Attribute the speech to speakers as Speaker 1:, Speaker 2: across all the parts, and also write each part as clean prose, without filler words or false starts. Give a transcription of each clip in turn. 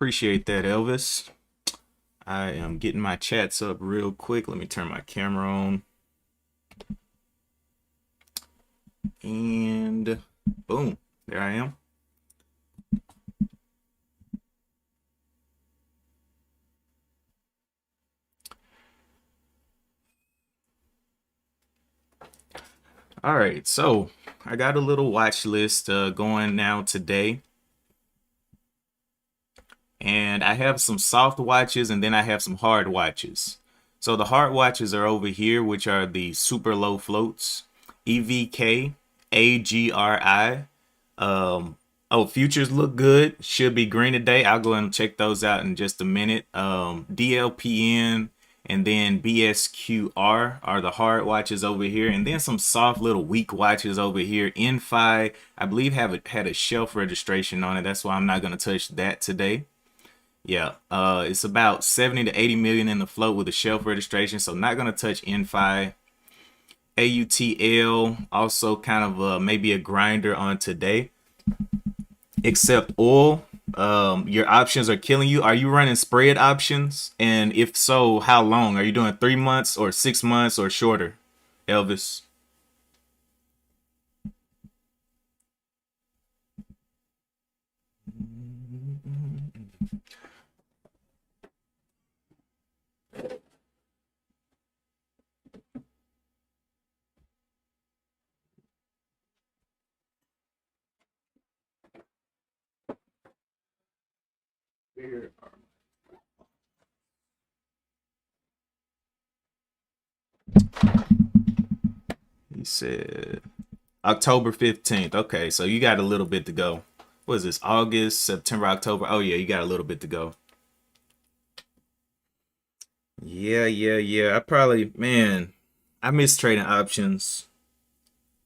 Speaker 1: Appreciate that, Elvis. I am getting my chats up real quick. Let me turn my camera on. And boom, there I am. All right, so I got a little watch list going now today. And I have some soft watches and then I have some hard watches. So the hard watches are over here, which are the super low floats. EVK, AGRI. Oh, futures look good. Should be green today. I'll go and check those out in just a minute. DLPN and then BSQR are the hard watches over here. And then some soft little weak watches over here. NFI, I believe had a shelf registration on it. That's why I'm not going to touch that today. Yeah, it's about 70 to 80 million in the float with a shelf registration, so not going to touch NFI. AUTL, also kind of maybe a grinder on today. Except oil, your options are killing you. Are you running spread options? And if so, how long? Are you doing 3 months or 6 months or shorter, Elvis? He said October 15th. Okay, so you got a little bit to go. What is this? August, September, October. Oh yeah, you got a little bit to go. Yeah. Man, I miss trading options,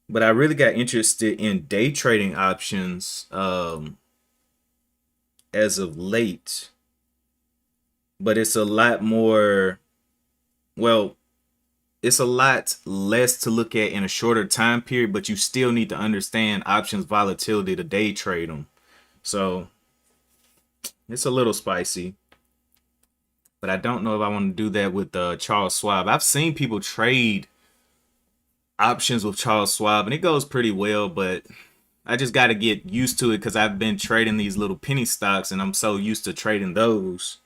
Speaker 1: but I really got interested in day trading options as of late. But it's a lot more, well, it's a lot less to look at in a shorter time period, but you still need to understand options volatility to day trade them. So it's a little spicy, but I don't know if I want to do that with Charles Schwab. I've seen people trade options with Charles Schwab and it goes pretty well, but I just got to get used to it because I've been trading these little penny stocks and I'm so used to trading those.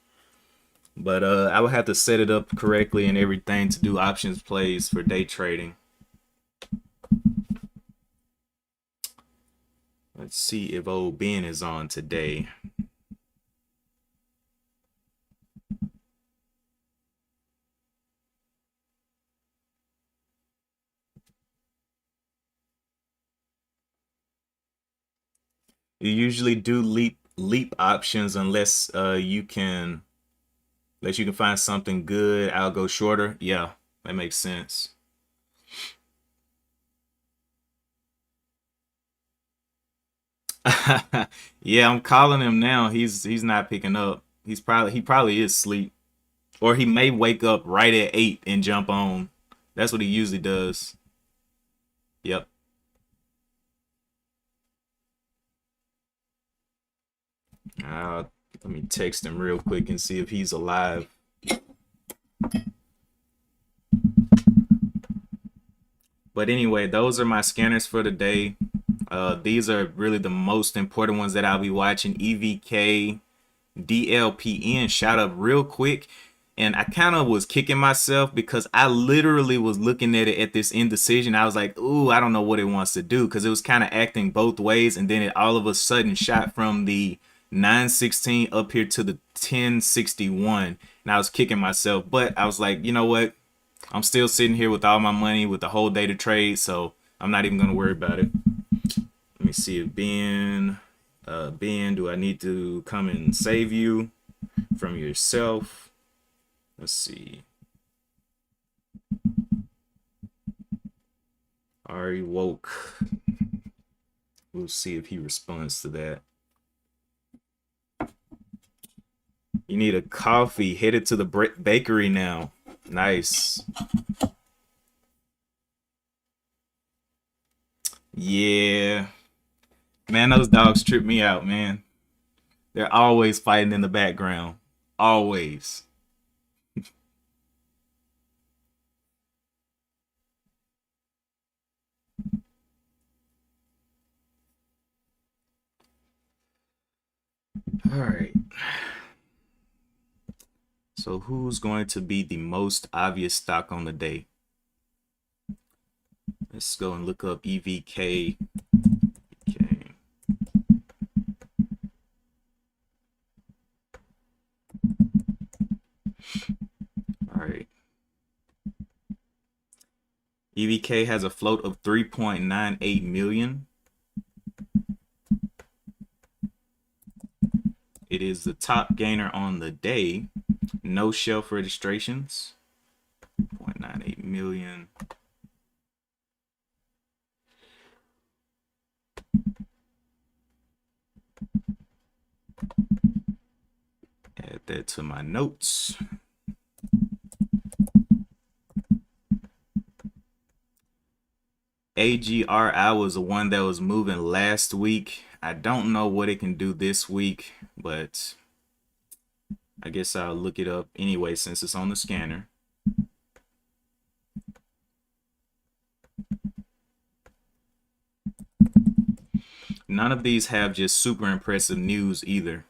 Speaker 1: But I would have to set it up correctly and everything to do options plays for day trading. Let's see if old Ben is on today. You usually do leap options unless you can find something good. I'll go shorter. Yeah, that makes sense. Yeah, I'm calling him now. He's not picking up. He probably is asleep. Or he may wake up right at 8 and jump on. That's what he usually does. Yep. Uh, Let me text him real quick and see if he's alive. But anyway, those are my scanners for the day. These are really the most important ones that I'll be watching. EVK, DLPN shot up real quick. And I kind of was kicking myself because I literally was looking at it at this indecision. I was like, ooh, I don't know what it wants to do because it was kind of acting both ways. And then it all of a sudden shot from the 916 up here to the 1061. And I was kicking myself. But I was like, you know what? I'm still sitting here with all my money with the whole day to trade. So I'm not even going to worry about it. Let me see if Ben, do I need to come and save you from yourself? Let's see. Ari woke. We'll see if he responds to that. You need a coffee. Headed to the bakery now. Nice. Yeah. Man, those dogs trip me out, man. They're always fighting in the background. Always. All right. So who's going to be the most obvious stock on the day? Let's go and look up EVK. Okay. All right. EVK has a float of 3.98 million. It is the top gainer on the day. No shelf registrations. 0.98 million. Add that to my notes. AGRI was the one that was moving last week. I don't know what it can do this week, but I guess I'll look it up anyway since it's on the scanner. None of these have just super impressive news either.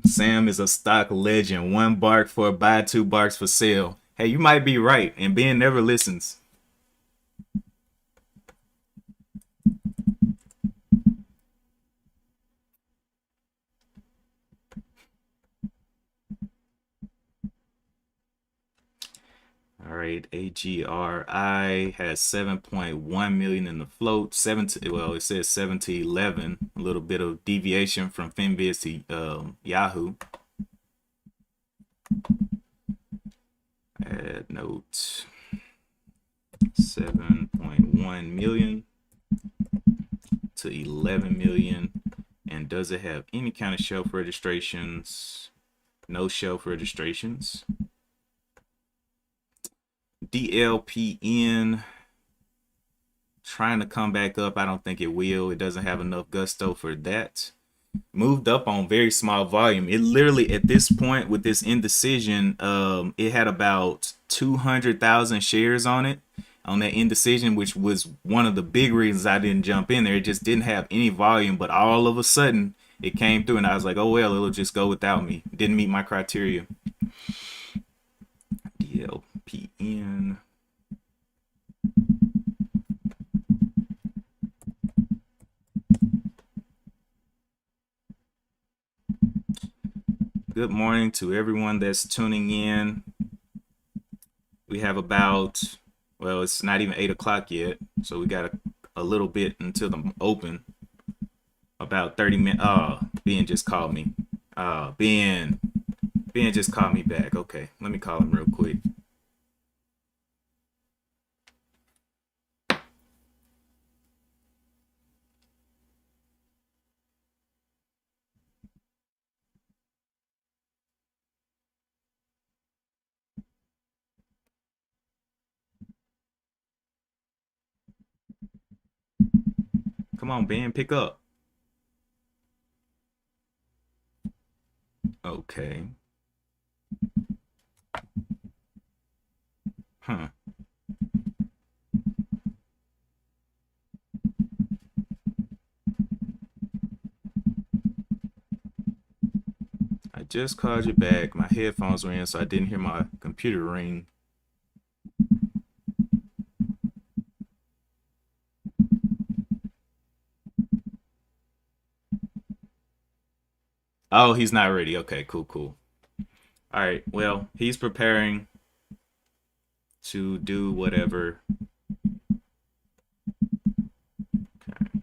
Speaker 1: Sam is a stock legend. 1 bark for a buy, 2 barks for sale. Hey, you might be right, and Ben never listens. All right, AGRI has 7.1 million in the float. Well, it says 7 to 11. A little bit of deviation from Finviz to Yahoo. Add note 7.1 million to 11 million. And does it have any kind of shelf registrations? No shelf registrations. DLPN trying to come back up. I don't think it will. It doesn't have enough gusto for that. Moved up on very small volume. It literally at this point with this indecision, it had about 200,000 shares on it on that indecision, which was one of the big reasons I didn't jump in there. It just didn't have any volume, but all of a sudden it came through and I was like, oh well, it'll just go without me. Didn't meet my criteria. DLPN. Good morning to everyone that's tuning in. We have about, well, it's not even 8 o'clock yet, so we got a little bit until the open. About 30 minutes. Oh, Ben just called me. Ben just called me back. Okay, let me call him real quick. Come on, Ben, pick up. Okay. Huh. I just called you back. My headphones were in, so I didn't hear my computer ring. Oh, he's not ready. Okay, cool, cool. All right, well, he's preparing to do whatever. Okay.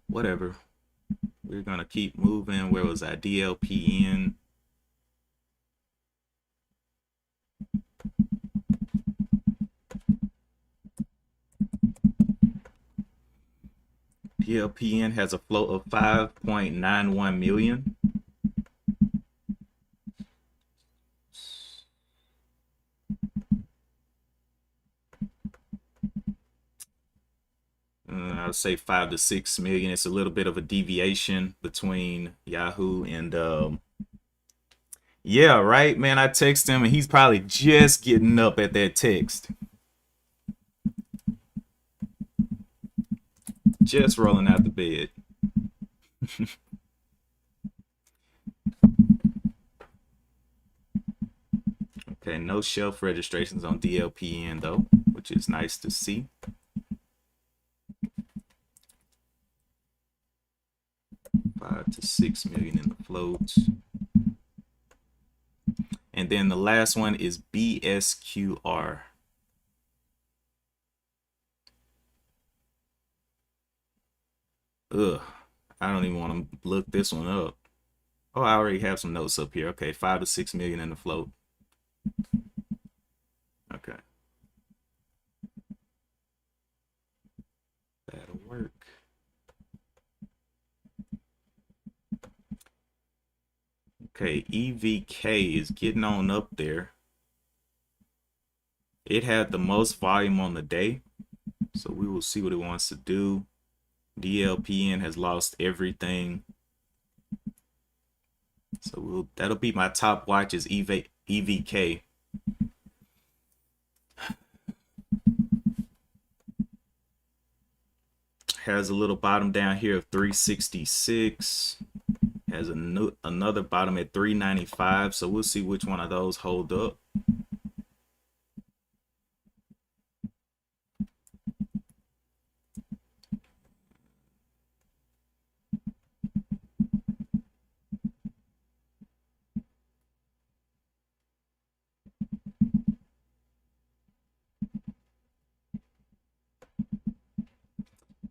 Speaker 1: Whatever. We're going to keep moving. Where was I? DLPN. DLPN has a float of 5.91 million. I would say 5 to 6 million. It's a little bit of a deviation between Yahoo and yeah, right, man. I text him and he's probably just getting up at that text. Just rolling out the bed. Okay, no shelf registrations on DLPN though, which is nice to see. $5 to $6 million in the float. And then the last one is BSQR. Ugh, I don't even want to look this one up. Oh, I already have some notes up here. Okay, 5 to 6 million in the float. Okay. That'll work. Okay, EVK is getting on up there. It had the most volume on the day, so we will see what it wants to do. DLPN has lost everything. So that'll be my top watch is EVK. Has a little bottom down here of 366. Has another bottom at 395. So we'll see which one of those hold up.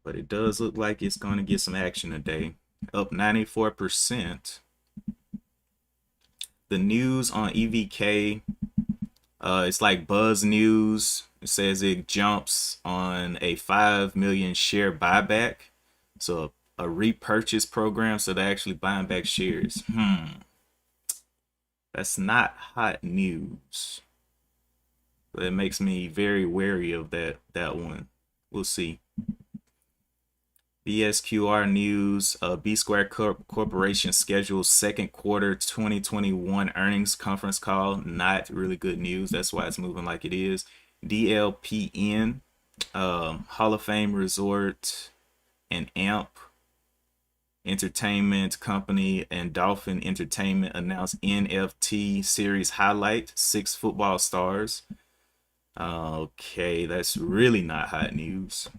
Speaker 1: But it does look like it's going to get some action today. Up 94%. The news on EVK, it's like Buzz News. It says it jumps on a 5 million share buyback. So a repurchase program. So they're actually buying back shares. That's not hot news. But it makes me very wary of that one. We'll see. BSQR news, B Square Corporation schedules second quarter 2021 earnings conference call. Not really good news. That's why it's moving like it is. DLPN, Hall of Fame Resort and AMP Entertainment Company and Dolphin Entertainment announced NFT series highlight 6 football stars. Okay, that's really not hot news.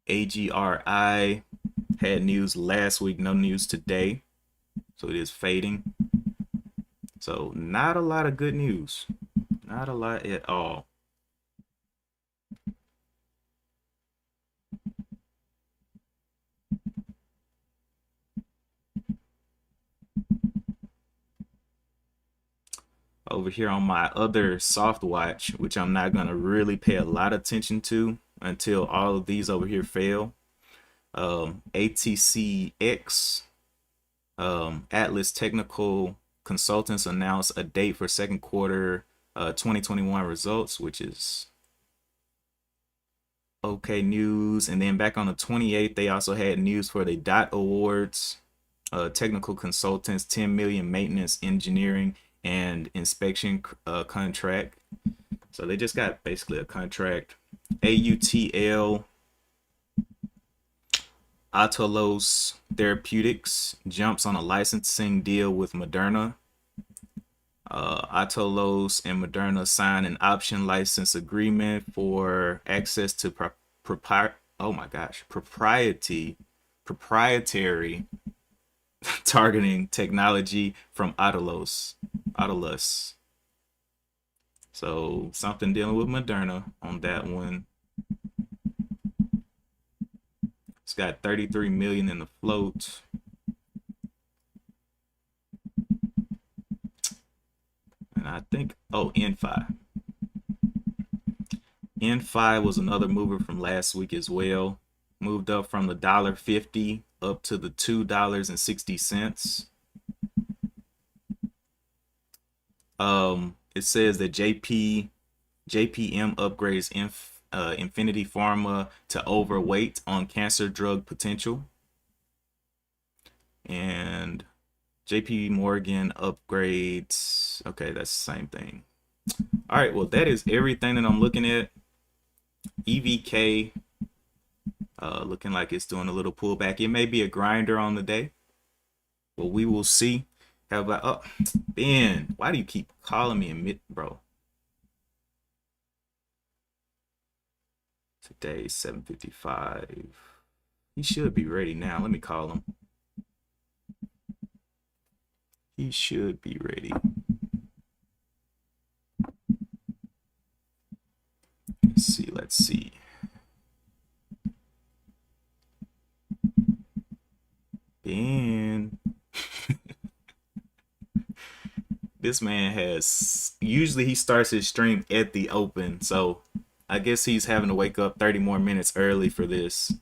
Speaker 1: AGRI had news last week, no news today. So it is fading. So not a lot of good news. Not a lot at all. Over here on my other soft watch, which I'm not going to really pay a lot of attention to until all of these over here fail. ATCX, Atlas Technical Consultants announced a date for second quarter 2021 results, which is okay news. And then back on the 28th, they also had news for the DOT Awards, technical consultants, 10 million maintenance, engineering, and inspection contract. So they just got basically a contract. AUTL, Autolos Therapeutics jumps on a licensing deal with Moderna. Autolos and Moderna sign an option license agreement for access to proprietary targeting technology from Autolos. So something dealing with Moderna on that one. It's got 33 million in the float. And I think, N5. N5 was another mover from last week as well. Moved up from the $1.50 up to the $2.60. It says that JPM upgrades Infinity Pharma to overweight on cancer drug potential. And JP Morgan upgrades. Okay, that's the same thing. All right, well, that is everything that I'm looking at. EVK looking like it's doing a little pullback. It may be a grinder on the day, but we will see. How about, oh, Ben, why do you keep calling me in mid, bro? Today, 7:55. He should be ready now. Let me call him. He should be ready. Let's see. Ben. This man has, usually he starts his stream at the open, so I guess he's having to wake up 30 more minutes early for this.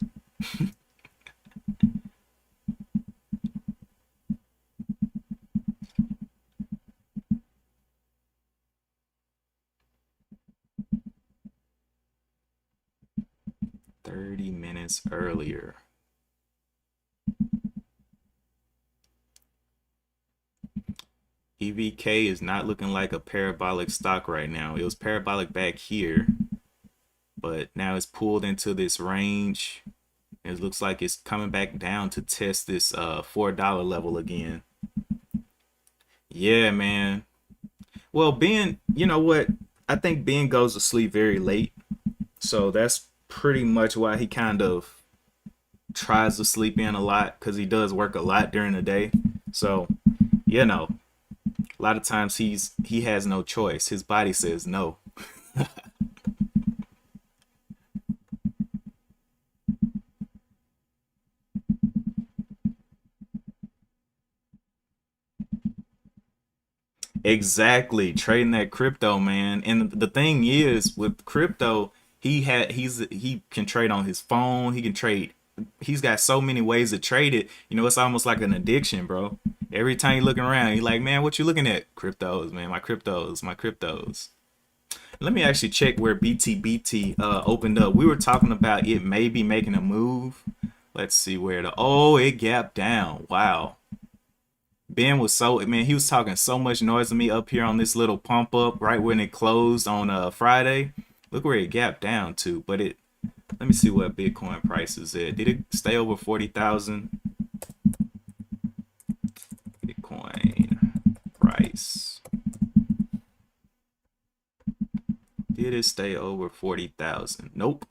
Speaker 1: Minutes earlier. EVK is not looking like a parabolic stock right now. It was parabolic back here, but now it's pulled into this range. It looks like it's coming back down to test this $4 level again. Yeah, man. Well, Ben, you know what? I think Ben goes to sleep very late, so that's pretty much why he kind of tries to sleep in a lot, because he does work a lot during the day. So, you know, a lot of times he has no choice. His body says no. Exactly, trading that crypto, man. And the thing is, with crypto, he can trade on his phone. He can trade. He's got so many ways to trade it. You know, it's almost like an addiction, bro. Every time you're looking around, you're like, man, what you looking at? Cryptos, man. My cryptos, my cryptos. Let me actually check where BTBT opened up. We were talking about it may be making a move. Let's see where it gapped down. Wow. Ben was so, man, he was talking so much noise to me up here on this little pump up right when it closed on Friday. Look where it gapped down to. But let me see what Bitcoin price is at. Did it stay over 40,000? Bitcoin price. Did it stay over 40,000? Nope.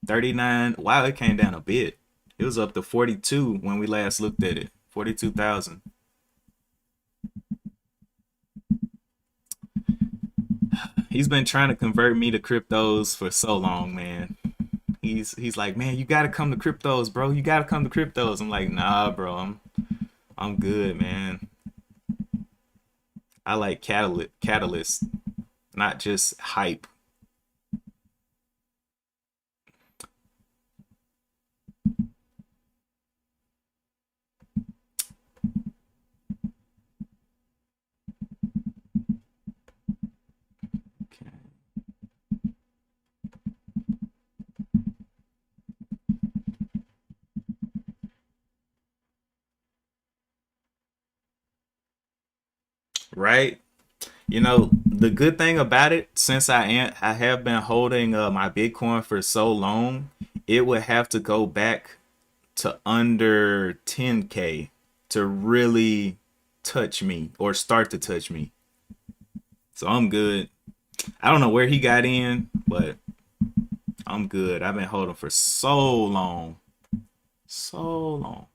Speaker 1: 39. Wow, it came down a bit. It was up to 42 when we last looked at it. 42,000. He's been trying to convert me to cryptos for so long, man. He's like, man, you gotta come to cryptos, bro. You gotta come to cryptos. I'm like, nah, bro. I'm good, man. I like catalyst, not just hype. Right? You know, the good thing about it, since I have been holding my Bitcoin for so long, it would have to go back to under 10K to really touch me or start to touch me. So I'm good. I don't know where he got in, but I'm good. I've been holding for so long. So long.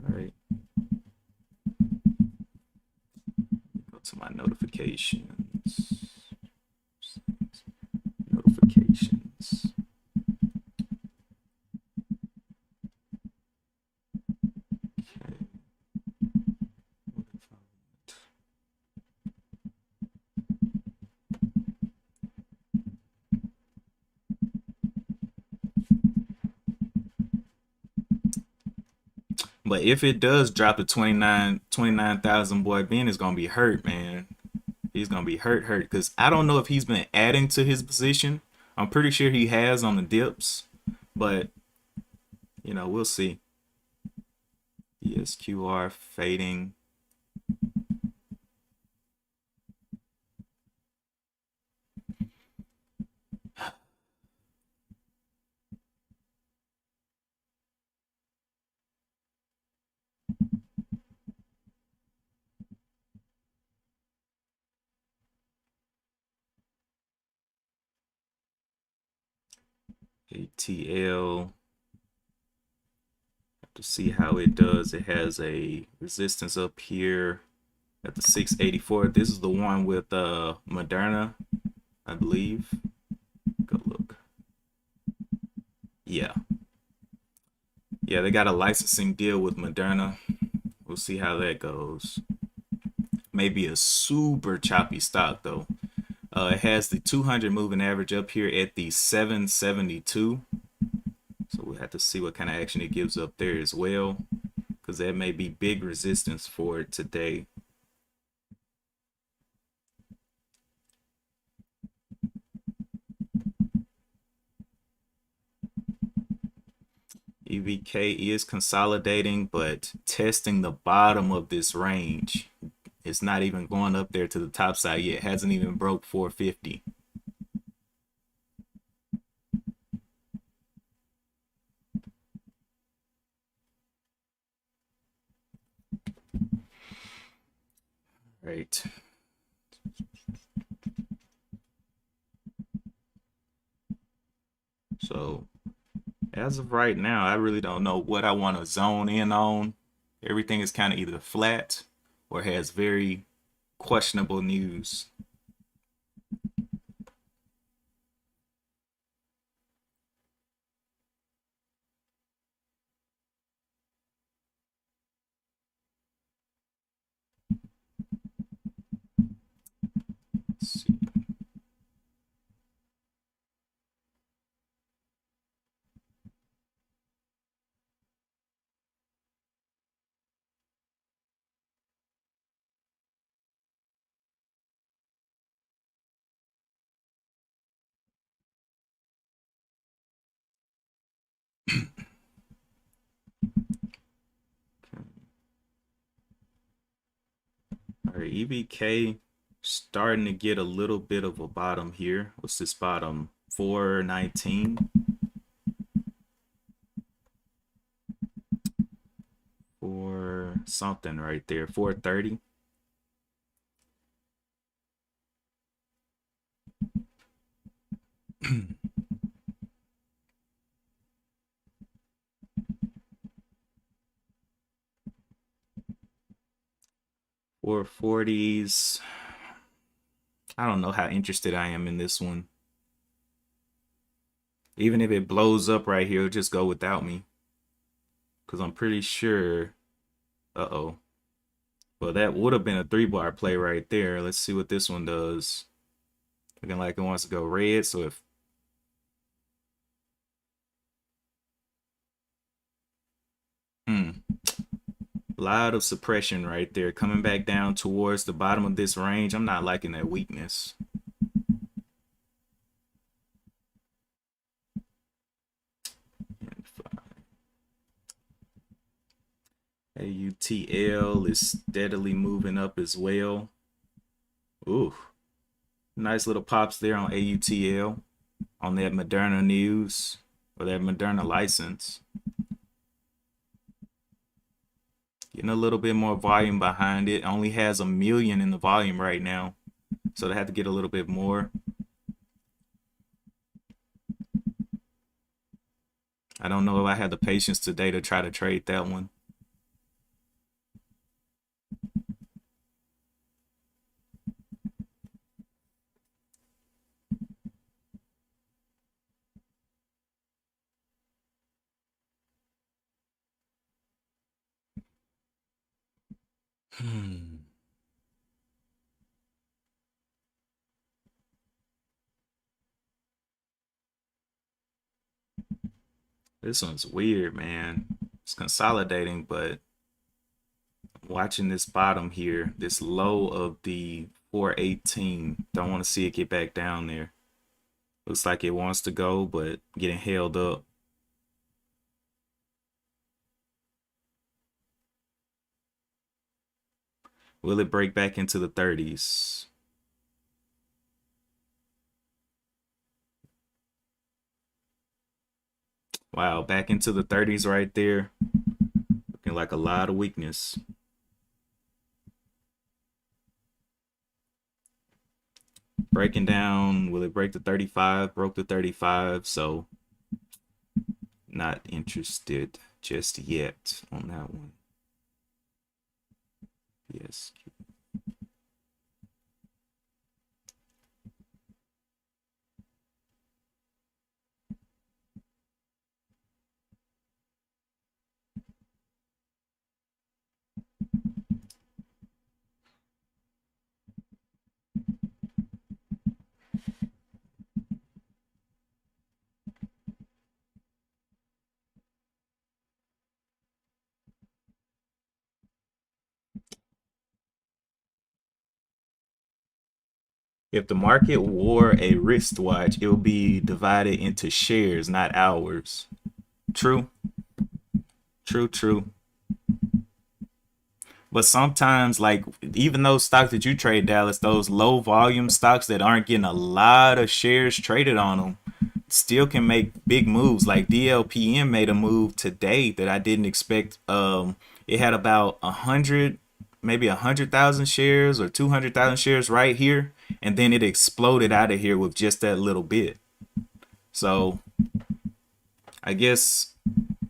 Speaker 1: All right. Go to my notifications. Notifications. But if it does drop to 29,000, boy, Ben is gonna be hurt, man. He's gonna be hurt, because I don't know if he's been adding to his position. I'm pretty sure he has on the dips, but we'll see. ESQR fading. ATL. Have to see how it does. It has a resistance up here at the 684. This is the one with Moderna, I believe. Go look. Yeah. Yeah, they got a licensing deal with Moderna. We'll see how that goes. Maybe a super choppy stock though. It has the 200 moving average up here at the 772. So we'll have to see what kind of action it gives up there as well, because that may be big resistance for it today. EVK is consolidating, but testing the bottom of this range. It's not even going up there to the top side yet. It hasn't even broke 450. Right. So as of right now, I really don't know what I want to zone in on. Everything is kind of either flat or has very questionable news. Let's see. All right, EVK starting to get a little bit of a bottom here. What's this bottom? 419. Or something right there. 430. Four 40s. I don't know how interested I am in this one. Even if it blows up right here, it'll just go without me. Because I'm pretty sure. Uh-oh. Well, that would have been a 3-bar play right there. Let's see what this one does. Looking like it wants to go red. So if a lot of suppression right there, coming back down towards the bottom of this range. I'm not liking that weakness. AUTL is steadily moving up as well. Ooh, nice little pops there on AUTL on that Moderna news or that Moderna license. Getting a little bit more volume behind it. Only has 1 million in the volume right now, so they have to get a little bit more. I don't know if I had the patience today to try to trade that one. This one's weird, man. It's consolidating, but watching this bottom here, this low of the 418. Don't want to see it get back down there. Looks like it wants to go, but getting held up. Will it break back into the 30s? Wow, back into the 30s right there. Looking like a lot of weakness. Breaking down, will it break the 35? Broke the 35, so not interested just yet on that one. Yes. If the market wore a wristwatch, it would be divided into shares, not hours. True, true, true. But sometimes, like even those stocks that you trade, Dallas, those low volume stocks that aren't getting a lot of shares traded on them, still can make big moves. Like DLPM made a move today that I didn't expect. It had about 100, maybe 100,000 shares or 200,000 shares right here, and then it exploded out of here with just that little bit. So I guess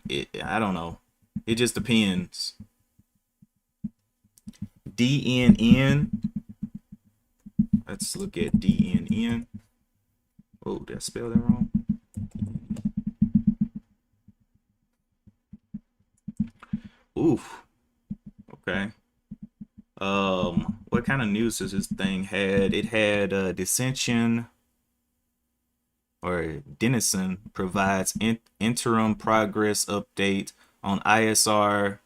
Speaker 1: I don't know. It just depends. DNN. Let's look at DNN. Oh, did I spell that wrong? Oof. Okay. What kind of news does this thing had? It had dissension or Denison provides interim progress update on ISR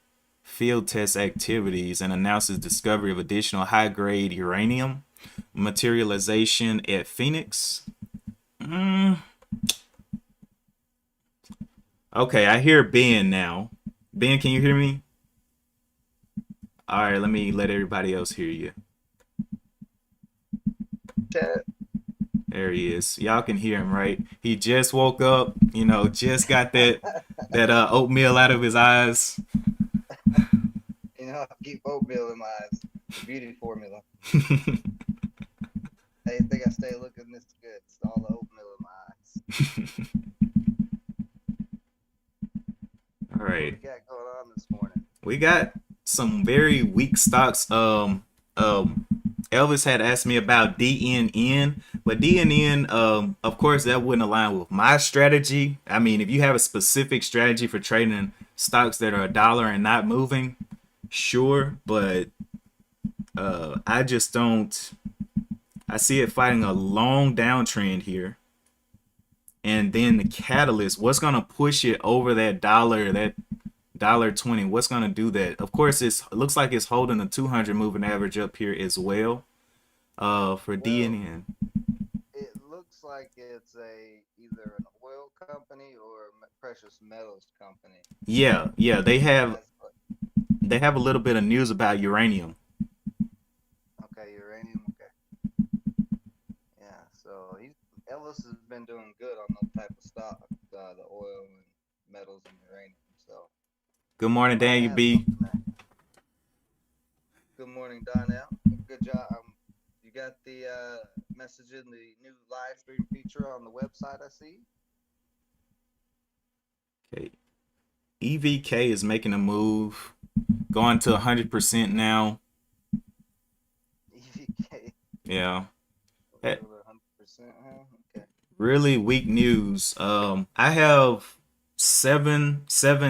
Speaker 1: field test activities and announces discovery of additional high-grade uranium materialization at Phoenix. Okay, I hear Ben now. Ben, can you hear me? All right, let me let everybody else hear you. There he is. Y'all can hear him, right? He just woke up, just got that oatmeal out of his eyes.
Speaker 2: I keep oatmeal in my eyes. The beauty formula. I think I stay looking this good. It's all the oatmeal in my eyes.
Speaker 1: All right.
Speaker 2: What we got going on this morning?
Speaker 1: We got some very weak stocks. Elvis had asked me about DNN, but DNN, of course, that wouldn't align with my strategy. I mean, if you have a specific strategy for trading stocks that are $1 and not moving, sure, but I just don't. I see it fighting a long downtrend here, and then the catalyst, what's gonna push it over that dollar, that $1.20? What's gonna do that? Of course, it looks like it's holding the 200 moving average up here as well. For DNN,
Speaker 2: it looks like it's either an oil company or a precious metals company.
Speaker 1: Yeah, they have a little bit of news about uranium.
Speaker 2: Okay, uranium. Okay. Yeah, so Ellis has been doing good on those type of stock, the oil and metals and uranium. So.
Speaker 1: Good morning, Daniel B.
Speaker 2: Good morning, Donnell. Good job. You got the message in the new live stream feature on the website, I see.
Speaker 1: Okay. EVK is making a move, going to 100% now.
Speaker 2: EVK.
Speaker 1: Yeah.
Speaker 2: 100%, huh? Okay.
Speaker 1: Really weak news. I have seven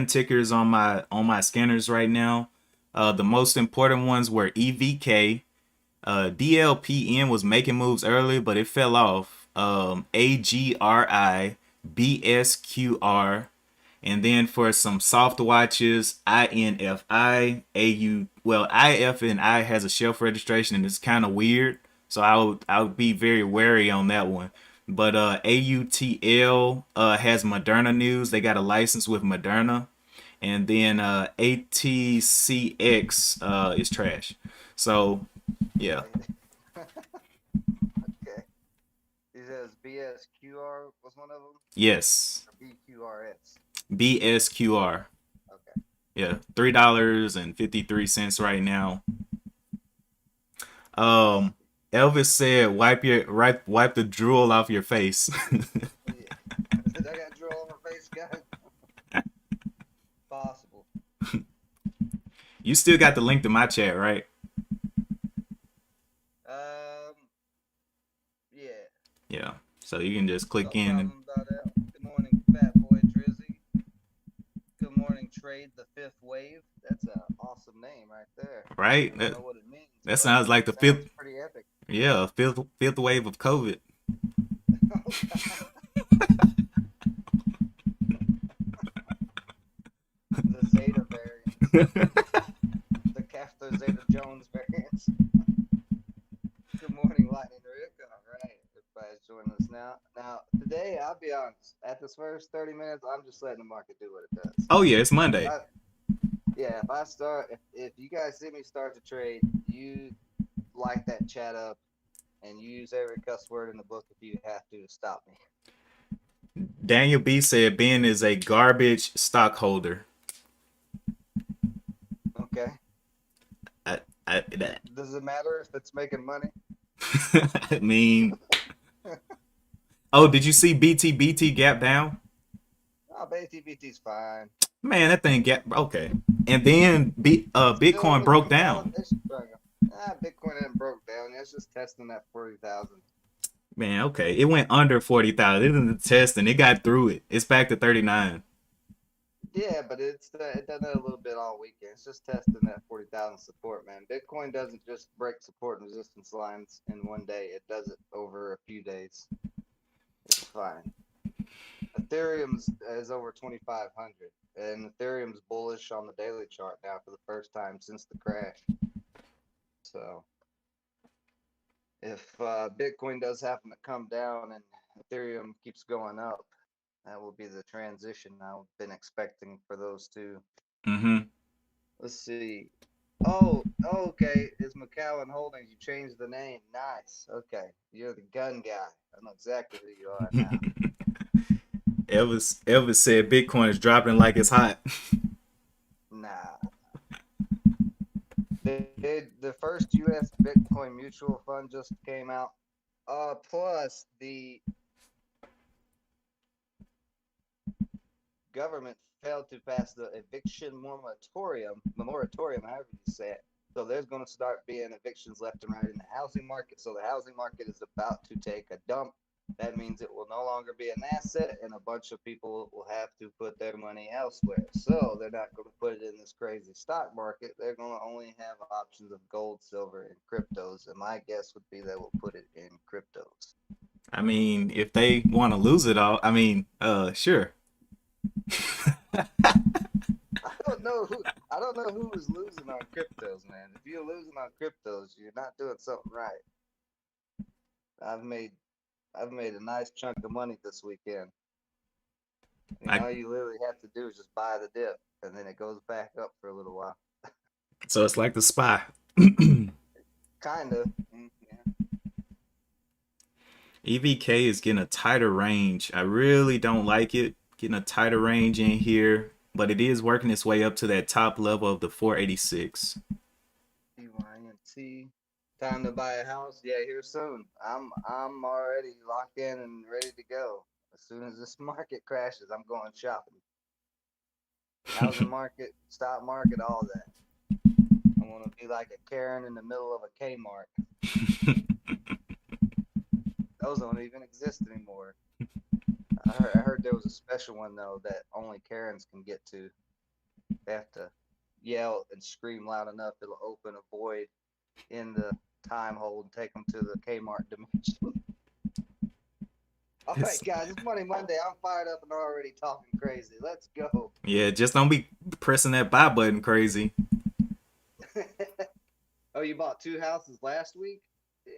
Speaker 1: tickers on my scanners right now. The most important ones were EVK. DLPN was making moves earlier, but it fell off. AGRI, BSQR, And then for some soft watches, INFI, AU. Well, IF and I has a shelf registration and it's kind of weird. So I would be very wary on that one. But AUTL has Moderna news. They got a license with Moderna. And then ATCX is trash. So yeah.
Speaker 2: Okay. He says BSQR was one of them,
Speaker 1: Yes.
Speaker 2: or BQRS.
Speaker 1: BSQR.
Speaker 2: Okay.
Speaker 1: Yeah. $3.53 right now. Um,
Speaker 2: BSQ.
Speaker 1: Elvis said, wipe the drool off your face."
Speaker 2: Yeah. I got drill on my face, guys. Possible.
Speaker 1: You still got the link to my chat, right?
Speaker 2: Um. Yeah.
Speaker 1: Yeah. So you can just click
Speaker 2: No
Speaker 1: in and
Speaker 2: problem about that. Good morning, Fat Boy Drizzy. Good morning, Trade the Fifth Wave. That's an awesome name right there.
Speaker 1: right.
Speaker 2: I don't know what it means,
Speaker 1: That
Speaker 2: but
Speaker 1: sounds like
Speaker 2: it
Speaker 1: the
Speaker 2: sounds
Speaker 1: fifth.
Speaker 2: pretty epic.
Speaker 1: Yeah, fifth wave of COVID.
Speaker 2: Oh God, the Zeta variants, the Kafka Zeta Jones variants. Good morning, Lightning Rick. All right, everybody's joining us now. Now, today, I'll be honest. At this first 30 minutes, I'm just letting the market do what it does.
Speaker 1: Oh yeah, it's
Speaker 2: If
Speaker 1: Monday.
Speaker 2: I, yeah, if I start, if you guys see me start to trade, you light that chat up and you use every cuss word in the book if you have to stop me.
Speaker 1: Daniel B said Ben is a garbage stockholder.
Speaker 2: Okay.
Speaker 1: I, that,
Speaker 2: Does it matter if it's making money?
Speaker 1: I mean, oh, did you see BT gap down?
Speaker 2: Oh, BTBT's fine.
Speaker 1: Man, that thing gap okay. And then
Speaker 2: Still
Speaker 1: Bitcoin
Speaker 2: in
Speaker 1: broke down.
Speaker 2: consolidation triangle. Bitcoin hasn't broke down. It's just testing that 40,000.
Speaker 1: Man, okay. It went under 40,000. It didn't test and it got through it. It's back to 39.
Speaker 2: Yeah, but it done that a little bit all weekend. It's just testing that 40,000 support, man. Bitcoin doesn't just break support and resistance lines in one day. It does it over a few days. It's fine. Ethereum's is over 2,500, and Ethereum's bullish on the daily chart now for the first time since the crash. So if Bitcoin does happen to come down and Ethereum keeps going up, that will be the transition I've been expecting for those two.
Speaker 1: Mm-hmm.
Speaker 2: Let's see. Oh, okay. It's McCowan Holdings. You changed the name. Nice. Okay. You're the gun guy. I know exactly who you are now.
Speaker 1: Elvis said Bitcoin is dropping like it's hot.
Speaker 2: Nah. The first U.S. Bitcoin mutual fund just came out. Plus the government failed to pass the eviction moratorium, however you say it. So there's going to start being evictions left and right in the housing market. So the housing market is about to take a dump. That means it will no longer be an asset, and a bunch of people will have to put their money elsewhere. So they're not going to put it in this crazy stock market. They're going to only have options of gold, silver, and cryptos. And my guess would be they will put it in cryptos.
Speaker 1: I mean, if they want to lose it all, I mean, sure.
Speaker 2: I don't know who is losing on cryptos, man. If you're losing on cryptos, you're not doing something right. I've made I've made a nice chunk of money this weekend.
Speaker 1: I,
Speaker 2: All you literally have to do is just buy the dip, and then it goes back up for a little while.
Speaker 1: so it's like the spy.
Speaker 2: Kinda. Yeah.
Speaker 1: EVK is getting a tighter range. I really don't like it. Getting a tighter range in here, but it is working its way up to that top level of the 486.
Speaker 2: EYNT. Time to buy a house? Yeah, here soon. I'm already locked in and ready to go. As soon as this market crashes, I'm going shopping. Housing market, stock market, all that. I want to be like a Karen in the middle of a Kmart. Those don't even exist anymore. I heard there was a special one though that only Karens can get to. They have to yell and scream loud enough it'll open a void in the time hole and take them to the Kmart dimension. All right, guys, it's Money Monday. I'm fired up and already talking crazy. Let's go.
Speaker 1: Yeah, just don't be pressing that buy button crazy.
Speaker 2: Oh, you bought two houses last week? Yeah.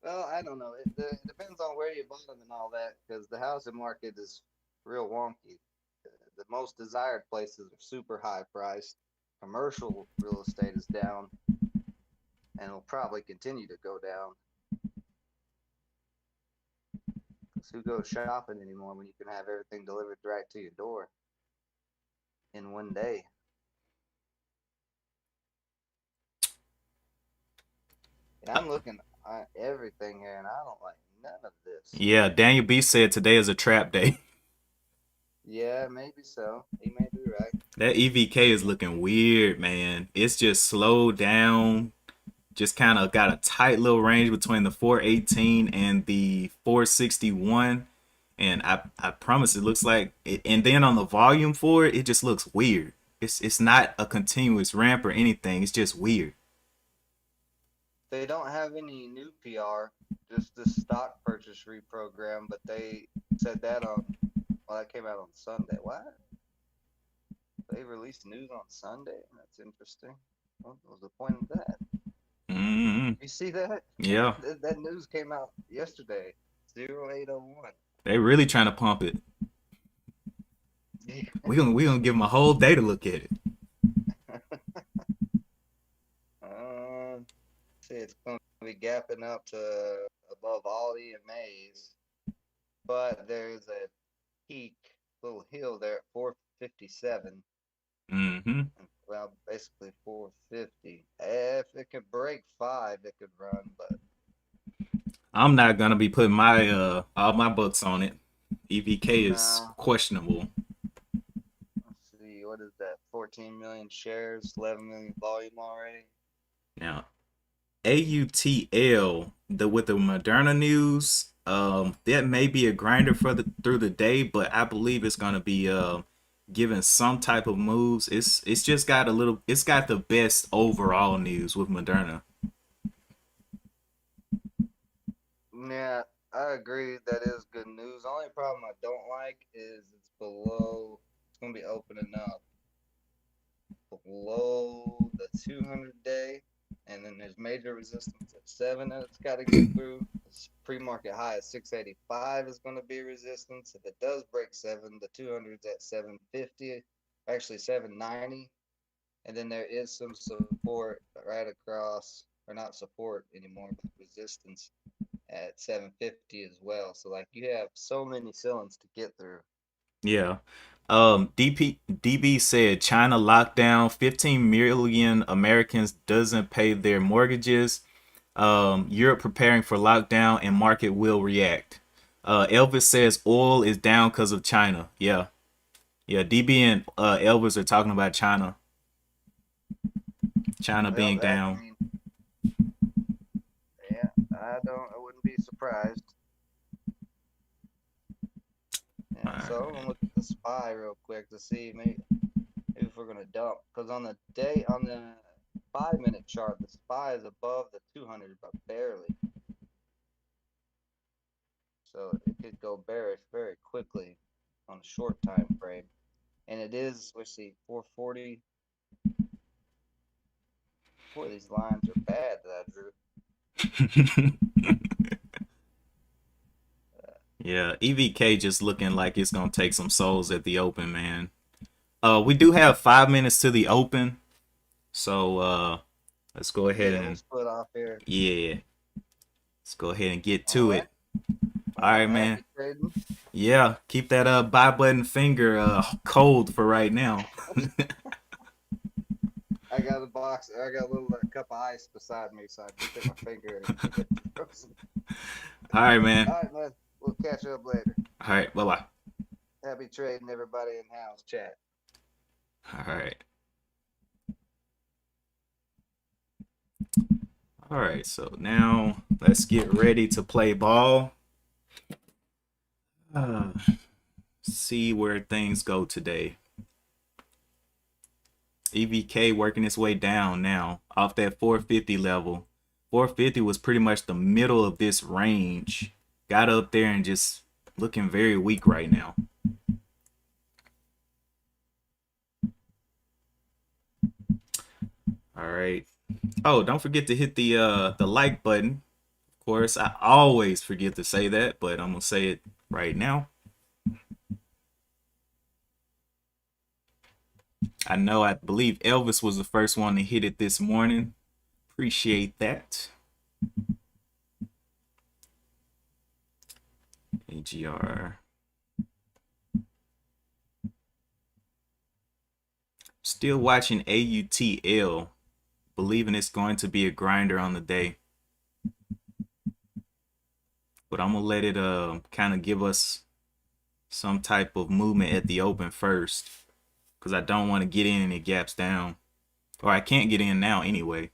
Speaker 2: Well, I don't know. It depends on where you bought them and all that, because the housing market is real wonky. The most desired places are super high priced. Commercial real estate is down and will probably continue to go down. Because who goes shopping anymore when you can have everything delivered right to your door in one day? Yeah, I'm looking at everything here and I don't like none of this.
Speaker 1: Yeah, Daniel B said today is a trap day.
Speaker 2: Yeah, maybe so. He may be right.
Speaker 1: That EVK is looking weird, man. It's just slowed down. Just kind of got a tight little range between the 418 and the 461. And I promise it looks like it, and then on the volume for it, it just looks weird. It's not a continuous ramp or anything. It's just weird.
Speaker 2: They don't have any new PR, just this stock purchase reprogram, but they said that on, well, that came out on Sunday. What? They released news on Sunday? That's interesting. What was the point of that?
Speaker 1: Mm-hmm.
Speaker 2: You see that?
Speaker 1: Yeah,
Speaker 2: That news came out yesterday, 0801.
Speaker 1: they really trying to pump it.
Speaker 2: Yeah.
Speaker 1: We gonna give them a whole day to look at it.
Speaker 2: See, it's going to be gapping up to above Aldi and Mays, but there's a peak little hill there at 457.
Speaker 1: Mm-hmm.
Speaker 2: Well, basically 450. If it could break five, it could run, but
Speaker 1: I'm not gonna be putting my all my books on it. EVK is
Speaker 2: no.
Speaker 1: questionable.
Speaker 2: Let's see, what is that? 14 million shares, 11 million volume already.
Speaker 1: Now, AUTL, the with the Moderna news, that may be a grinder for the through the day, but I believe it's gonna be giving some type of moves. It's just got a little. It's got the best overall news with Moderna.
Speaker 2: Yeah, I agree. That is good news. Only problem I don't like is it's below. It's gonna be opening up below the 200 day, and then there's major resistance at 7 that it's got to get through. This pre-market high at 685 is going to be resistance. If it does break 7, the 200's at 750, actually 790, and then there is some support right across, or not support anymore, but resistance at 750 as well. So like you have so many ceilings to get through.
Speaker 1: Yeah. DB said China locked down 15 million Americans doesn't pay their mortgages. Europe preparing for lockdown and market will react. Elvis says oil is down because of China. Yeah. Yeah. DB and Elvis are talking about China. China
Speaker 2: Well,
Speaker 1: being
Speaker 2: that
Speaker 1: down.
Speaker 2: means, yeah, I wouldn't be surprised. Yeah, so I'm gonna look at the SPY real quick to see maybe if we're gonna dump, because on the 5 minute chart, the SPY is above the 200 but barely, so it could go bearish very quickly on a short time frame, and it is, let's see, 440. Boy, these lines are bad that I drew.
Speaker 1: Yeah, EVK just looking like it's gonna take some souls at the open, man. We do have 5 minutes to the open, so let's go ahead
Speaker 2: Yeah, we'll
Speaker 1: and
Speaker 2: split off here.
Speaker 1: yeah, let's go ahead and get
Speaker 2: All
Speaker 1: to
Speaker 2: right.
Speaker 1: it. All right, man.
Speaker 2: Happy trading.
Speaker 1: Yeah, keep that buy button finger cold for right now.
Speaker 2: I got a box. I got a little cup of ice beside me, so I can stick my finger and keep it frozen.
Speaker 1: All right, man.
Speaker 2: All right, man. We'll catch up later.
Speaker 1: All right, bye bye.
Speaker 2: Happy trading, everybody in house chat.
Speaker 1: All right. All right, so now let's get ready to play ball. See where things go today. EVK working its way down now off that 450 level. 450 was pretty much the middle of this range. Got up there and just looking very weak right now. All right. Oh, don't forget to hit the like button. Of course, I always forget to say that, but I'm gonna say it right now. I believe Elvis was the first one to hit it this morning. Appreciate that. AGR. Still watching AUTL, believing it's going to be a grinder on the day. But I'm gonna let it kind of give us some type of movement at the open first, because I don't want to get in and it gaps down, or I can't get in now anyway.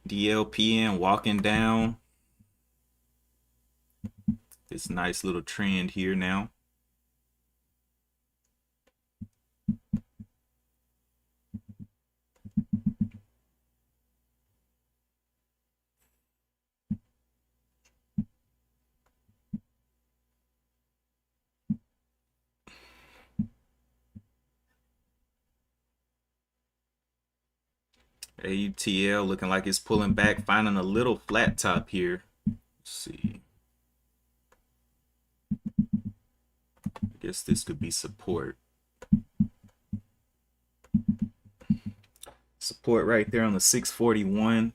Speaker 1: DLPN walking down this nice little trend here now. AUTL looking like it's pulling back, finding a little flat top here. Let's see. I guess this could be support. Support right there on the 641.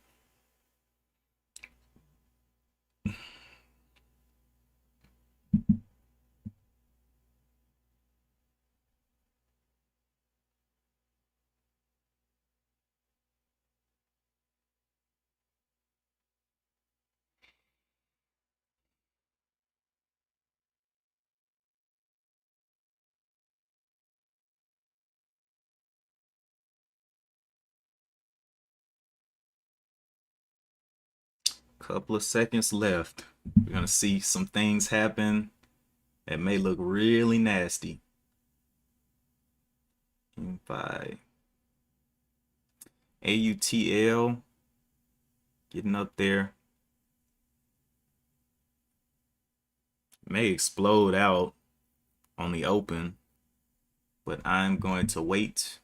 Speaker 1: Couple of seconds left. We're gonna see some things happen that may look really nasty. 5. AUTL getting up there. May explode out on the open, but I'm going to wait.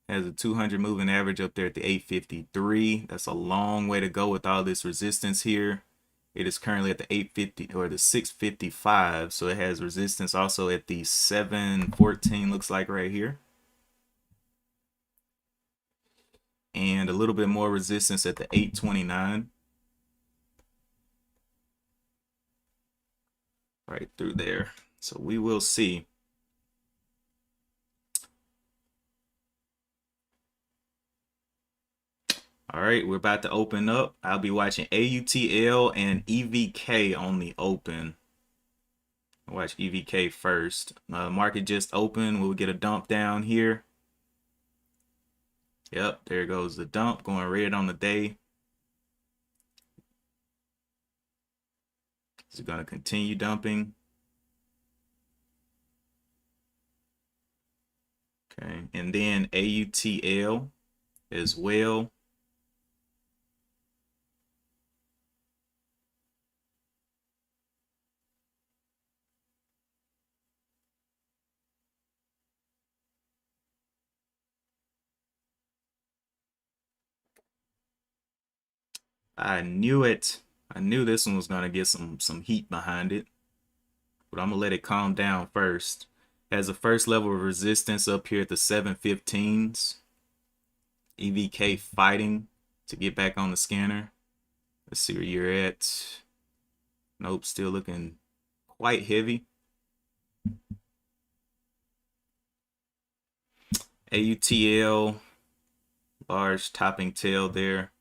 Speaker 1: Has a 200 moving average up there at the 853. That's a long way to go with all this resistance here. It is currently at the 850 or the 655, so it has resistance also at the 714, looks like right here, and a little bit more resistance at the 829, right through there. So we will see. All right, we're about to open up. I'll be watching AUTL and EVK on the open. I'll watch EVK first. Market just opened. We'll get a dump down here. Yep, there goes the dump, going red on the day. It's going to continue dumping. Okay, and then AUTL as well. I knew it. I knew this one was going to get some heat behind it. But I'm going to let it calm down first. Has a first level of resistance up here at the 715s. EVK fighting to get back on the scanner. Let's see where you're at. Nope, still looking quite heavy. AUTL, large topping tail there.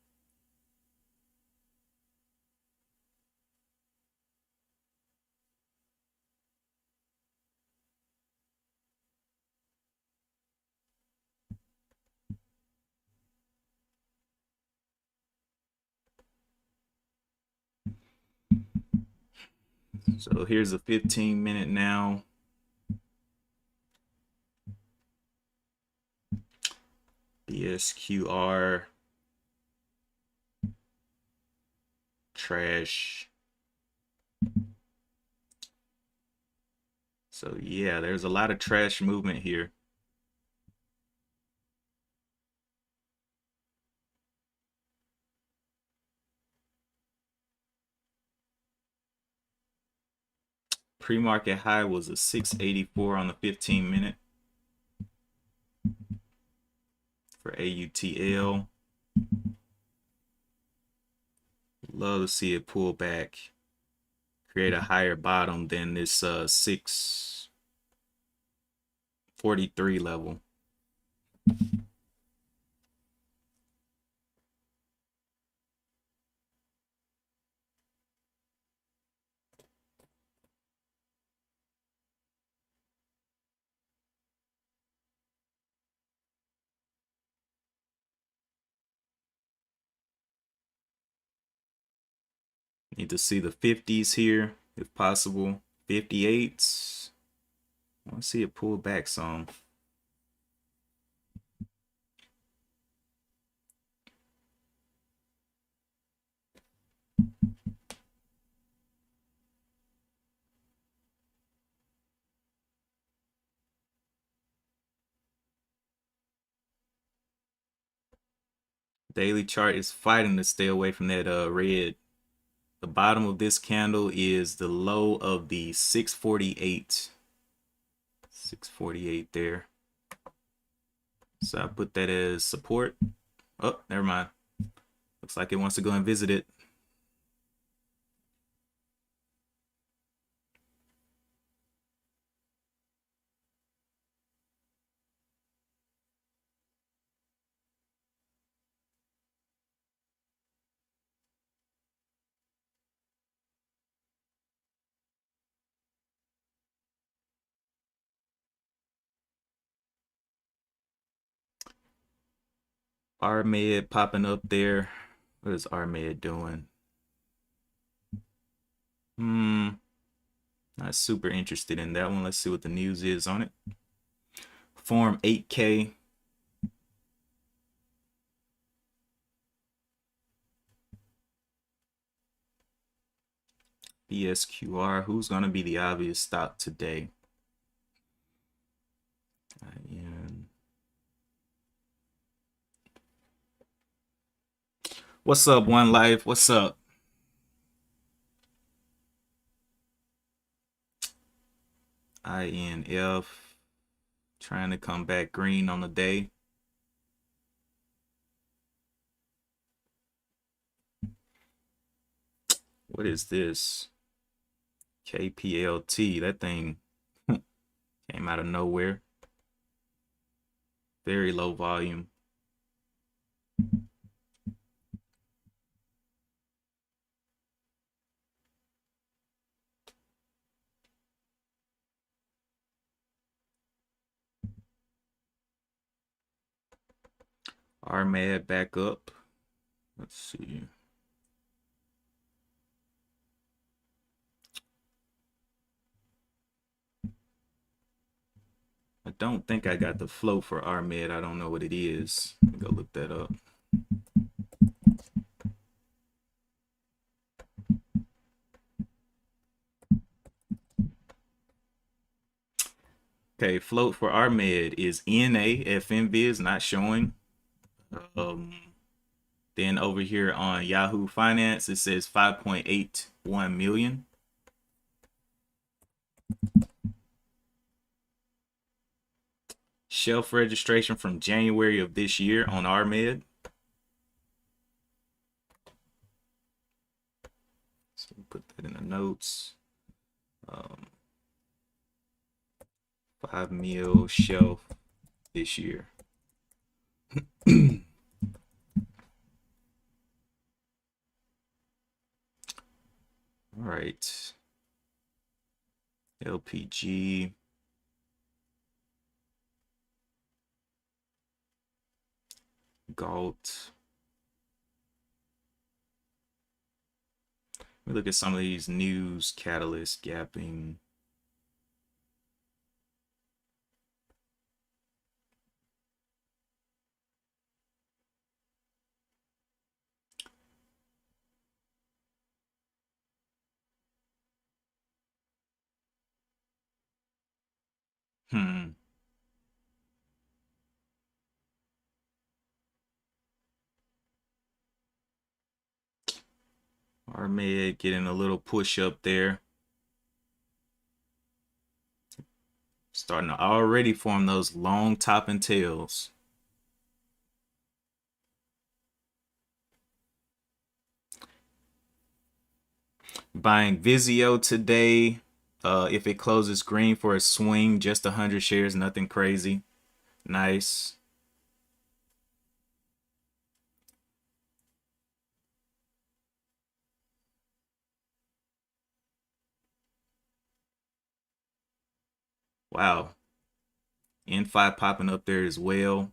Speaker 1: So here's a 15-minute now. BSQR trash. So yeah, there's a lot of trash movement here. Pre-market high was a 684 on the 15-minute for AUTL. Love to see it pull back, create a higher bottom than this 643 level. Need to see the 50s here if possible. 58s. I want to see it pull back some. Daily chart is fighting to stay away from that red. The bottom of this candle is the low of the 648. 648 there. So I put that as support. Oh, never mind. Looks like it wants to go and visit it. RMed popping up there. What is RMed doing? Not super interested in that one. Let's see what the news is on it. Form 8K. BSQR. Who's going to be the obvious stock today? What's up, One Life? What's up? INF. Trying to come back green on the day. What is this? KPLT. That thing came out of nowhere. Very low volume. RMAD back up. Let's see. I don't think I got the flow for RMed. I don't know what it is. Go look that up. Okay, float for RMed is NA. FMV is not showing. Then over here on Yahoo Finance, it says 5.81 million. Shelf registration from January of this year on RMed. So put that in the notes. 5 mil shelf this year. All right. LPG. Galt. me look at some of these news catalyst gapping. Hmm. Armed getting a little push up there. Starting to already form those long topping tails. Buying Vizio today. If it closes green for a swing, just 100 shares, nothing crazy. Nice. Wow. N5 popping up there as well.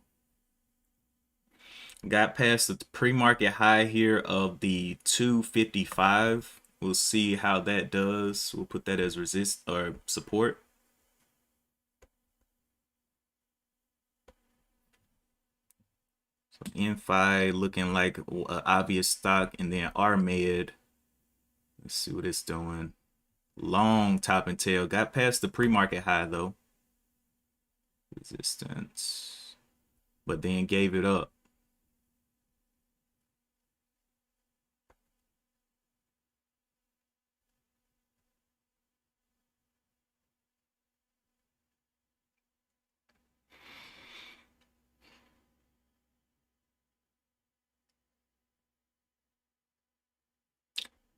Speaker 1: Got past the pre-market high here of the 255. We'll see how that does. We'll put that as resist or support. So N5 looking like an obvious stock, and then RMed. Let's see what it's doing. Long top and tail. Got past the pre-market high though. Resistance. But then gave it up.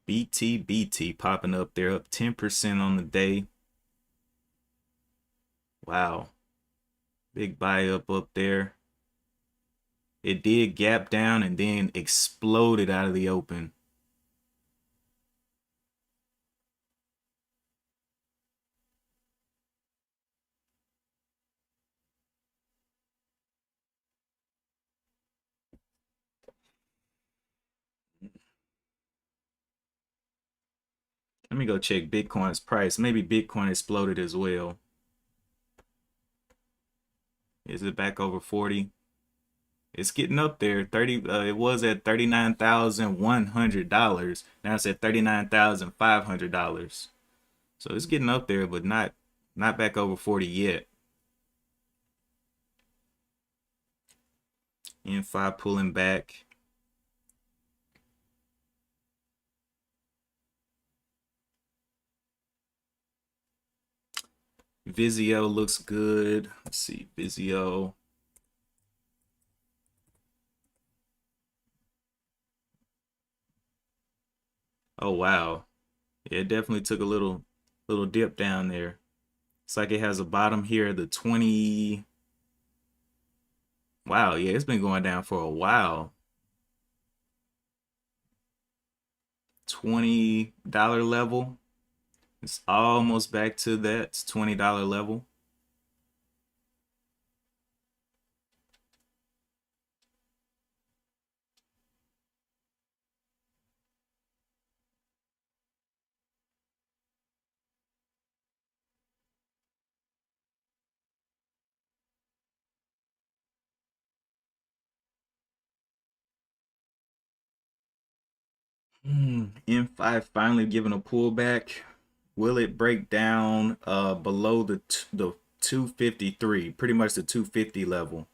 Speaker 1: BT popping up there, up 10% on the day. Wow. Big buy up there. It did gap down and then exploded out of the open. Let me go check Bitcoin's price. Maybe Bitcoin exploded as well. Is it back over 40? It's getting up there. 30. It was at $39,100. Now it's at $39,500. So it's getting up there, but not back over 40 yet. N5 pulling back. Vizio looks good. Let's see, Vizio. Oh wow. Yeah, it definitely took a little dip down there. It's like it has a bottom here, the 20. Wow, yeah, it's been going down for a while. $20 level. It's almost back to that $20 level. M5 finally giving a pullback. Will it break down below the 253? Pretty much the 250 level.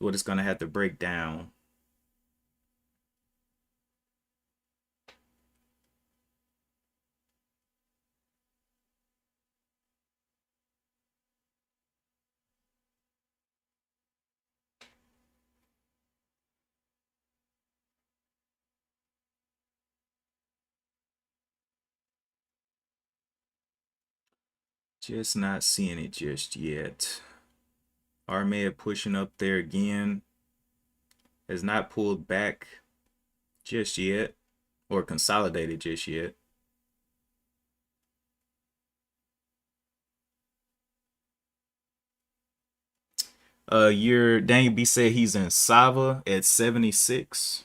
Speaker 1: What it's gonna have to break down. Just not seeing it just yet. Armed pushing up there again. Has not pulled back just yet or consolidated just yet. Your Daniel B said he's in Sava at 76.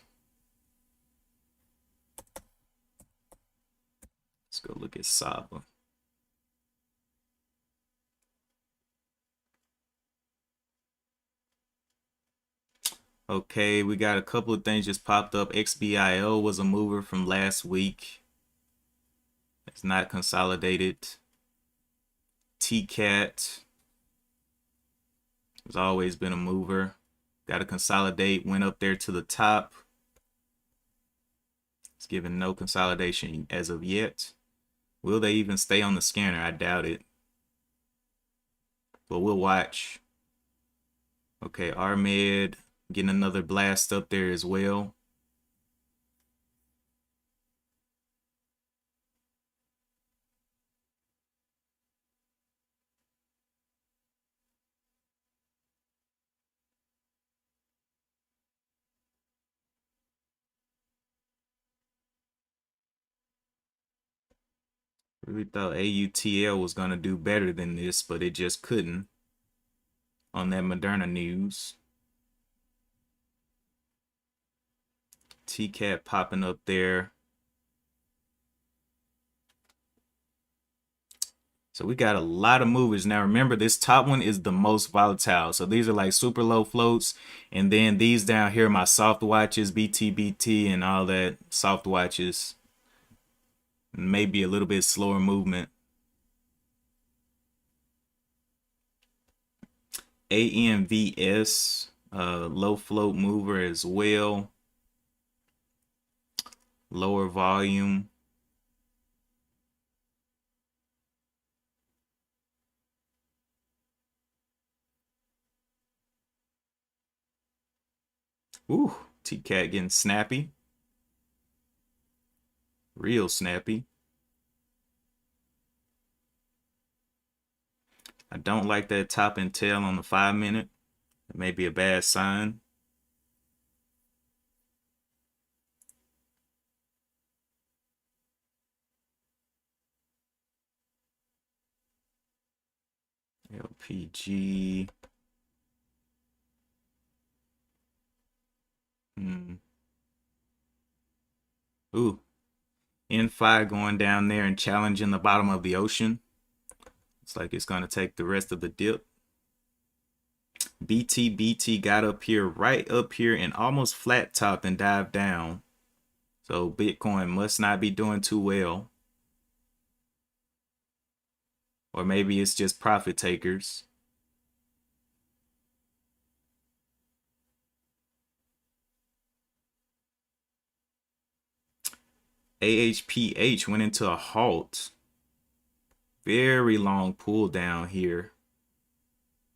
Speaker 1: Let's go look at Saba. Okay, we got a couple of things just popped up. XBIL was a mover from last week. It's not consolidated. TCAT has always been a mover. Got to consolidate. Went up there to the top. It's given no consolidation as of yet. Will they even stay on the scanner? I doubt it. But we'll watch. Okay, Armed getting another blast up there as well. Really thought AUTL was going to do better than this, but it just couldn't on that Moderna news. TCAT popping up there. So we got a lot of movers. Now remember, this top one is the most volatile. So these are like super low floats. And then these down here are my soft watches, BTBT and all that soft watches. Maybe a little bit slower movement. AMVS, low float mover as well. Lower volume. Ooh, TCAT getting snappy. Real snappy. I don't like that top and tail on the 5 minute. It may be a bad sign. LPG. Ooh, N5 going down there and challenging the bottom of the ocean. Looks like it's going to take the rest of the dip. BTBT got up here, right up here, and almost flat topped and dived down. So Bitcoin must not be doing too well. Or maybe it's just profit takers. AHPH went into a halt. Very long pull down here.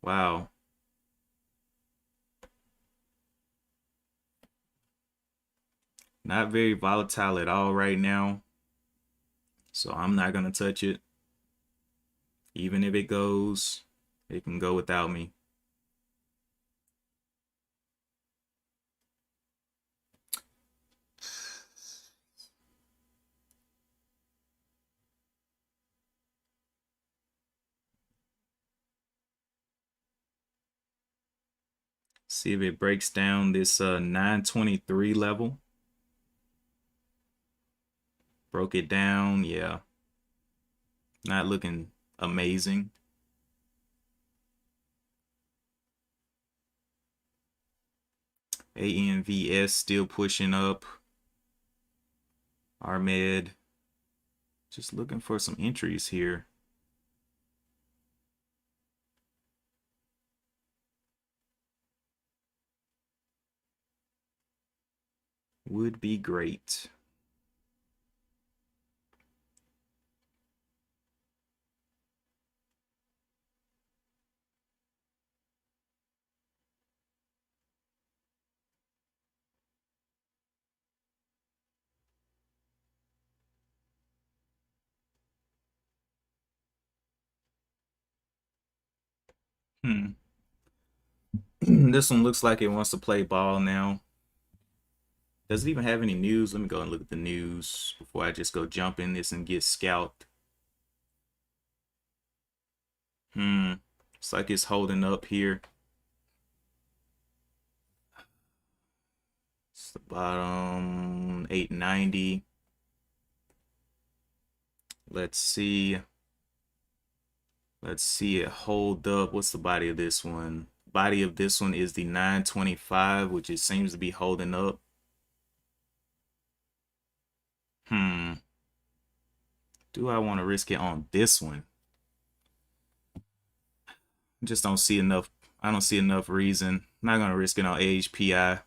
Speaker 1: Wow. Not very volatile at all right now. So I'm not going to touch it. Even if it goes, it can go without me. See if it breaks down this 923 level. Broke it down, yeah. Not looking amazing. ANVS still pushing up. Armed. Just looking for some entries here. Would be great. This one looks like it wants to play ball now. Does it even have any news? Let me go and look at the news before I just go jump in this and get scalped. It's like it's holding up here. It's the bottom 890. Let's see. Let's see it hold up. What's the body of this one? Body of this one is the 925, which it seems to be holding up. Do I want to risk it on this one? Just don't see enough. I don't see enough reason. I'm not gonna risk it on AHPI.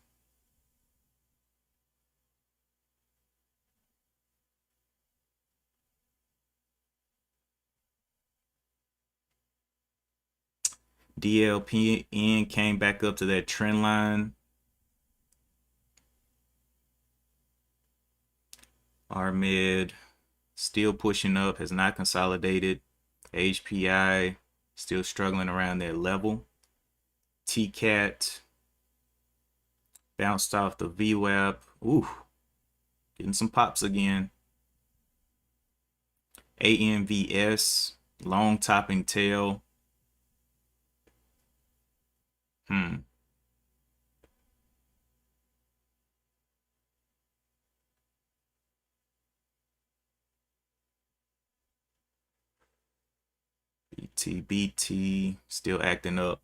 Speaker 1: DLPN came back up to that trend line. RMED still pushing up, has not consolidated. HPI still struggling around that level. TCAT bounced off the VWAP. Ooh, getting some pops again. ANVS, long topping tail. BT still acting up.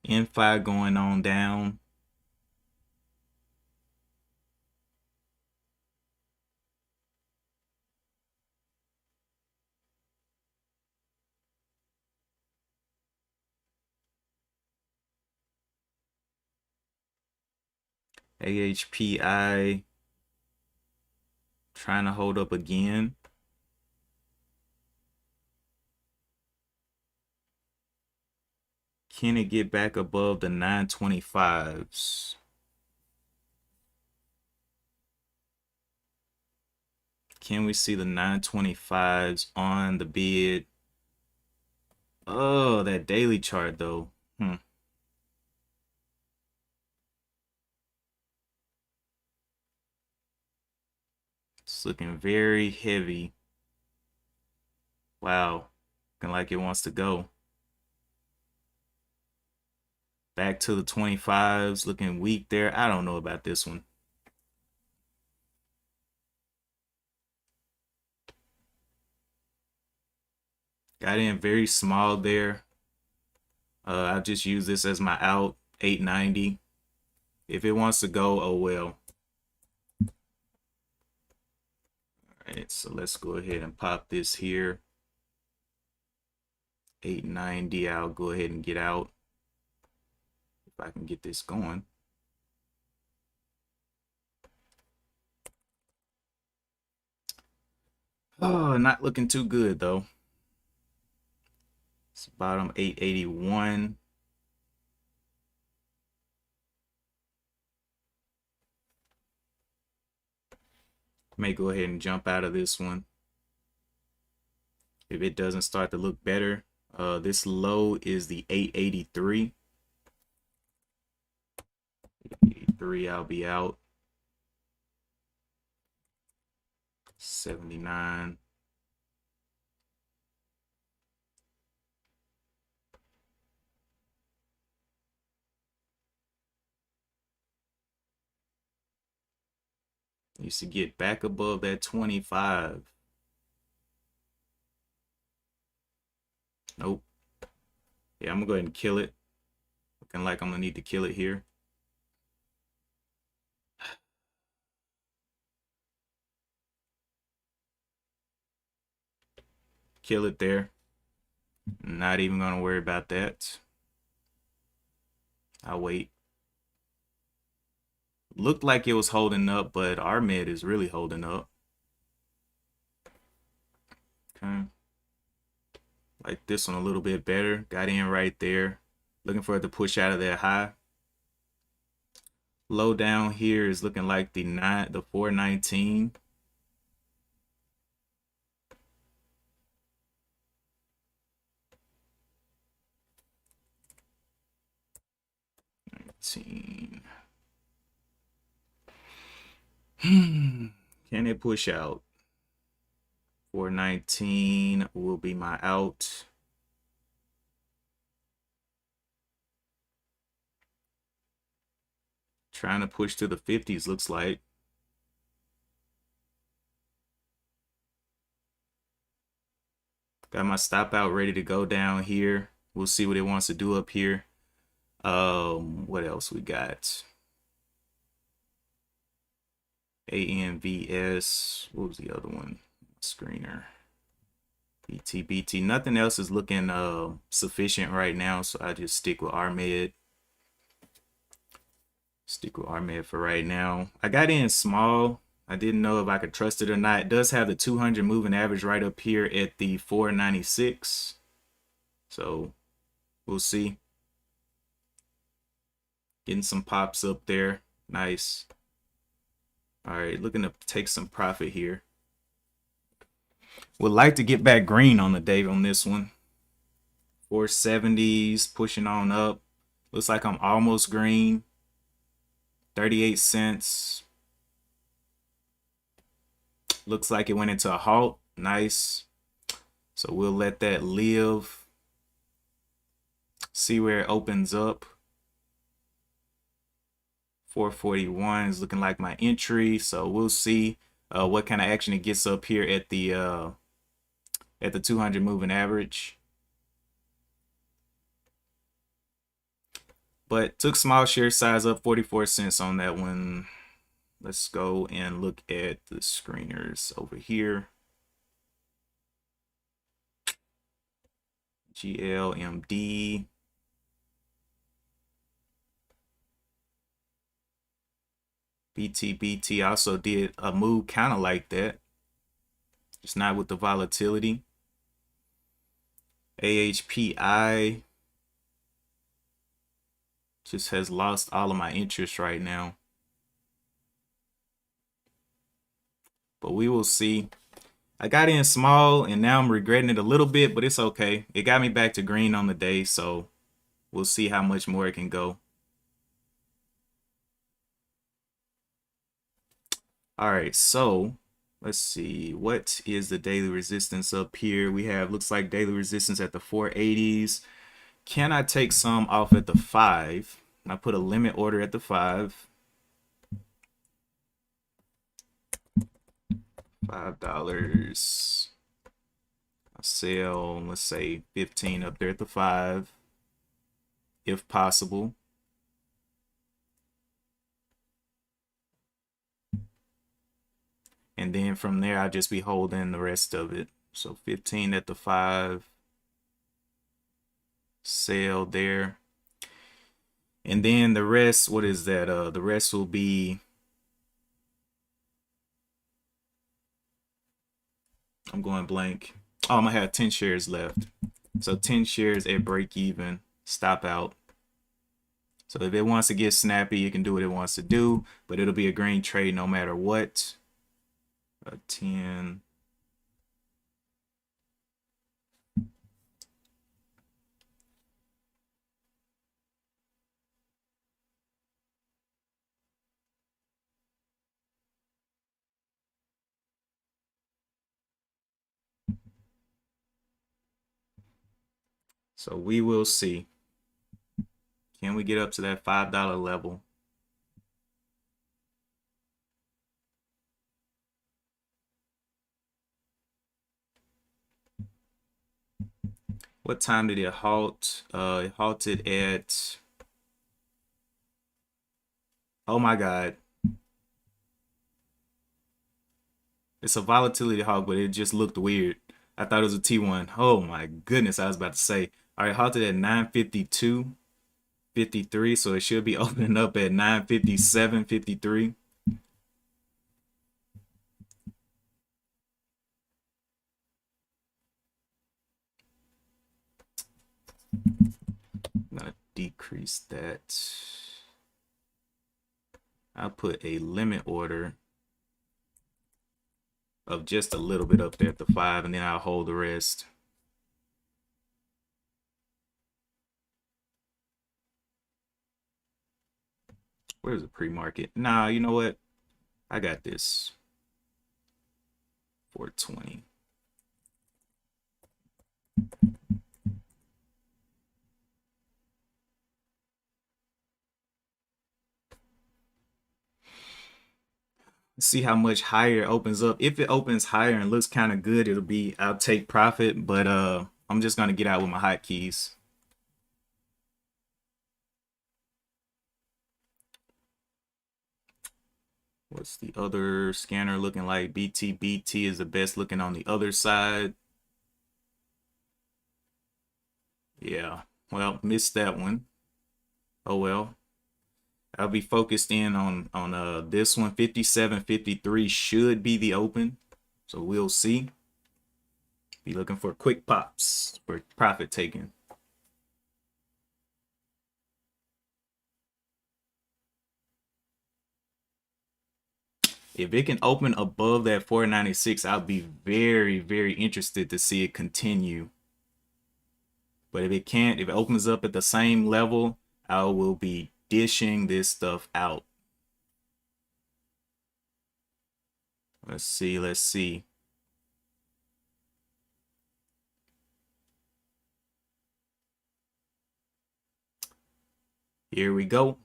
Speaker 1: N5 going on down. AHPI trying to hold up again. Can it get back above the 925s? Can we see the 925s on the bid? Oh, that daily chart though. It's looking very heavy. Wow. Looking like it wants to go. Back to the 25s, looking weak there. I don't know about this one. Got in very small there. I'll just use this as my out, 890. If it wants to go, oh well. All right, so let's go ahead and pop this here. 890, I'll go ahead and get out. If I can get this going. Oh, not looking too good though. It's bottom 881. May go ahead and jump out of this one. If it doesn't start to look better, this low is the 883. 883, I'll be out. 79. Needs to get back above that 25. Nope. Yeah, I'm gonna go ahead and kill it. Looking like I'm gonna need to kill it here. Kill it there. Not even gonna worry about that. I'll wait. Looked like it was holding up, but our mid is really holding up. Okay. Like this one a little bit better. Got in right there. Looking for it to push out of that high. Low down here is looking like the 419. Can it push out? 419 will be my out. Trying to push to the 50s, looks like. Got my stop out ready to go down here. We'll see what it wants to do up here. What else we got? ANVS. What was the other one? Screener. BT. Nothing else is looking sufficient right now, so I just stick with RMed. Stick with RMed for right now. I got in small. I didn't know if I could trust it or not. It does have the 200 moving average right up here at the 496. So we'll see. Getting some pops up there. Nice. All right, looking to take some profit here. Would like to get back green on the day on this one. 470s pushing on up. Looks like I'm almost green. 38 cents. Looks like it went into a halt. Nice. So we'll let that live. See where it opens up. 441 is looking like my entry. So we'll see what kind of action it gets up here at the 200 moving average. But took small share size up 44 cents on that one. Let's go and look at the screeners over here. GLMD. BT also did a move kind of like that. Just not with the volatility. AHPI just has lost all of my interest right now. But we will see. I got in small and now I'm regretting it a little bit, but it's okay. It got me back to green on the day, so we'll see how much more it can go. All right, so let's see. What is the daily resistance up here? We have, looks like daily resistance at the 480s. Can I take some off at the 5? I put a limit order at the 5. $5. I'll sell, let's say 15 up there at the 5, if possible. And then from there, I'll just be holding the rest of it. So 15 at the 5, sell there. And then the rest, what is that? The rest will be, I'm going blank. Oh, I'm gonna have 10 shares left. So 10 shares at break even, stop out. So if it wants to get snappy, it can do what it wants to do, but it'll be a green trade no matter what. 10. So we will see. Can we get up to that $5 level? What time did it halt? It halted at, oh my God. It's a volatility halt, but it just looked weird. I thought it was a T1. Oh my goodness, I was about to say. All right, halted at 952.53, so it should be opening up at 957.53. I'm gonna decrease that. I'll put a limit order of just a little bit up there at the 5, and then I'll hold the rest. Where's the pre-market? Nah, you know what? I got this. 420. See how much higher it opens up. If it opens higher and looks kind of good, I'll take profit, but I'm just gonna get out with my hotkeys. What's the other scanner looking like? BT is the best looking on the other side. Yeah, well, missed that one. Oh well. I'll be focused in on this one. 57.53 should be the open, so we'll see. Be looking for quick pops for profit taking. If it can open above that 496, I'll be very, very interested to see it continue. But if it can't, if it opens up at the same level, I will be dishing this stuff out. Let's see, let's see. Here we go.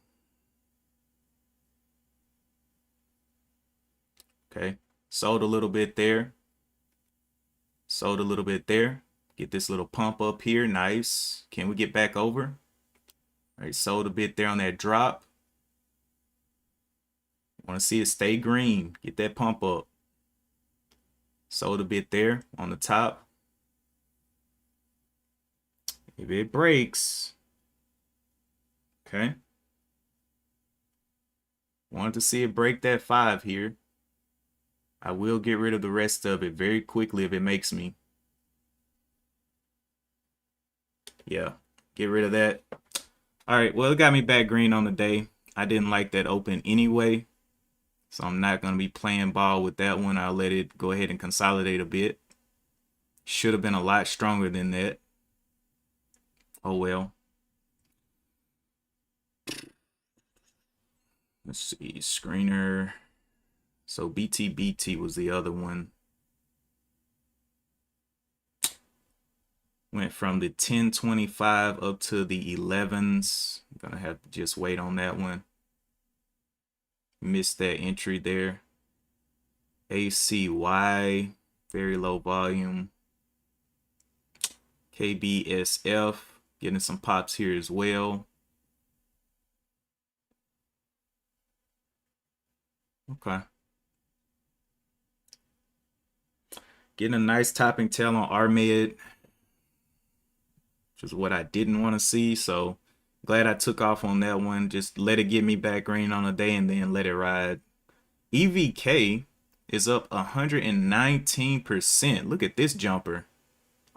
Speaker 1: Okay, sold a little bit there. Sold a little bit there. Get this little pump up here, nice. Can we get back over? All right, sold a bit there on that drop. Want to see it stay green. Get that pump up. Sold a bit there on the top. If it breaks, okay. Wanted to see it break that 5 here. I will get rid of the rest of it very quickly if it makes me. Yeah, get rid of that. All right, well, it got me back green on the day. I didn't like that open anyway, so I'm not going to be playing ball with that one. I'll let it go ahead and consolidate a bit. Should have been a lot stronger than that. Oh well. Let's see, screener. So BT was the other one. Went from the 1025 up to the 11s. I'm gonna have to just wait on that one. Missed that entry there. ACY, very low volume. KBSF, getting some pops here as well. Okay. Getting a nice topping tail on RMed, which is what I didn't want to see. So glad I took off on that one. Just let it get me back green on a day and then let it ride. EVK is up 119%. Look at this jumper.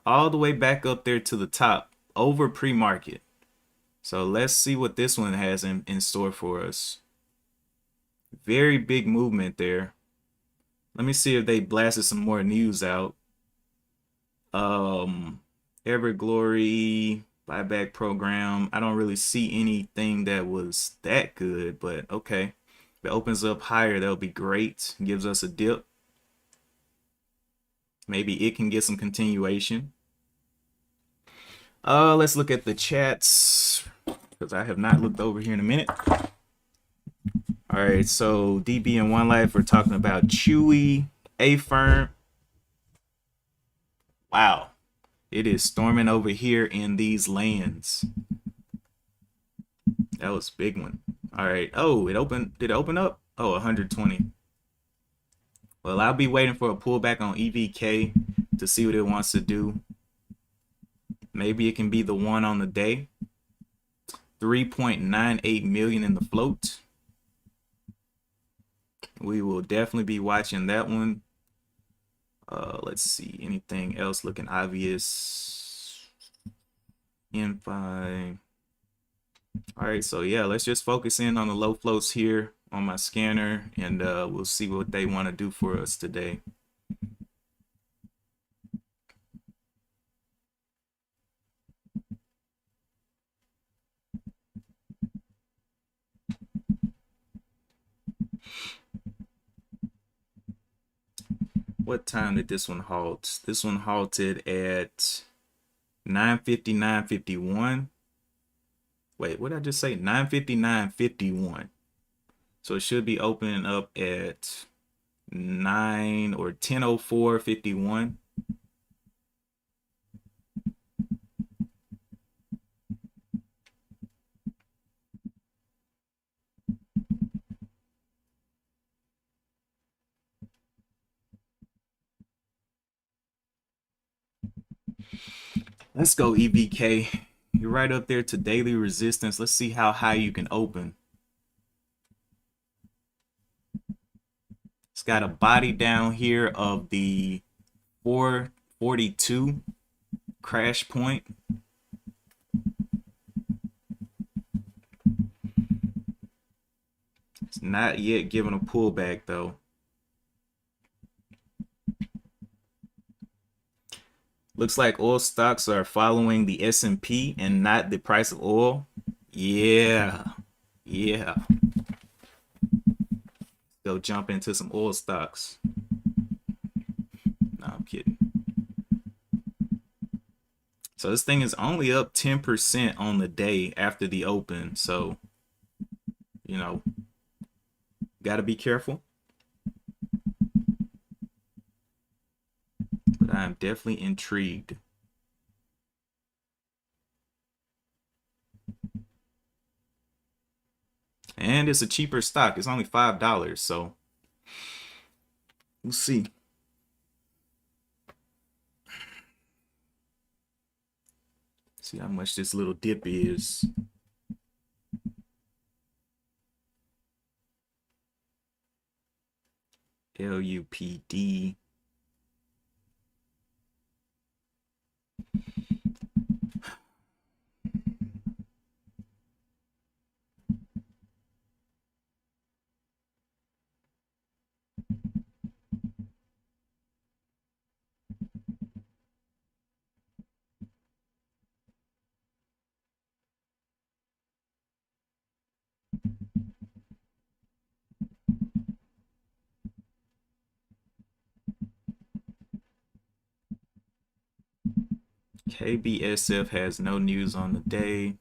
Speaker 1: All the way back up there to the top over pre-market. So let's see what this one has in store for us. Very big movement there. Let me see if they blasted some more news out. Everglory buyback program. I don't really see anything that was that good, but okay. If it opens up higher, that'll be great. Gives us a dip. Maybe it can get some continuation. Let's look at the chats because I have not looked over here in a minute. All right, so DB and One Life, we're talking about Chewy, A-Firm. Wow, it is storming over here in these lands. That was a big one. All right, oh, it opened. Did it open up? Oh, 120. Well, I'll be waiting for a pullback on EVK to see what it wants to do. Maybe it can be the one on the day. 3.98 million in the float. We will definitely be watching that one. Let's see, anything else looking obvious? N5. All right, so yeah, let's just focus in on the low floats here on my scanner, and we'll see what they want to do for us today. What time did this one halt? This one halted at 9:59:51. Wait, what did I just say? 9:59:51. So it should be opening up at 9 or 10:04:51. Let's go, EVK. You're right up there to daily resistance. Let's see how high you can open. It's got a body down here of the 442 crash point. It's not yet giving a pullback though. Looks like oil stocks are following the S&P and not the price of oil. Yeah. Go jump into some oil stocks. No, I'm kidding. So this thing is only up 10% on the day after the open. So, you know, got to be careful. But I'm definitely intrigued. And it's a cheaper stock. It's only $5. So we'll see. See how much this little dip is. LUPD. KBSF has no news on the day.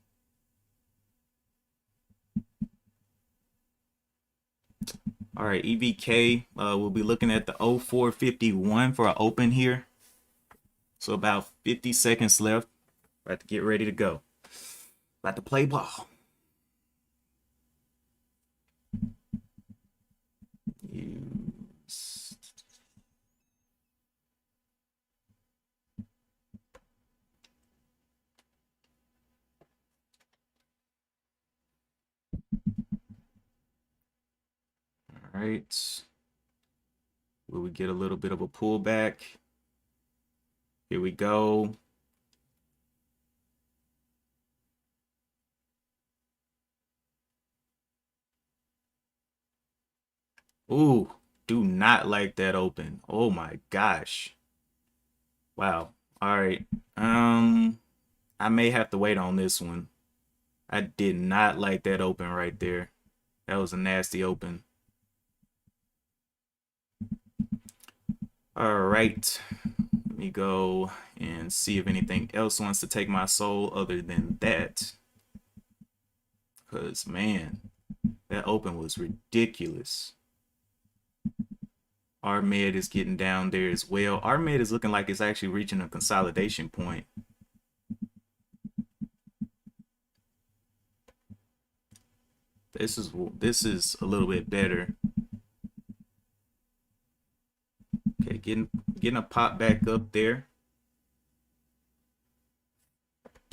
Speaker 1: All right, EVK, we'll be looking at the 0451 for an open here. So about 50 seconds left. About to get ready to go. About to play ball. Use. All right. Will we get a little bit of a pullback? Here we go. Ooh, do not like that open. Oh my gosh. Wow. All right. I may have to wait on this one. I did not like that open right there. That was a nasty open. All right. Let me go and see if anything else wants to take my soul other than that. Because, man, that open was ridiculous. RMed is getting down there as well. RMed is looking like it's actually reaching a consolidation point. This is a little bit better. Okay, getting a pop back up there.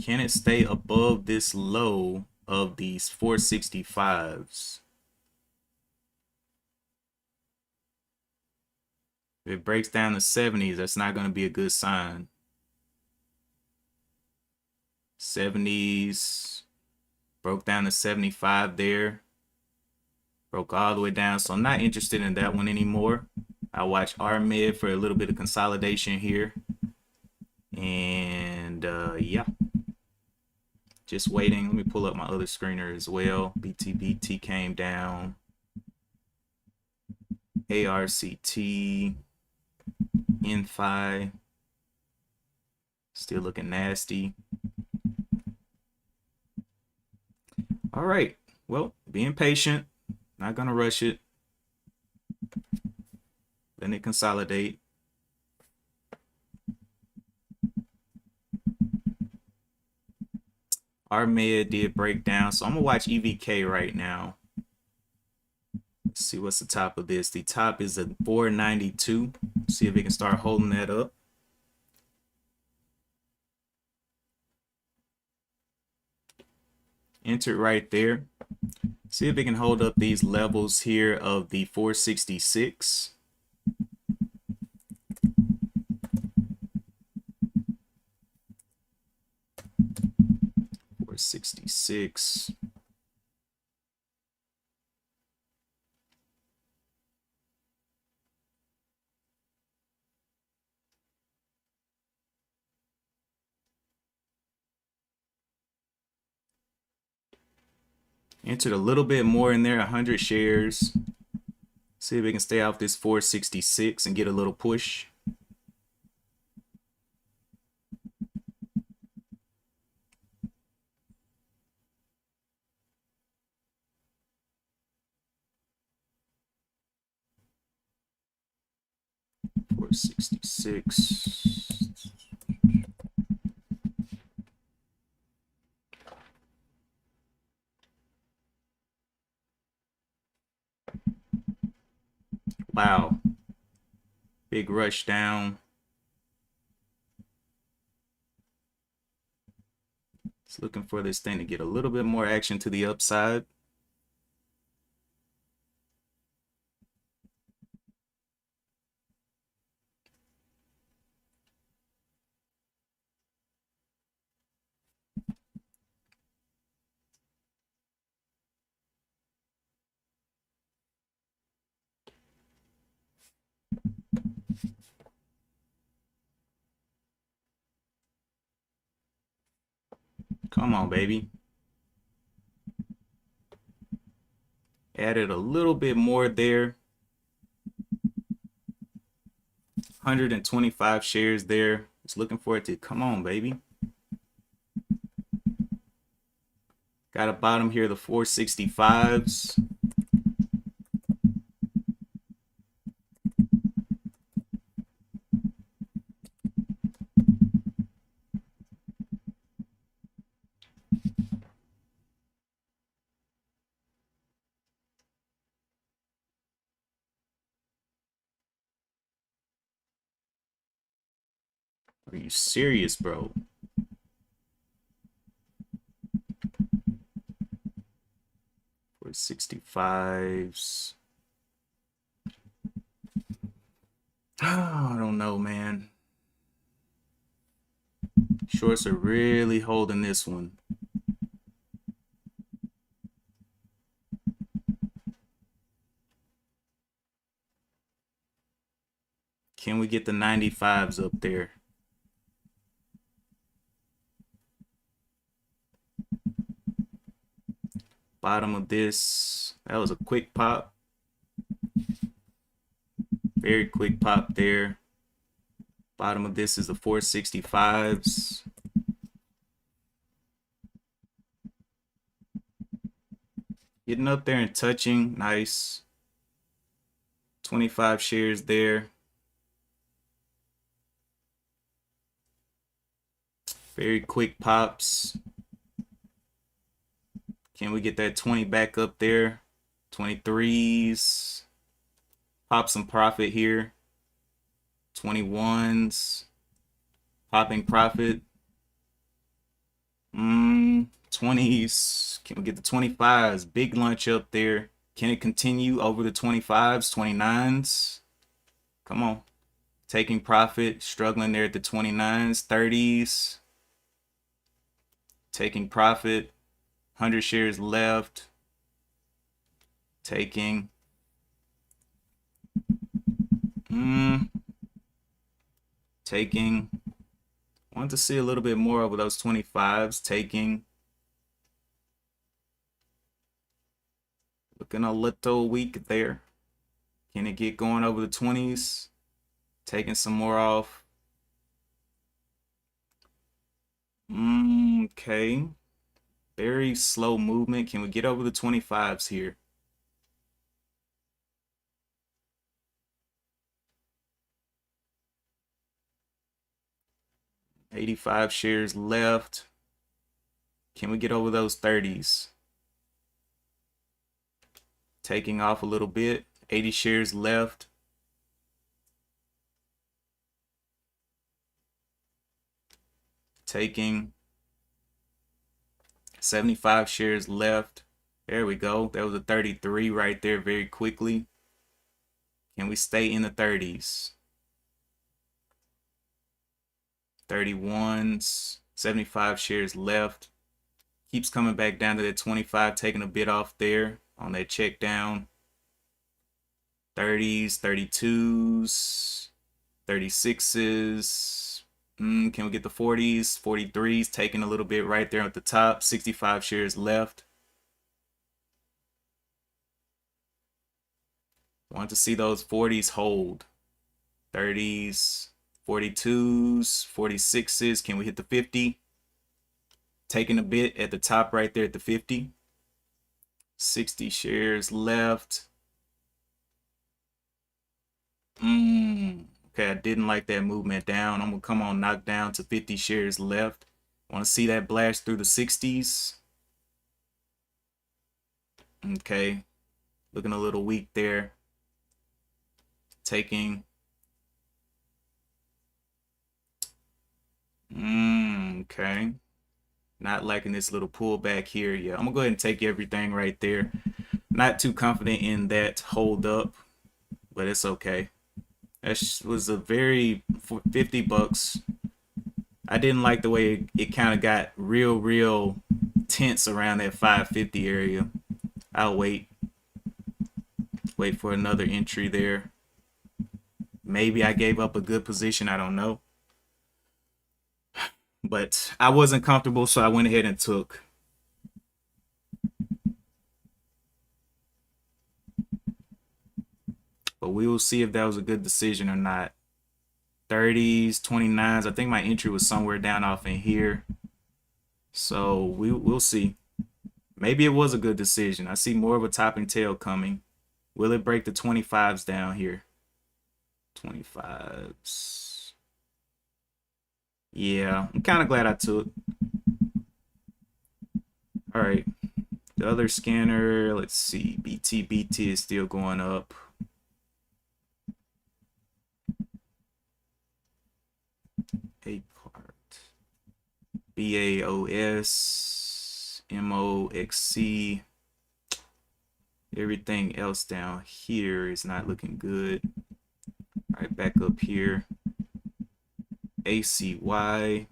Speaker 1: Can it stay above this low of these 465s? If it breaks down to 70s, that's not going to be a good sign. 70s broke down to 75 there. Broke all the way down, so I'm not interested in that one anymore. I watch RMed for a little bit of consolidation here. And yeah, just waiting. Let me pull up my other screener as well. BTBT came down. ARCT, NFI, still looking nasty. All right, well, being patient, not gonna rush it. Letting it consolidate. Our med did break down, so I'm gonna watch EVK right now. Let's see what's the top of this. The top is a 492. See if it can start holding that up. Entered right there. See if it can hold up these levels here of the 466. $466. Entered a little bit more in there, 100 shares. See if we can stay off this 466 and get a little push. $466. Wow. Big rush down. It's looking for this thing to get a little bit more action to the upside. Come on, baby. Added a little bit more there. 125 shares there. Just looking for it to come on, baby. Got a bottom here, the 465s. Are you serious, bro? For 65s. I don't know, man. Shorts are really holding this one. Can we get the 95s up there? Bottom of this. That was a quick pop. Very quick pop there. Bottom of this is the 465s. Getting up there and touching. Nice. 25 shares there. Very quick pops. Can we get that 20 back up there? 23s. Pop some profit here. 21s. Popping profit. 20s. Can we get the 25s? Big lunch up there. Can it continue over the 25s, 29s? Come on. Taking profit. Struggling there at the 29s, 30s. Taking profit. 100 shares left. Taking. Taking. Want to see a little bit more over those 25s. Taking. Looking a little weak there. Can it get going over the 20s? Taking some more off. Okay. Very slow movement. Can we get over the 25s here? 85 shares left. Can we get over those 30s? Taking off a little bit. 80 shares left. Taking 75 shares left. There we go. That was a 33 right there very quickly. Can we stay in the 30s? 31s, 75 shares left. Keeps coming back down to that 25, taking a bit off there on that check down. 30s, 32s, 36s. Can we get the 40s, 43s, taking a little bit right there at the top. 65 shares left. Want to see those 40s hold. 30s, 42s, 46s. Can we hit the 50? Taking a bit at the top right there at the 50. 60 shares left. Okay, I didn't like that movement down. I'm going to come on knock down to 50 shares left. Want to see that blast through the 60s. Okay, looking a little weak there. Taking. Okay. Not liking this little pullback here. Yeah, I'm going to go ahead and take everything right there. Not too confident in that hold up, but it's okay. That was a very, for 50 bucks. I didn't like the way it kind of got real tense around that 550 area. I'll wait for another entry there. Maybe I gave up a good position, I don't know. But I wasn't comfortable, so I went ahead and took. But we will see if that was a good decision or not. 30s, 29s. I think my entry was somewhere down off in here. So we'll see. Maybe it was a good decision. I see more of a topping tail coming. Will it break the 25s down here? 25s. Yeah, I'm kind of glad I took. All right. The other scanner, let's see. BT is still going up. A part. BAOS, MOXC. Everything else down here is not looking good. All right, back up here. ACY,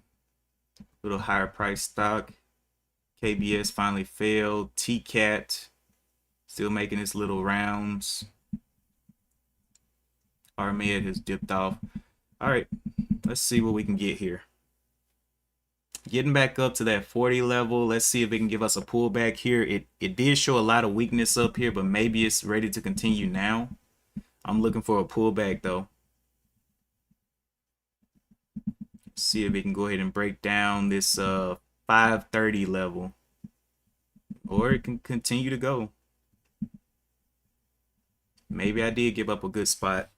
Speaker 1: little higher price stock. KBS finally failed. TCAT, still making its little rounds. RMED has dipped off. All right, let's see what we can get here. Getting back up to that 40 level. Let's see if it can give us a pullback here. It did show a lot of weakness up here, but maybe it's ready to continue now. I'm looking for a pullback though. See if it can go ahead and break down this 530 level, or it can continue to go. Maybe I did give up a good spot.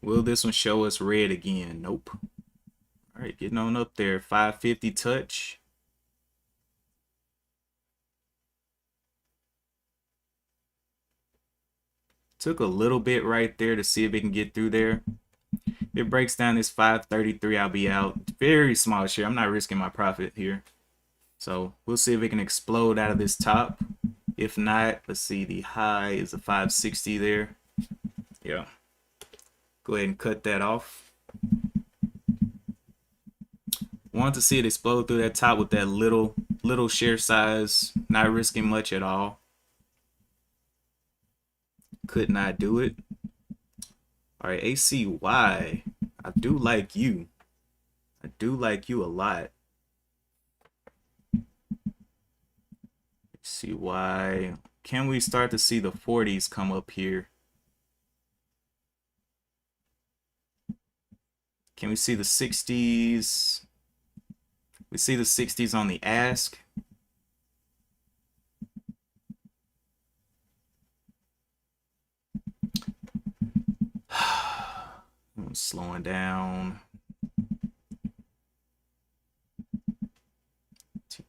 Speaker 1: Will this one show us red again? Nope. All right, getting on up there. 550 touch. Took a little bit right there to see if it can get through there. If it breaks down this 533, I'll be out. Very small share. I'm not risking my profit here. So we'll see if it can explode out of this top. If not, let's see. The high is a 560 there. Yeah. Go ahead and cut that off. Want to see it explode through that top with that little share size. Not risking much at all. Could not do it. All right, ACY. I do like you. I do like you a lot. ACY. Can we start to see the 40s come up here? Can we see the 60s? We see the 60s on the ask.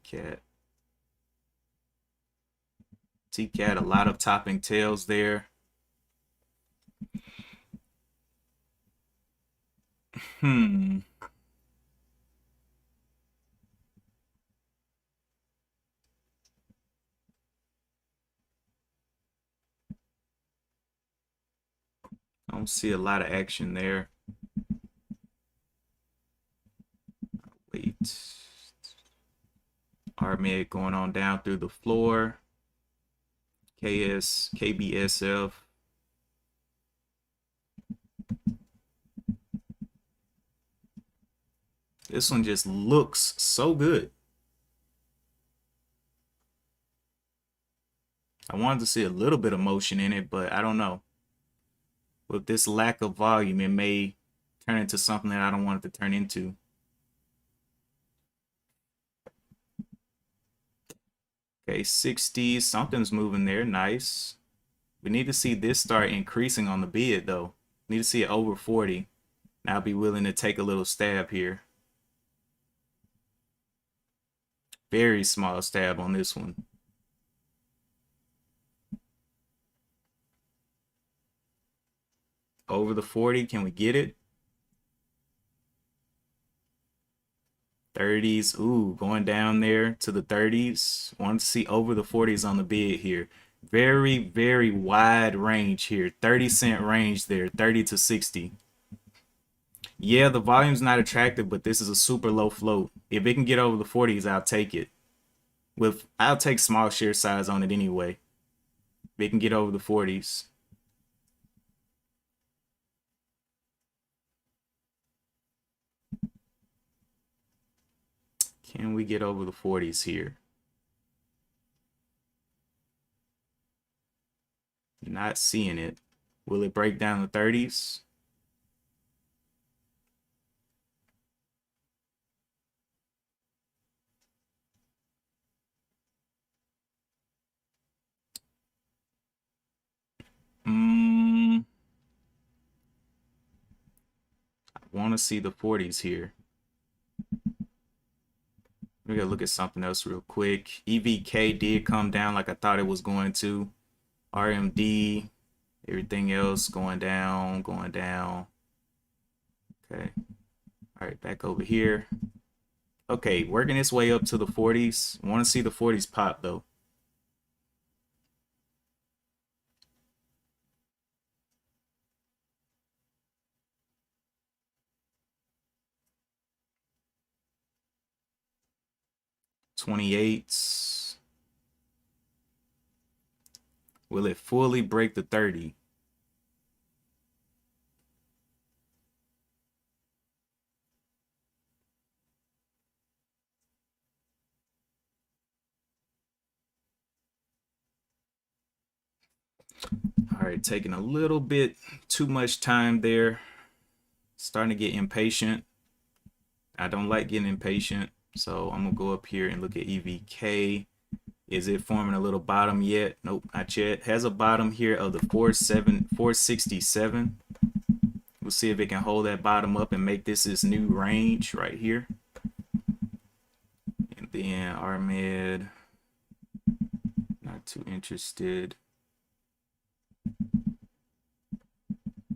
Speaker 1: T-Cat. T-Cat, a lot of topping tails there. Hmm. I don't see a lot of action there. Wait. RMed going on down through the floor. KBSF. This one just looks so good. I wanted to see a little bit of motion in it, but I don't know. With this lack of volume, it may turn into something that I don't want it to turn into. Okay, 60, something's moving there, nice. We need to see this start increasing on the bid though. Need to see it over 40. And I'll be willing to take a little stab here. Very small stab on this one. Over the 40, can we get it? 30s, ooh, going down there to the 30s. Want to see over the 40s on the bid here. Very, very wide range here. 30-cent range there, 30 to 60. Yeah, the volume's not attractive, but this is a super low float. If it can get over the 40s, I'll take it. I'll take small share size on it anyway. If it can get over the 40s. Can we get over the 40s here? Not seeing it. Will it break down the 30s? I want to see the 40s here. We gotta look at something else real quick. EVK did come down like I thought it was going to. RMD, everything else going down, going down. Okay. All right, back over here. Okay, working its way up to the 40s. Want to see the 40s pop though. $28s. Will it fully break the 30? All right, taking a little bit too much time there. Starting to get impatient. I don't like getting impatient, so I'm gonna go up here and look at EVK. Is it forming a little bottom yet? Nope, not yet. Has a bottom here of the 467. We'll see if it can hold that bottom up and make this its new range right here. And then RMed, not too interested.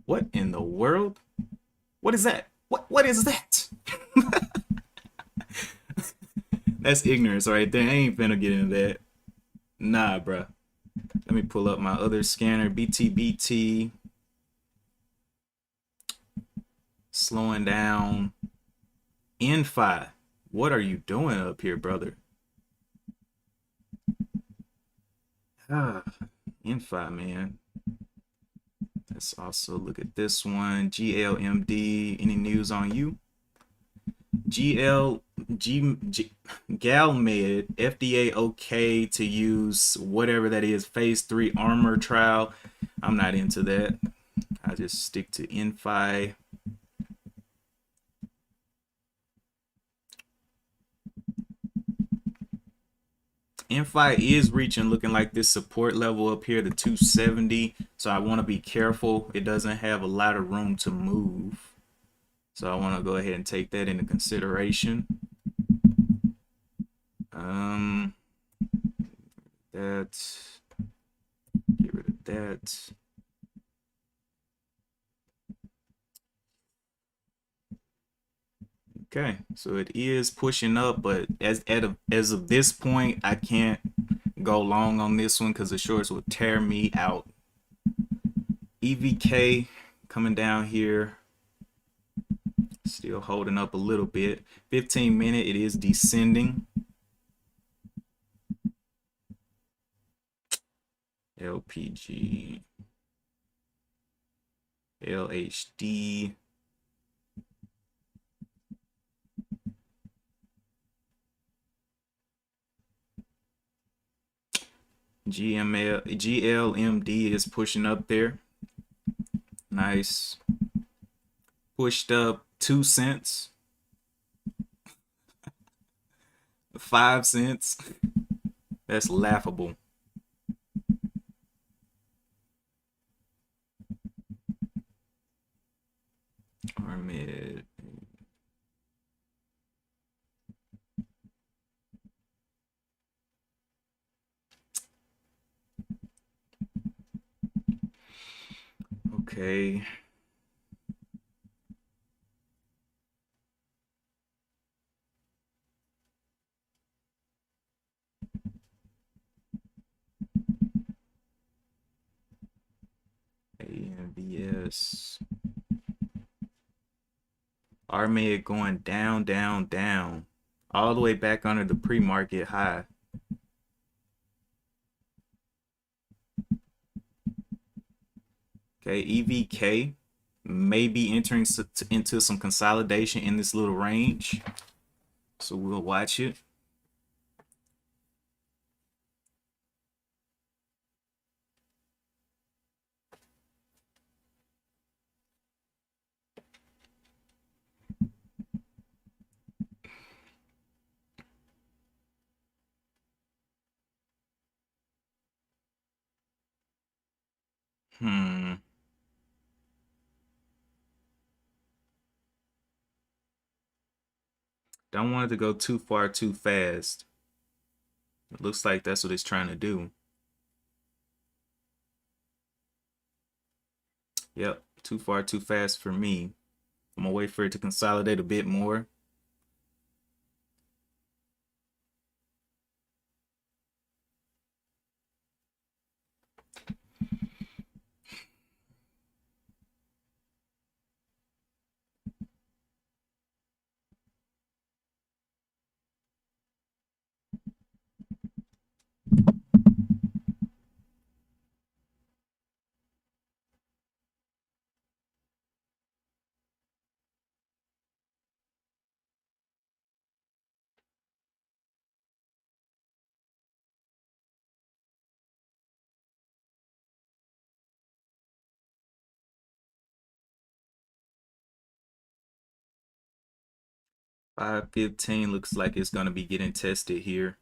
Speaker 1: What in the world? What is that? What is that? That's ignorance right there. I ain't finna get into that. Nah, bruh. Let me pull up my other scanner, BTBT. Slowing down. N5. What are you doing up here, brother? N5, man. Let's also look at this one. GLMD. Any news on you? GalMed, FDA okay to use whatever that is, phase 3 armor trial. I'm not into that. I just stick to N5. N5 is reaching, looking like this support level up here, the 270. So I want to be careful. It doesn't have a lot of room to move. So I want to go ahead and take that into consideration. Um, that, get rid of that. Okay, so it is pushing up, but as of this point, I can't go long on this one because the shorts will tear me out. EVK coming down here, still holding up a little bit. 15-minute, it is descending. LPG, LHD. GLMD is pushing up there. Nice. Pushed up 2 cents. 5 cents. That's laughable. Armid. Okay. ANVS. Armid going down, down, down. All the way back under the pre-market high. Okay, EVK may be entering into some consolidation in this little range. So we'll watch it. Hmm. Don't want it to go too far too fast. It looks like that's what it's trying to do. Yep, too far too fast for me. I'm gonna wait for it to consolidate a bit more. $5.15 looks like it's gonna be getting tested here.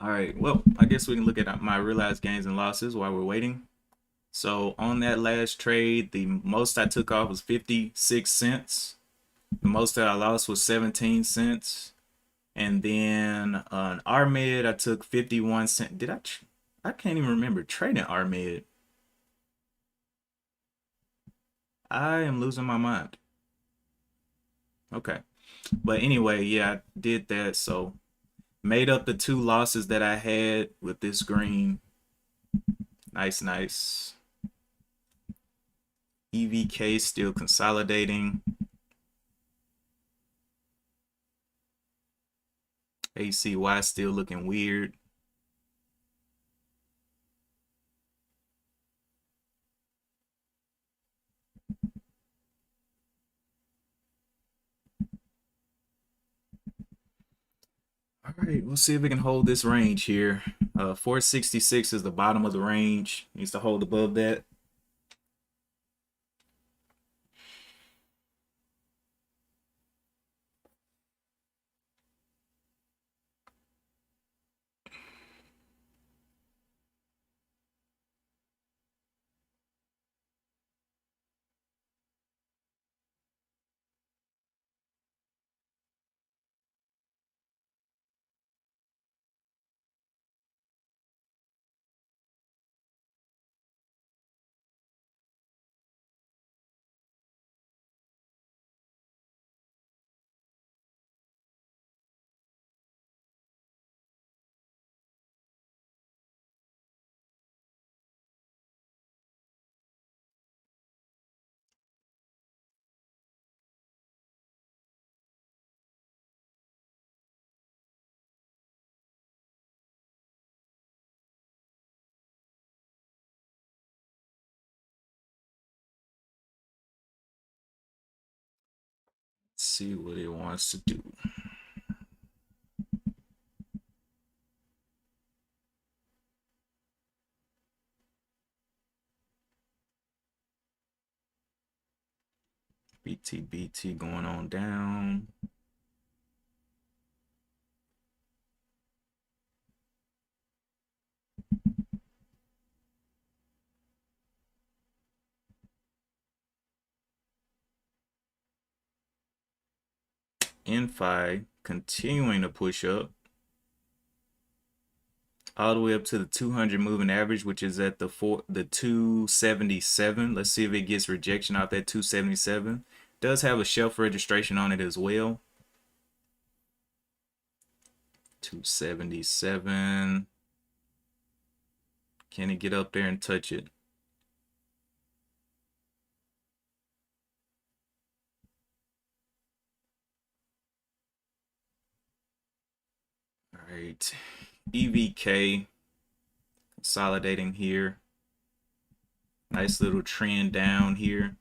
Speaker 1: All right, well, I guess we can look at my realized gains and losses while we're waiting. So on that last trade, the most I took off was 56 cents. The most that I lost was 17 cents. And then on RMed, I took 51 cents. I can't even remember trading RMed. I am losing my mind. Okay. But anyway, yeah, I did that. So made up the 2 losses that I had with this green. Nice, nice. EVK still consolidating. ACY still looking weird. All right, we'll see if we can hold this range here. 466 is the bottom of the range. Needs to hold above that. see what it wants to do. BT going on down. NFI continuing to push up all the way up to the 200 moving average, which is at the 277. Let's see if it gets rejection out that 277. Does have a shelf registration on it as well. 277. Can it get up there and touch it? All right. EVK consolidating here. Nice little trend down here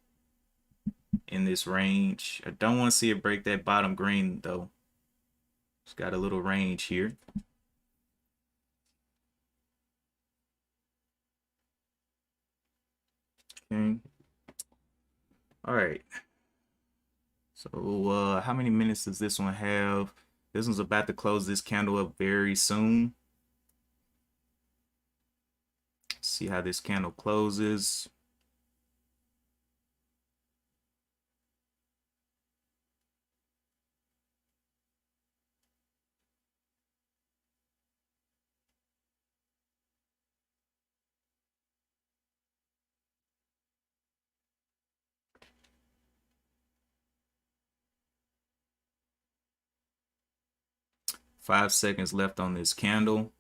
Speaker 1: in this range. I don't want to see it break that bottom green though. It's got a little range here. Okay. All right. So how many minutes does this one have? This one's about to close this candle up very soon. See how this candle closes. Five seconds left on this candle.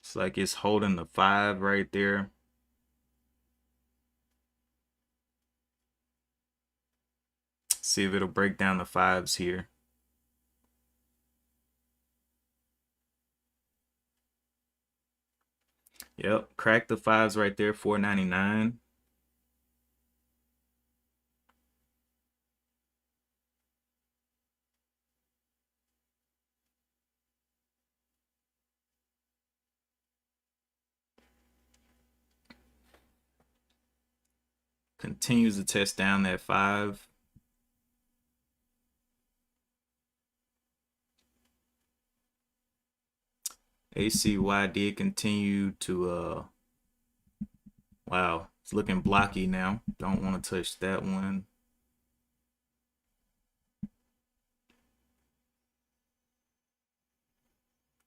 Speaker 1: It's like it's holding the 5 right there. See if it'll break down the 5s here. Yep, crack the 5s right there, 4.99. Continues to test down that 5. ACY did continue to wow, it's looking blocky now. Don't want to touch that one.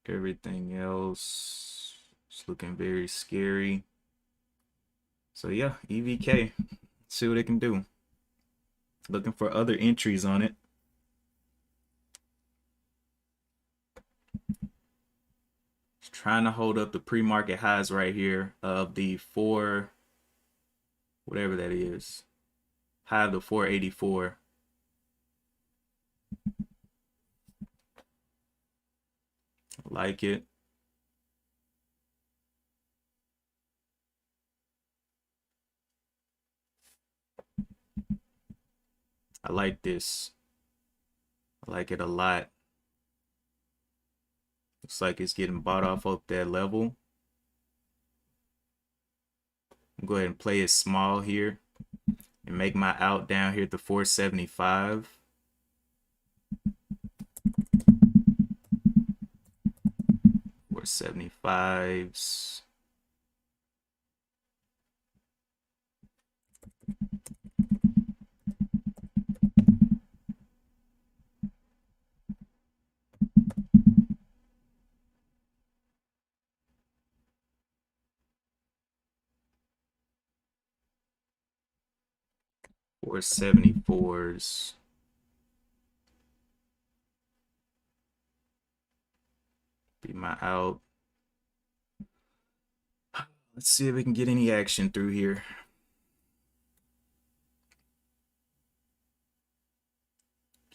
Speaker 1: Everything else is looking very scary. So yeah, EVK. See what it can do. Looking for other entries on it. It's trying to hold up the pre-market highs right here of the 4, whatever that is. High of the 484. Like it. I like this. I like it a lot. Looks like it's getting bought off of that level. Go ahead and play it small here and make my out down here at the 475. Four 75s. Four 74s. Be my out. Let's see if we can get any action through here.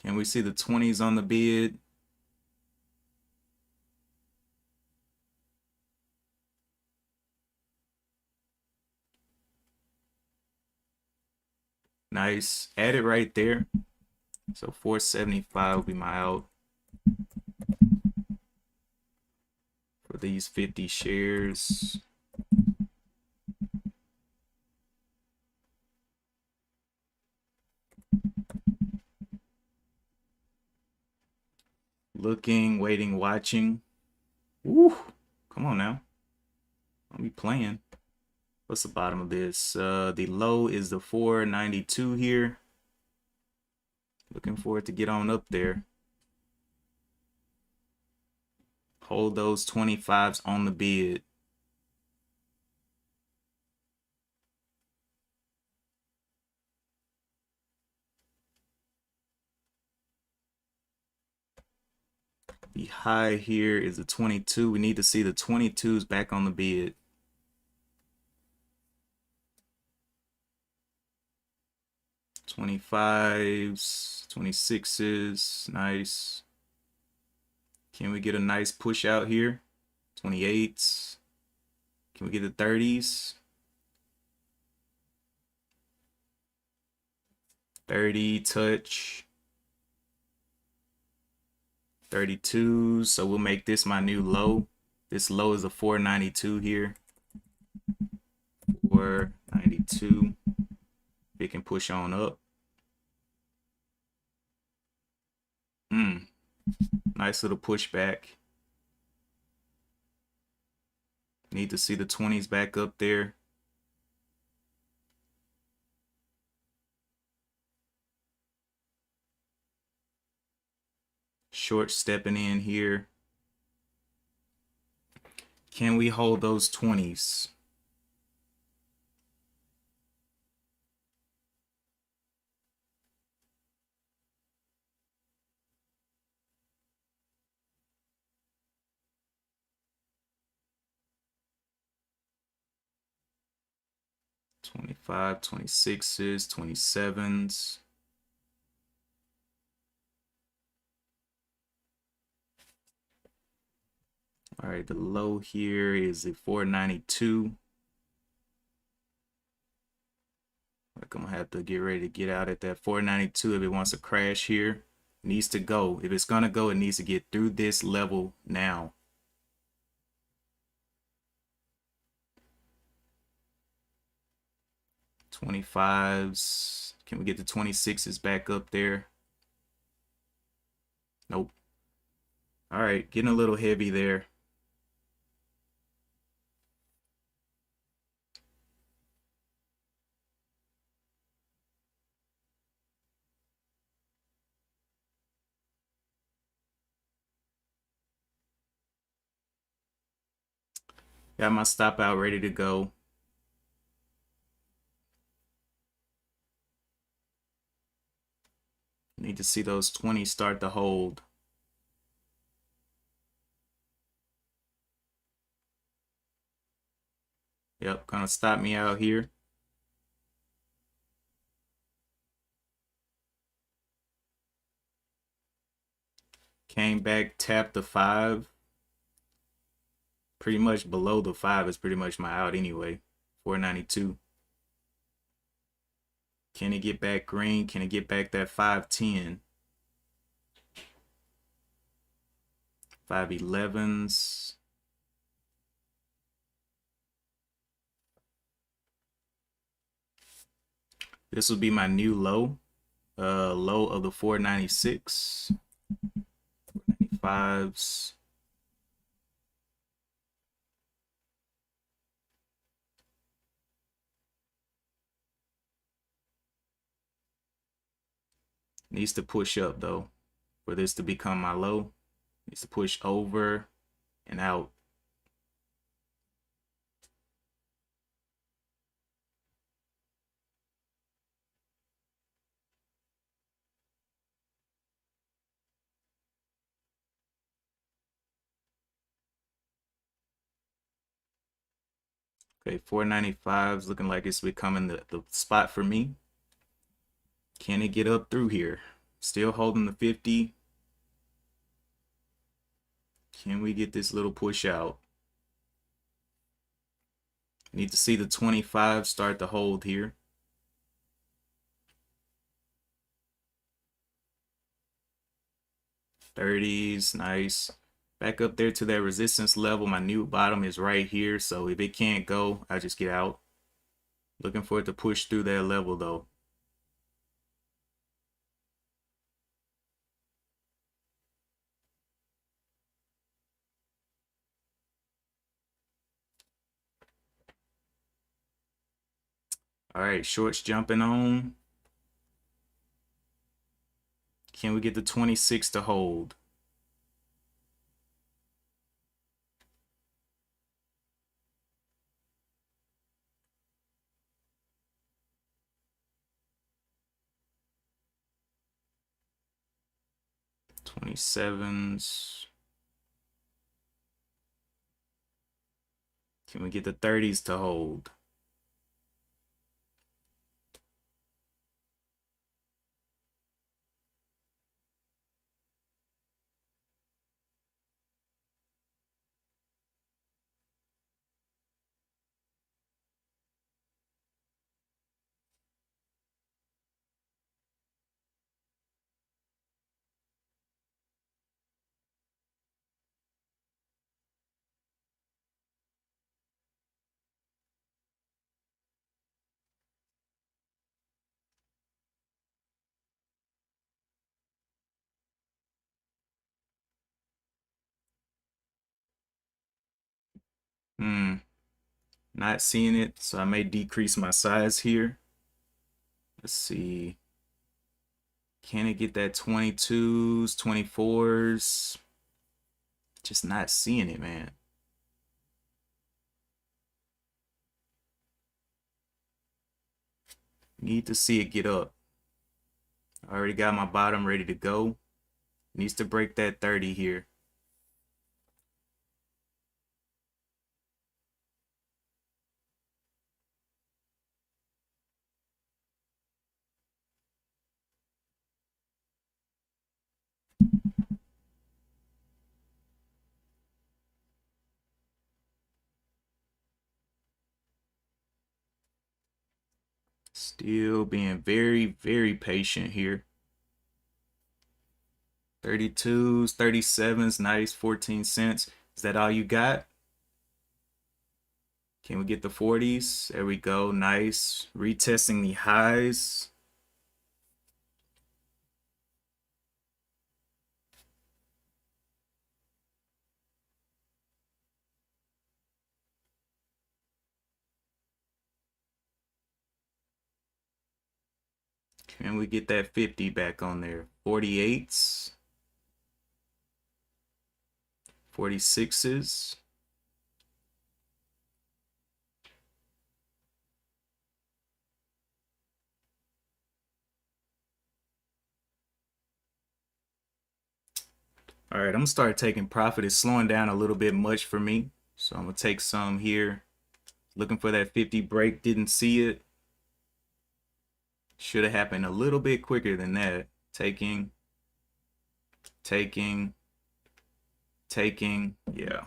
Speaker 1: Can we see the 20s on the bid? Nice. Add it right there. So 475 will be my out for these 50 shares. Looking, waiting, watching. Woo! Come on now. I'll be playing. What's the bottom of this? The low is the 492 here. Looking for it to get on up there. Hold those 25s on the bid. The high here is the 22. We need to see the 22s back on the bid. 25s, 26s, nice. Can we get a nice push out here? 28s. Can we get the 30s? 30 touch. 32. So we'll make this my new low. This low is a 492 here. 492. It can push on up. Nice little pushback. Need to see the 20s back up there. Short stepping in here. Can we hold those 20s? $25, 26s, 27s. All right, the low here is a 492. Like I'm gonna have to get ready to get out at that 492 if it wants to crash here. It needs to go. If it's gonna go, it needs to get through this level now. $25s. Can we get the 26s back up there? Nope. All right, getting a little heavy there. Got my stop out ready to go. Need to see those 20s start to hold. Yep, gonna stop me out here. Came back, tapped the 5. Pretty much below the 5 is pretty much my out anyway. 492. Can it get back green? Can it get back that 510? 511s. This will be my new low. Low of the 496. 495s. Needs to push up though for this to become my low. Needs to push over and out. Okay, 495s looking like it's becoming the spot for me. Can it get up through here? Still holding the 50. Can we get this little push out? Need to see the 25 start to hold here. 30s, nice. Back up there to that resistance level. My new bottom is right here. So if it can't go, I just get out. Looking for it to push through that level though. All right, shorts jumping on. Can we get the 26 to hold? $27s. Can we get the 30s to hold? Not seeing it, so I may decrease my size here. Let's see. Can it get that 22s, 24s? Just not seeing it, man. Need to see it get up. I already got my bottom ready to go. Needs to break that 30 here. Still being very, very patient here. 32s, 37s, nice, 14 cents. Is that all you got? Can we get the 40s? There we go, nice. Retesting the highs. Can we get that 50 back on there? 48s. 46s. All right, I'm gonna start taking profit. It's slowing down a little bit much for me. So I'm gonna take some here. Looking for that 50 break, didn't see it. Should have happened a little bit quicker than that. Taking, yeah.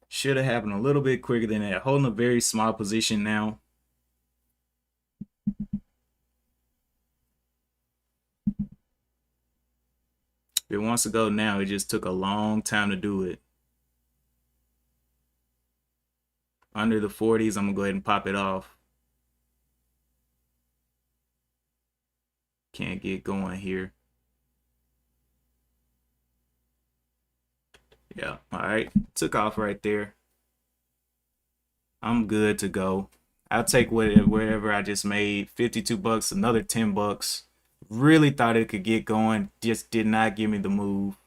Speaker 1: Should have happened a little bit quicker than that. Holding a very small position now. If it wants to go now, it just took a long time to do it. Under the 40s, I'm gonna go ahead and pop it off. Can't get going here. Yeah, all right. Took off right there. I'm good to go. I'll take whatever I just made. 52 bucks, another 10 bucks. Really thought it could get going. Just did not give me the move.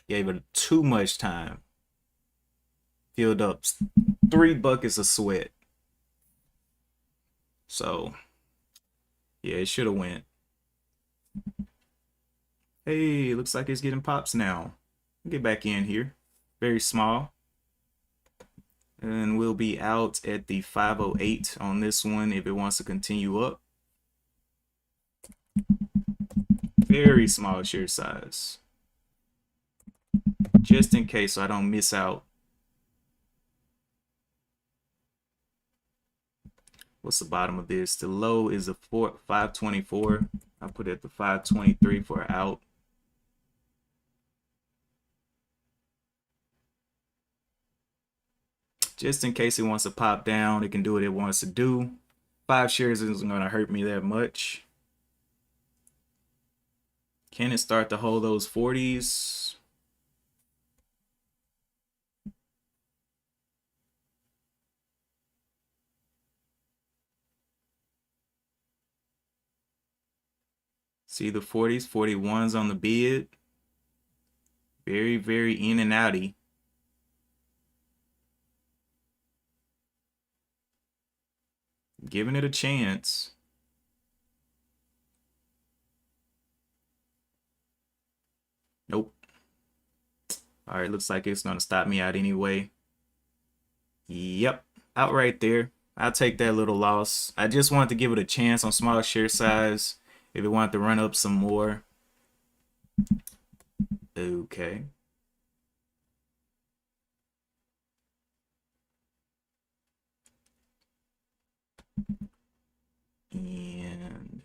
Speaker 1: Gave it too much time. Filled up 3 buckets of sweat. So, yeah, it should have went. Hey, looks like it's getting pops now. Get back in here. Very small. And we'll be out at the 508 on this one if it wants to continue up. Very small share size. Just in case so I don't miss out. What's the bottom of this? The low is a 524. I put it at the 523 for out. Just in case it wants to pop down, it can do what it wants to do. 5 shares isn't going to hurt me that much. Can it start to hold those 40s? See the 40s, 41s on the bid. Very, very in and outy. Giving it a chance. Nope. All right, looks like it's going to stop me out anyway. Yep, out right there. I'll take that little loss. I just wanted to give it a chance on small share size if it wanted to run up some more. Okay. And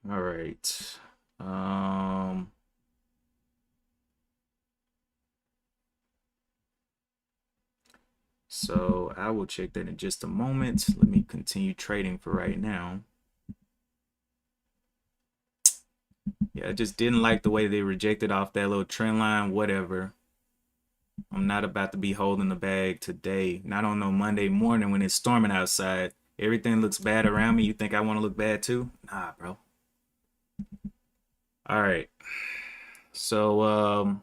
Speaker 1: all right. So I will check that in just a moment. Let me continue trading for right now. Yeah, I just didn't like the way they rejected off that little trend line. Whatever. I'm not about to be holding the bag today. Not on no Monday morning when it's storming outside. Everything looks bad around me. You think I want to look bad too? Nah, bro. All right. So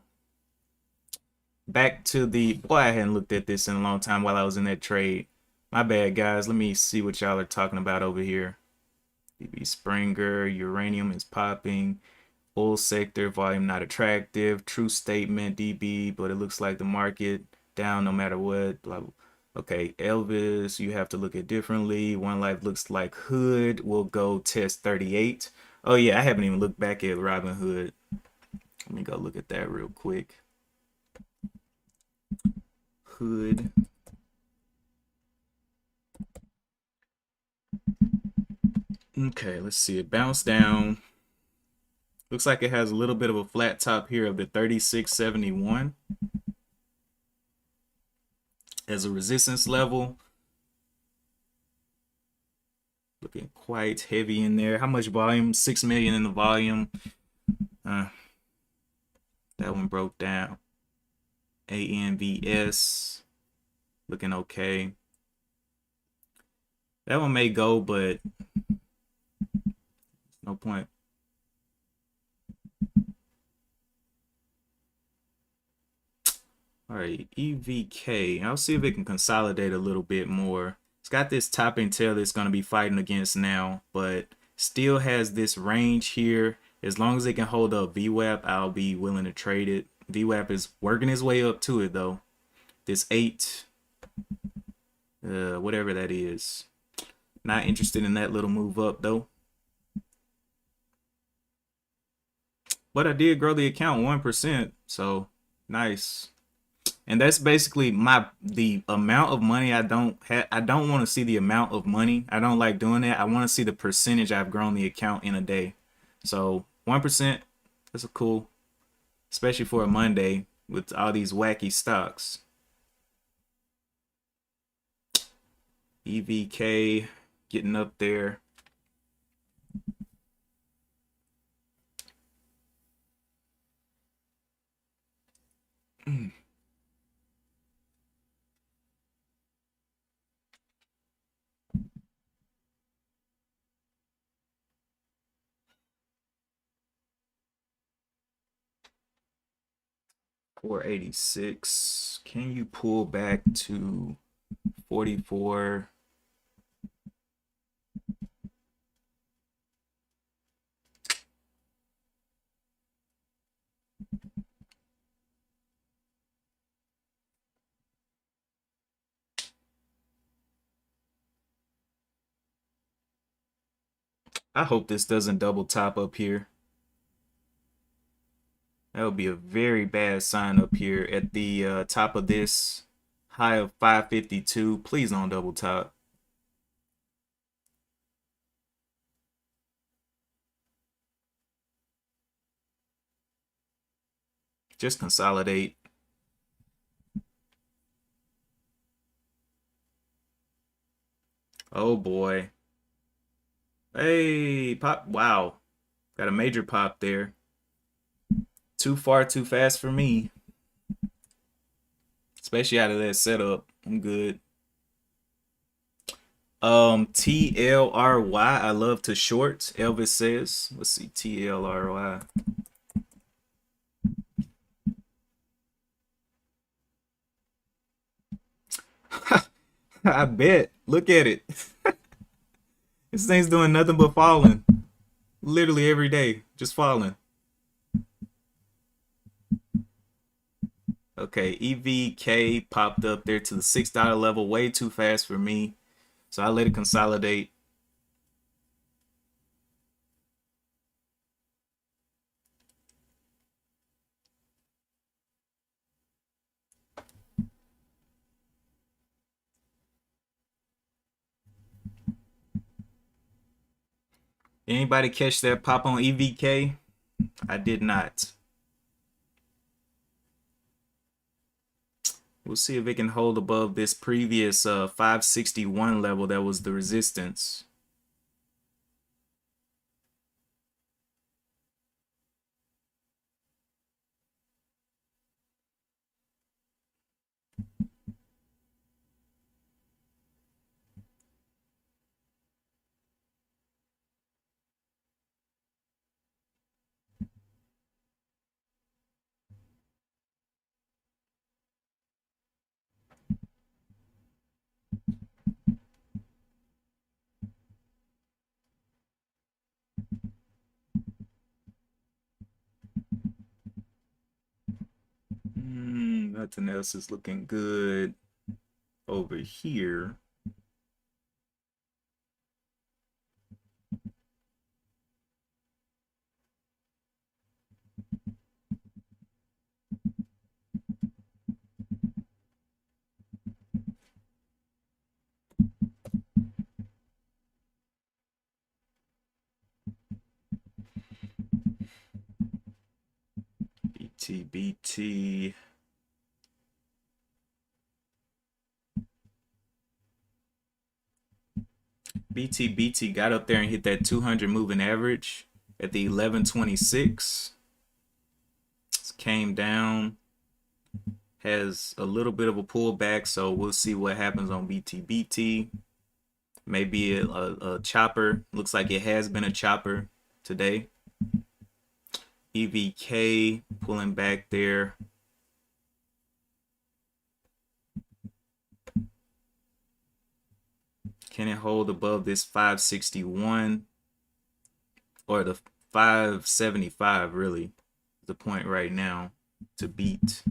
Speaker 1: back to the boy, I hadn't looked at this in a long time while I was in that trade. My bad, guys. Let me see what y'all are talking about over here. DB Springer, uranium is popping. Oil sector volume not attractive. True statement, DB, but it looks like the market down no matter what. Blah, blah. Okay, Elvis, you have to look at differently. One Life looks like Hood will go test 38. Oh yeah, I haven't even looked back at Robin Hood. Let me go look at that real quick. Hood. Okay, let's see. It bounced down. Looks like it has a little bit of a flat top here of the 36.71 as a resistance level. Looking quite heavy in there. How much volume? 6 million in the volume. That one broke down. ANVS looking okay. That one may go, but no point. All right, EVK. I'll see if it can consolidate a little bit more. It's got this top and tail that's going to be fighting against now, but still has this range here. As long as it can hold up VWAP, I'll be willing to trade it. VWAP is working his way up to it though. This 8, whatever that is. Not interested in that little move up though. But I did grow the account 1%, so nice. And that's basically the amount of money I don't want to see the amount of money. I don't like doing that. I want to see the percentage I've grown the account in a day. So 1%, that's a cool, especially for a Monday with all these wacky stocks. EVK getting up there. 486. Can you pull back to 44? I hope this doesn't double top up here. That would be a very bad sign up here at the top of this high of 552. Please don't double top. Just consolidate. Oh boy. Hey, pop. Wow. Got a major pop there. Too far, too fast for me. Especially out of that setup. I'm good. TLRY. I love to short. Elvis says. Let's see. TLRY. I bet. Look at it. This thing's doing nothing but falling. Literally every day. Just falling. Okay, EVK popped up there to the $6 level, way too fast for me. So I let it consolidate. Anybody catch that pop on EVK? I did not. We'll see if it can hold above this previous 561 level that was the resistance. Nothing else is looking good over here. BT. BT got up there and hit that 200 moving average at the 1126. Came down, has a little bit of a pullback, so we'll see what happens on BT. Maybe a chopper. Looks like it has been a chopper today. EVK pulling back there. Can it hold above this 561 or the 575 really? The point right now to beat.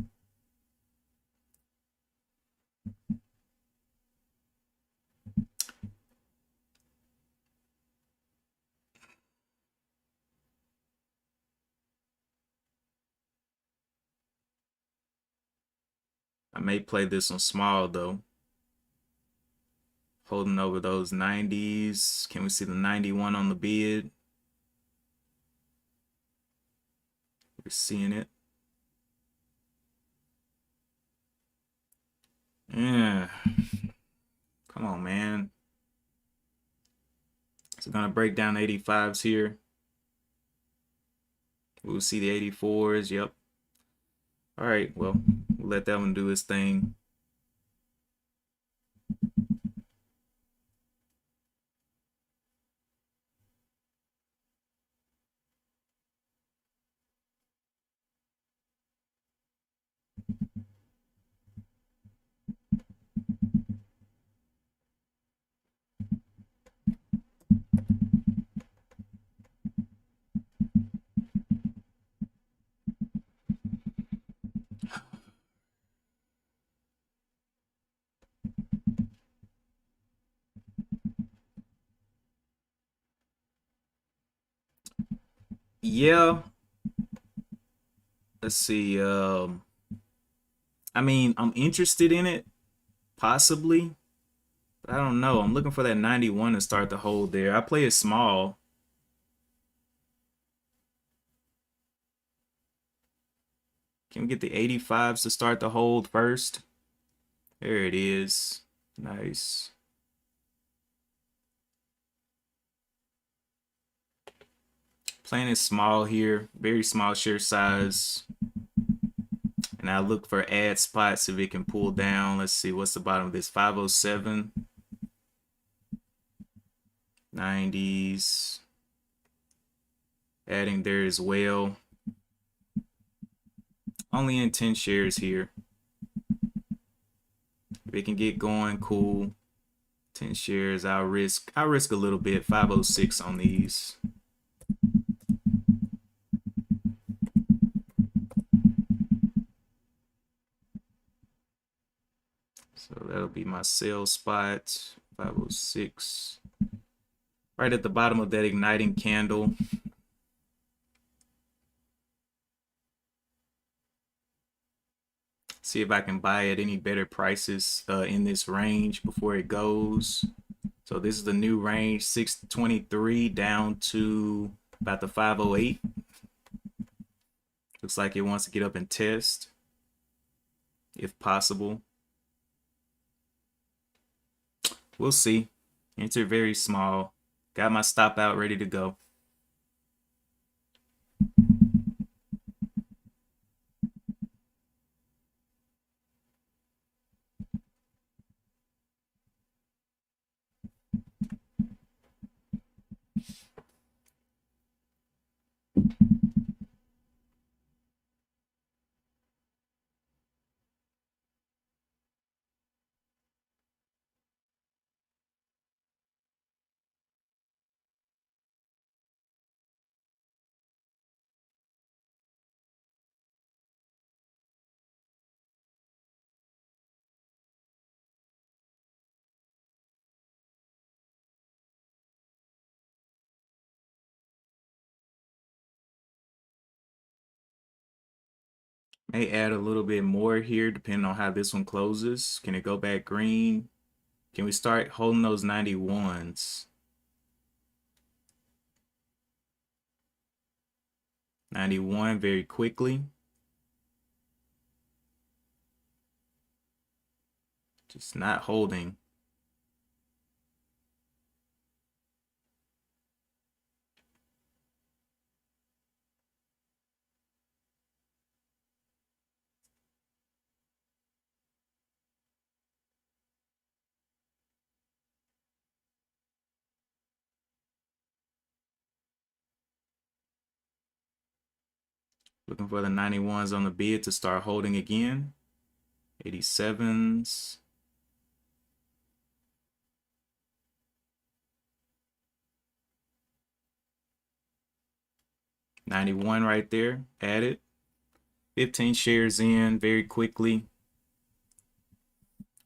Speaker 1: I may play this on small though. Holding over those 90s. Can we see the 91 on the bid? We're seeing it. Yeah. Come on, man. So gonna break down 85s here. We'll see the 84s. Yep. All right. Well, we'll let that one do its thing. Yeah, let's see. I mean, I'm interested in it, possibly. But I don't know. I'm looking for that 91 to start the hold there. I play it small. Can we get the 85s to start the hold first? There it is. Nice. Playing it small here. Very small share size. And I look for ad spots if it can pull down. Let's see. What's the bottom of this? 507. 90s. Adding there as well. Only in 10 shares here. If it can get going, cool. 10 shares, I'll risk a little bit. 506 on these. So that'll be my sell spot. 506. Right at the bottom of that igniting candle. See if I can buy at any better prices in this range before it goes. So this is the new range, 623 down to about the 508. Looks like it wants to get up and test, if possible. We'll see. Enter very small. Got my stop out ready to go. May add a little bit more here depending on how this one closes. Can it go back green? Can we start holding those 91s? 91 very quickly. Just not holding. Looking for the 91s on the bid to start holding again. 87s. 91 right there. Added. 15 shares in very quickly.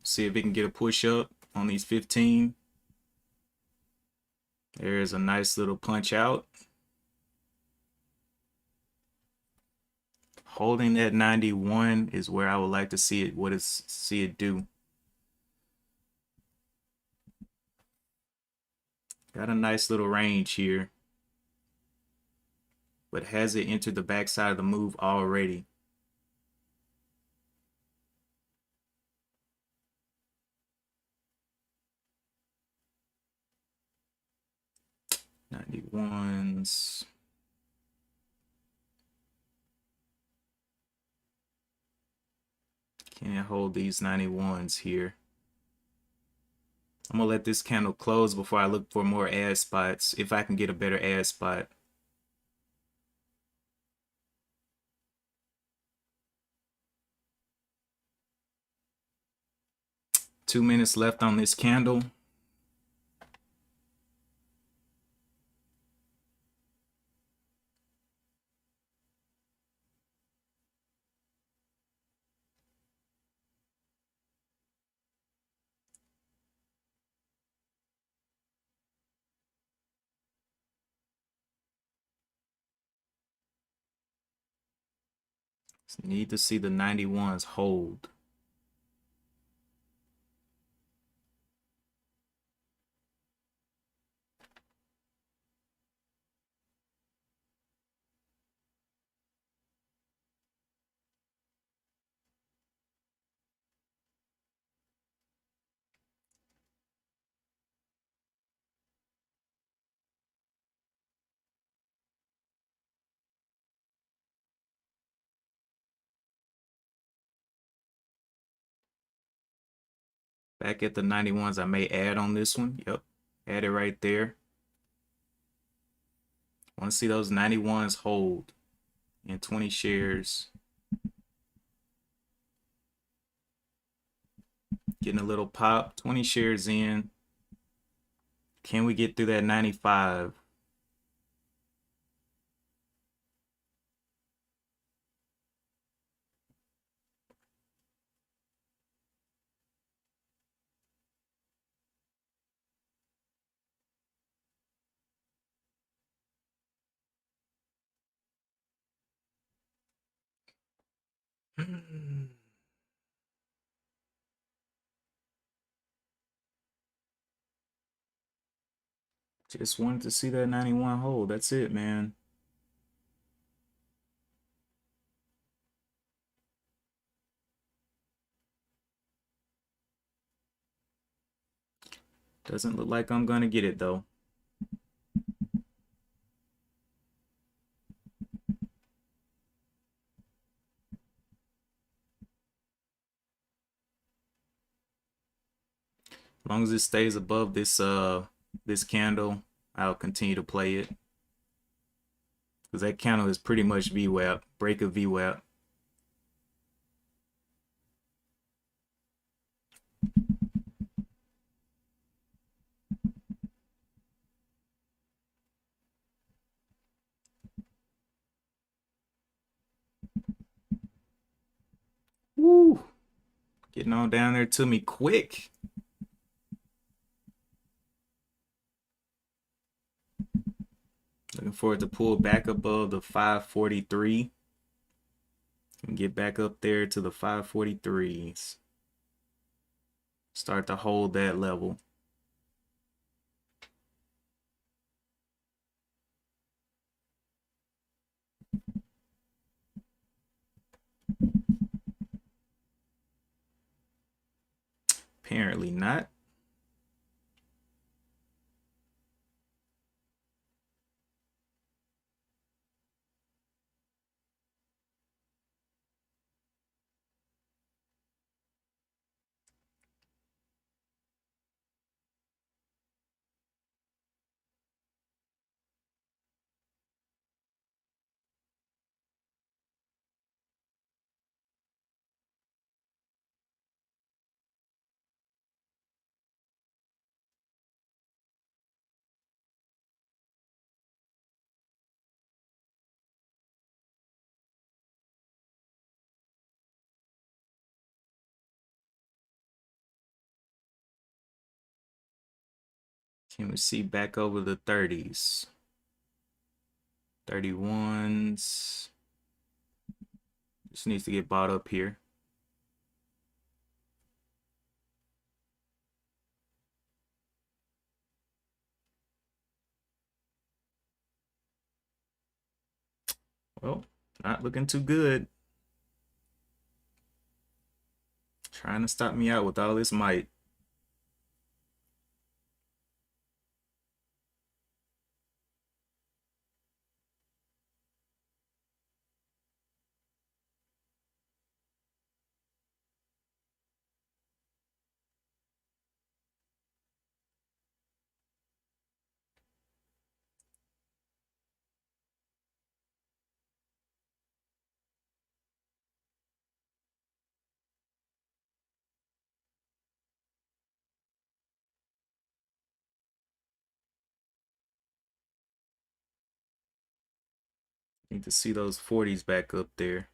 Speaker 1: See if it can get a push up on these 15. There's a nice little punch out. Holding that 91 is where I would like to see it, see it do. Got a nice little range here. But has it entered the backside of the move already? $91s. Can't hold these 91s here. I'm gonna let this candle close before I look for more ad spots, if I can get a better ad spot. Two minutes left on this candle. Need to see the 91s hold. Back at the 91s, I may add on this one. Yep, add it right there. Want to see those 91s hold in 20 shares. Getting a little pop, 20 shares in. Can we get through that 95? Just wanted to see that 91 hold. That's it, man. Doesn't look like I'm gonna get it though. As long as it stays above this candle, I'll continue to play it. Because that candle is pretty much VWAP, break of VWAP. Woo! Getting on down there to me quick. Looking forward to pull back above the 543 and get back up there to the 543s. Start to hold that level. Apparently not. Can we see back over the 30s? 31s. Just needs to get bought up here. Well, not looking too good. Trying to stop me out with all this might. Need to see those 40s back up there.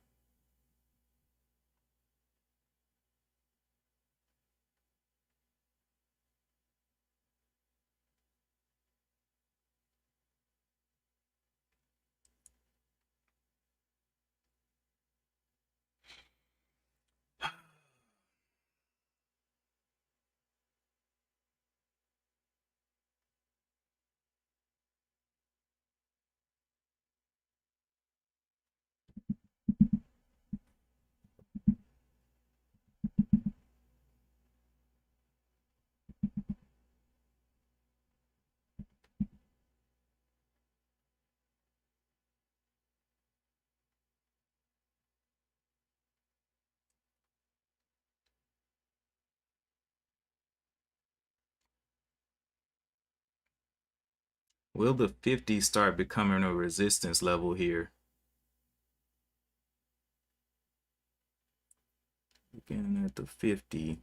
Speaker 1: Will the 50 start becoming a resistance level here? Looking at the 50.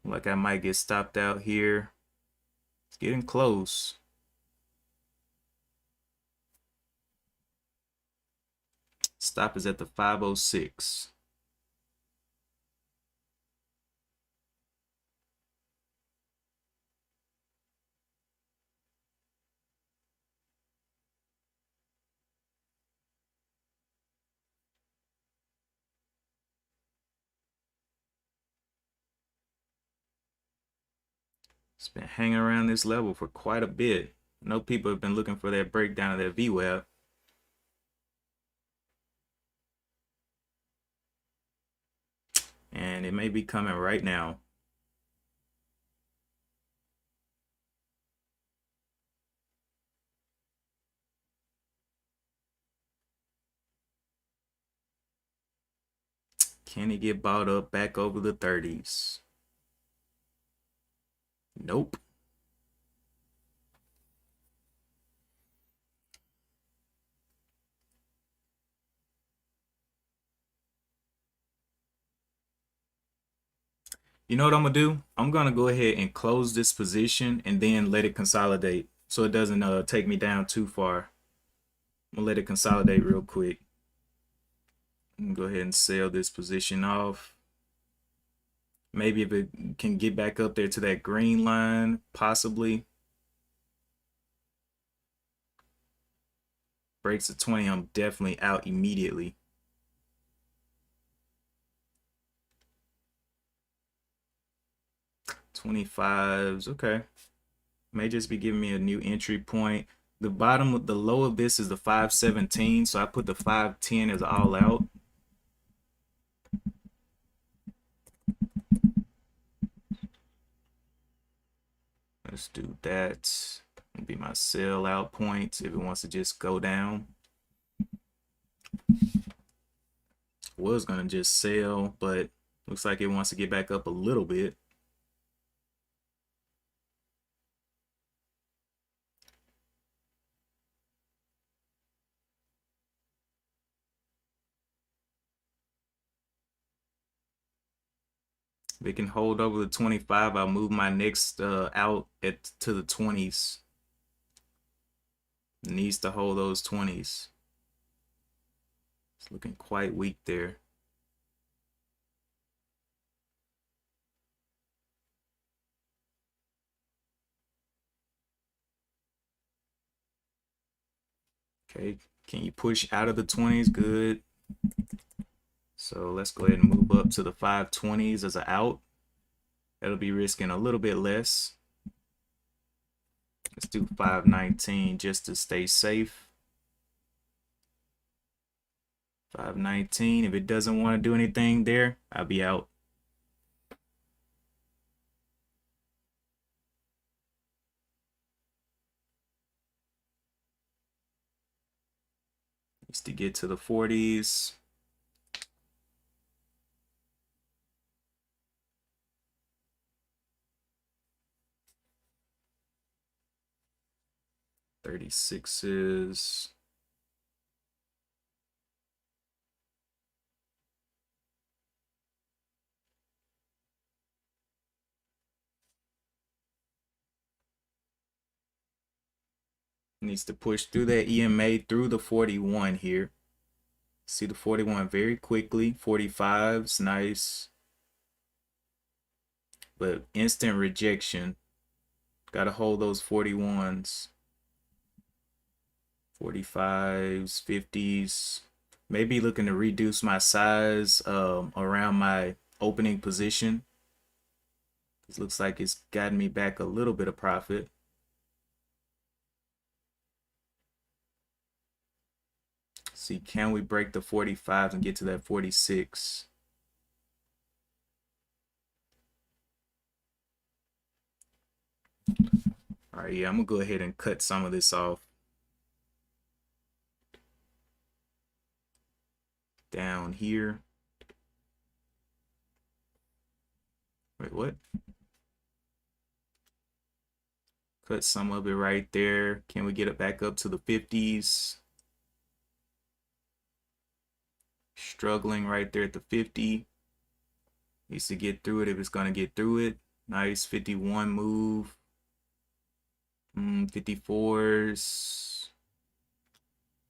Speaker 1: Like I might get stopped out here. It's getting close. Stop is at the 506. It's been hanging around this level for quite a bit. I know people have been looking for that breakdown of that VWAP. And it may be coming right now. Can he get bought up back over the 30s? Nope. You know what I'm gonna do? I'm gonna go ahead and close this position and then let it consolidate so it doesn't take me down too far. I'm gonna let it consolidate real quick. I'm gonna go ahead and sell this position off. Maybe if it can get back up there to that green line, possibly. Breaks the 20, I'm definitely out immediately. $25s, okay. May just be giving me a new entry point. The bottom, the low of this is the 517, so I put the 510 as all out. Let's do that. It'll be my sell out point if it wants to just go down. Was gonna just sell, but looks like it wants to get back up a little bit. If it can hold over the 25, I'll move my next out to the 20s. It needs to hold those 20s. It's looking quite weak there. Okay, can you push out of the 20s? Good. So let's go ahead and move up to the 520s as an out. That'll be risking a little bit less. Let's do 519 just to stay safe. 519. If it doesn't want to do anything there, I'll be out. Needs to get to the 40s. $36s. Needs to push through that EMA through the 41 here. See the 41 very quickly. 45s, nice. But instant rejection. Gotta hold those 41s. 45s, 50s. Maybe looking to reduce my size around my opening position. This looks like it's gotten me back a little bit of profit. See, can we break the 45 and get to that 46? All right, yeah, I'm gonna go ahead and cut some of this off. Down here. Wait, what? Cut some of it right there. Can we get it back up to the 50s? Struggling right there at the 50. Needs to get through it if it's going to get through it. Nice 51 move. 54s.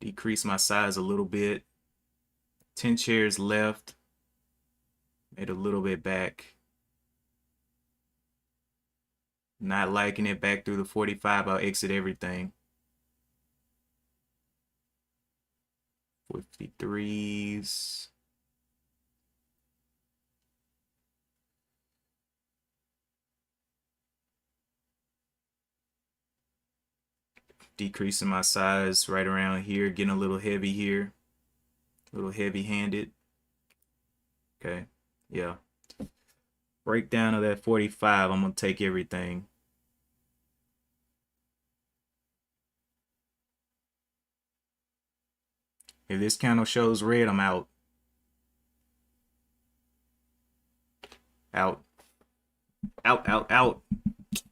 Speaker 1: Decrease my size a little bit. 10 shares left. Made a little bit back. Not liking it back through the 45. I'll exit everything. 53s. Decreasing my size right around here, getting a little heavy here, a little heavy-handed. Okay, yeah. Breakdown of that 45, I'm gonna take everything. If this candle shows red, I'm out. Out. Out, out, out.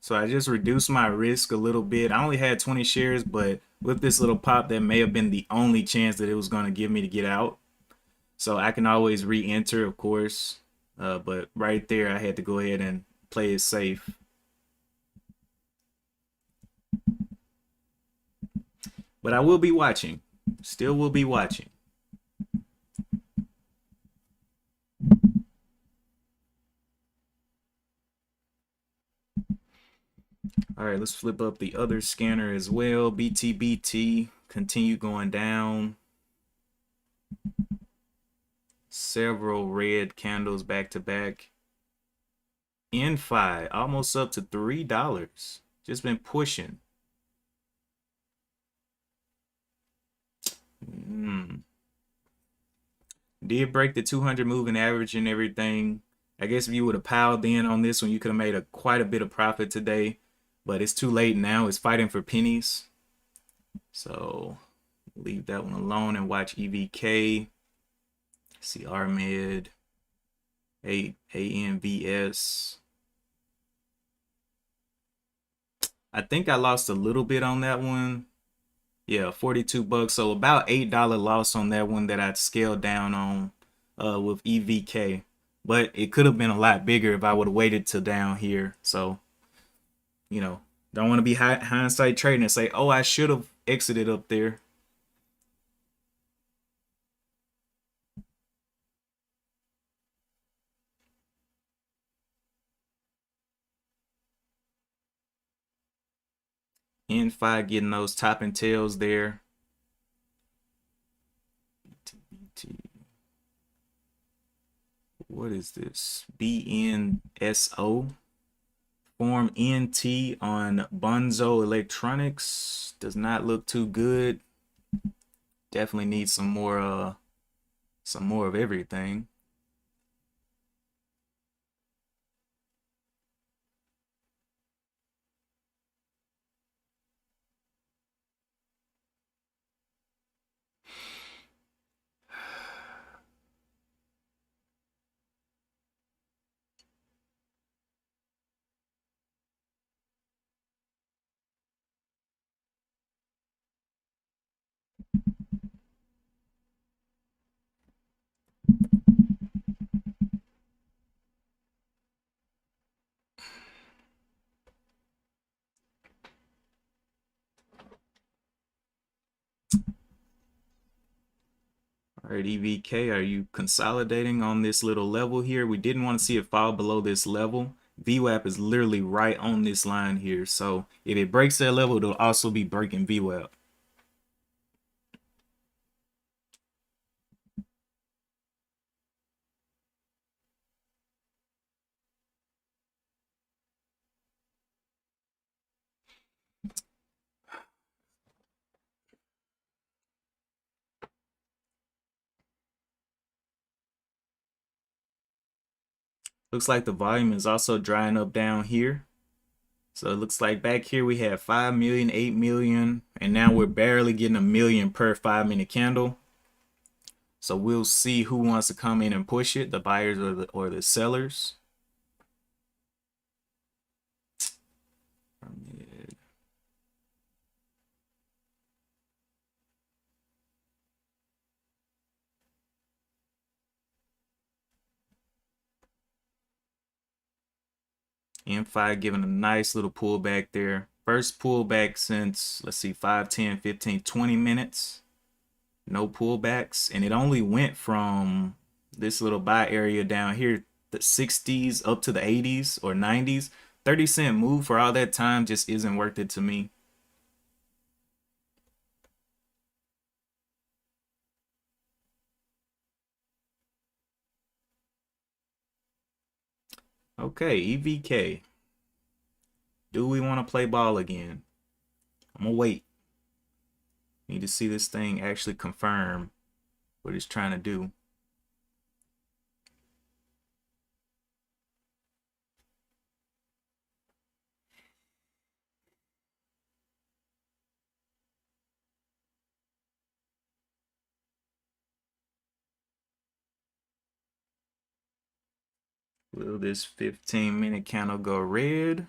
Speaker 1: So I just reduced my risk a little bit. I only had 20 shares, but with this little pop, that may have been the only chance that it was going to give me to get out. So I can always re-enter, of course. But right there, I had to go ahead and play it safe. But I will be watching. Still will be watching. All right, let's flip up the other scanner as well. BTBT, continue going down. Several red candles back to back. N5, almost up to $3. Just been pushing. Did break the 200 moving average and everything. I guess if you would have piled in on this one, you could have made quite a bit of profit today. But it's too late now. It's fighting for pennies. So leave that one alone and watch EVK. See RMed. 8 ANVS. I think I lost a little bit on that one. Yeah, 42 bucks. So about $8 loss on that one that I scaled down on with EVK. But it could have been a lot bigger if I would have waited till down here. So, you know, don't want to be hindsight trading and say, oh, I should have exited up there. N5 getting those top and tails there. What is this? BNSO. Form NT on Bonzo Electronics. Does not look too good. Definitely needs some more of everything. All right, EVK, are you consolidating on this little level here? We didn't want to see it fall below this level. VWAP is literally right on this line here. So if it breaks that level, it'll also be breaking VWAP. Looks like the volume is also drying up down here. So it looks like back here we have 5 million, 8 million, and now we're barely getting a million per 5-minute candle. So we'll see who wants to come in and push it, the buyers or the sellers. M5 giving a nice little pullback there. First pullback since, let's see, 5, 10, 15, 20 minutes. No pullbacks. And it only went from this little buy area down here, the 60s up to the 80s or 90s. 30-cent move for all that time just isn't worth it to me. Okay, EVK. Do we want to play ball again? I'm gonna wait. Need to see this thing actually confirm what it's trying to do. Will this 15-minute candle go red?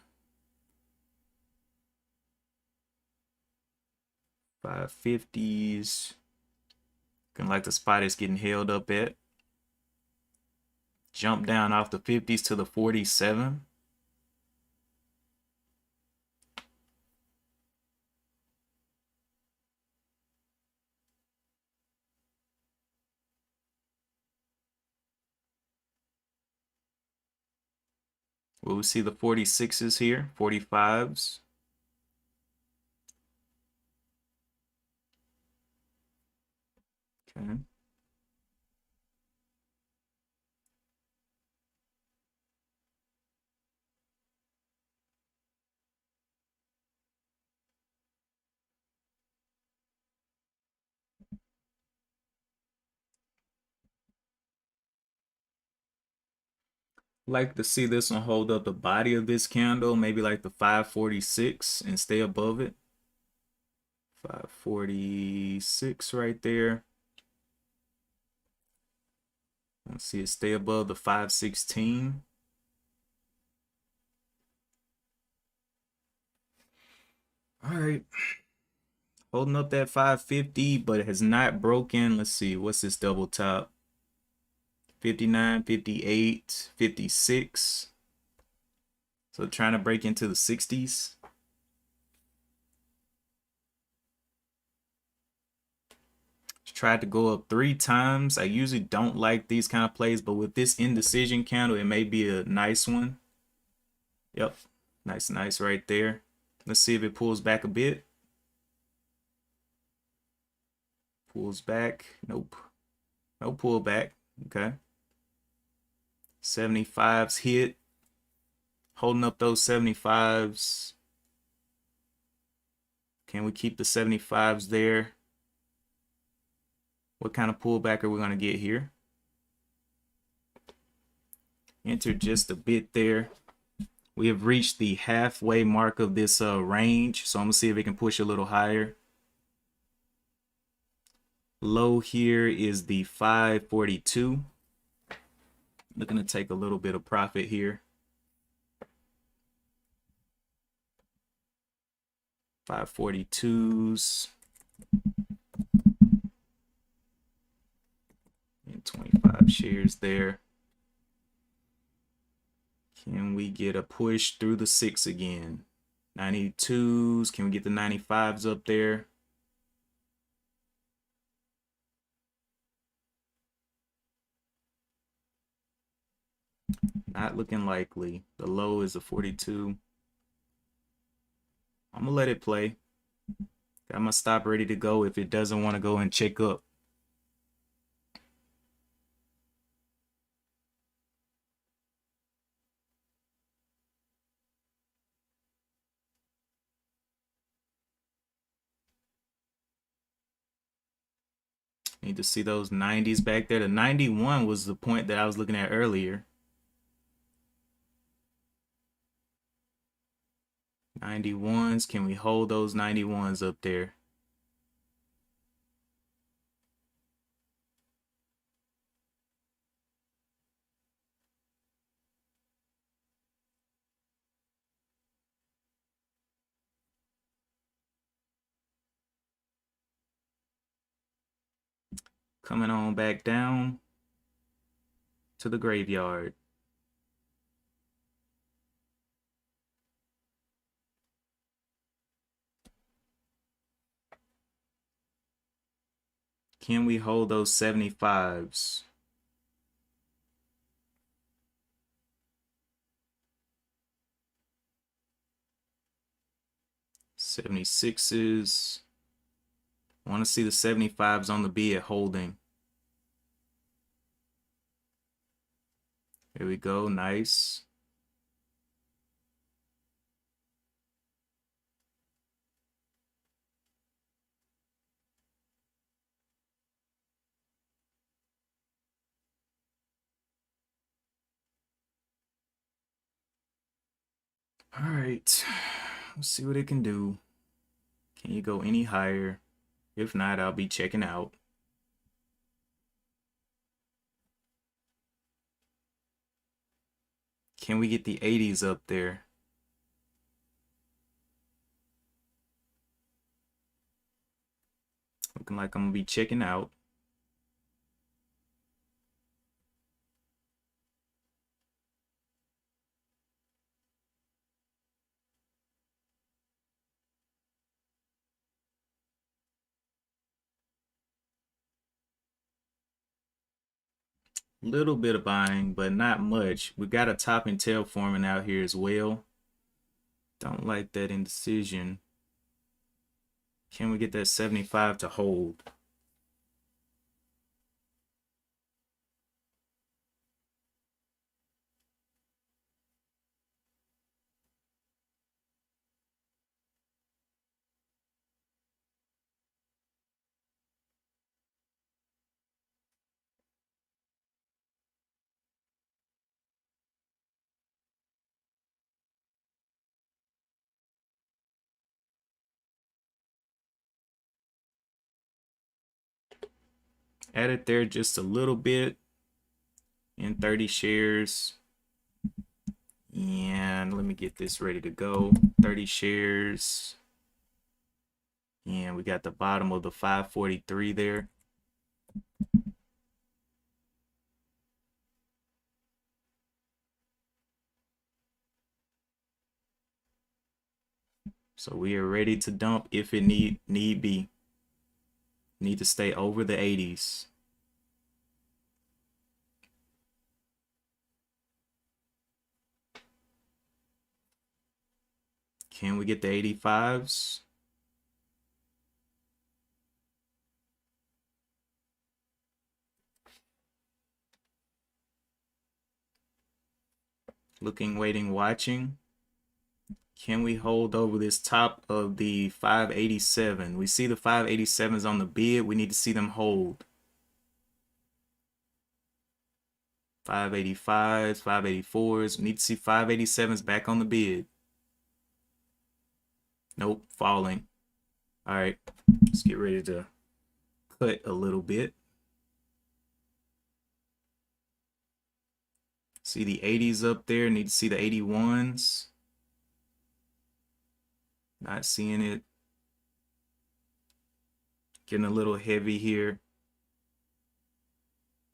Speaker 1: 550s. Looking like the spot is getting held up at. Jump down off the 50s to the 47. Will we see the 46s here? 45s. Okay. Like to see this one hold up the body of this candle, maybe like the 546 and stay above it. 546 right there. Let's see it stay above the 516. All right. Holding up that 550, but it has not broken. Let's see. What's this double top? 59, 58, 56. So trying to break into the 60s. Tried to go up 3 times. I usually don't like these kind of plays, but with this indecision candle, it may be a nice one. Yep. Nice right there. Let's see if it pulls back a bit. Pulls back. Nope. No pullback. Okay. 75s hit. Holding up those 75s. Can we keep the 75s there? What kind of pullback are we going to get here? Enter just a bit there. We have reached the halfway mark of this range, so I'm going to see if it can push a little higher. Low here is the 542. Looking to take a little bit of profit here. 542s. And 25 shares there. Can we get a push through the 6 again? 92s. Can we get the 95s up there? Not looking likely. The low is a 42. I'm going to let it play. Got my stop ready to go if it doesn't want to go and check up. Need to see those 90s back there. The 91 was the point that I was looking at earlier. 91s. Can we hold those 91s up there? Coming on back down to the graveyard. Can we hold those 75s? 76s. I want to see the 75s on the bid holding. Here we go. Nice. All right. Let's see what it can do. Can you go any higher? If not, I'll be checking out. Can we get the 80s up there? Looking like I'm gonna be checking out. Little bit of buying, but not much. We got a top and tail forming out here as well. Don't like that indecision. Can we get that 75 to hold? Add it there just a little bit in 30 shares. And let me get this ready to go. 30 shares. And we got the bottom of the 543 there. So we are ready to dump if it need be. Need to stay over the 80s. Can we get the 85s? Looking, waiting, watching. Can we hold over this top of the 587? We see the 587s on the bid. We need to see them hold. 585s, 584s. We need to see 587s back on the bid. Nope, falling. All right, let's get ready to cut a little bit. See the 80s up there. Need to see the 81s. Not seeing it. Getting a little heavy here.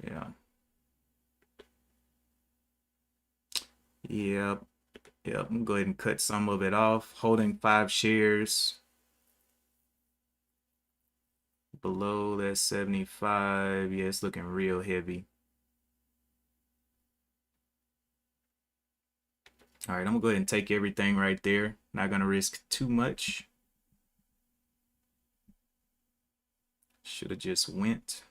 Speaker 1: Yeah. Yep. Yep. I'm gonna go ahead and cut some of it off. Holding 5 shares. Below that 75. Yeah, it's looking real heavy. All right, I'm gonna go ahead and take everything right there. Not gonna risk too much. Should have just went.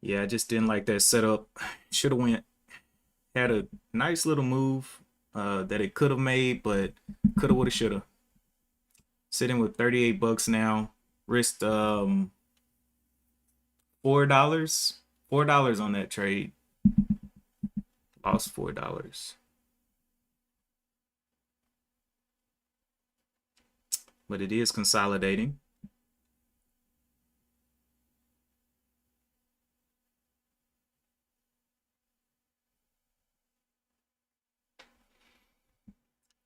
Speaker 1: Yeah, I just didn't like that setup. Should have went. Had a nice little move that it could have made, but coulda, woulda, shoulda. Sitting with 38 bucks now. Risked $4. $4 on that trade. Lost $4. But it is consolidating.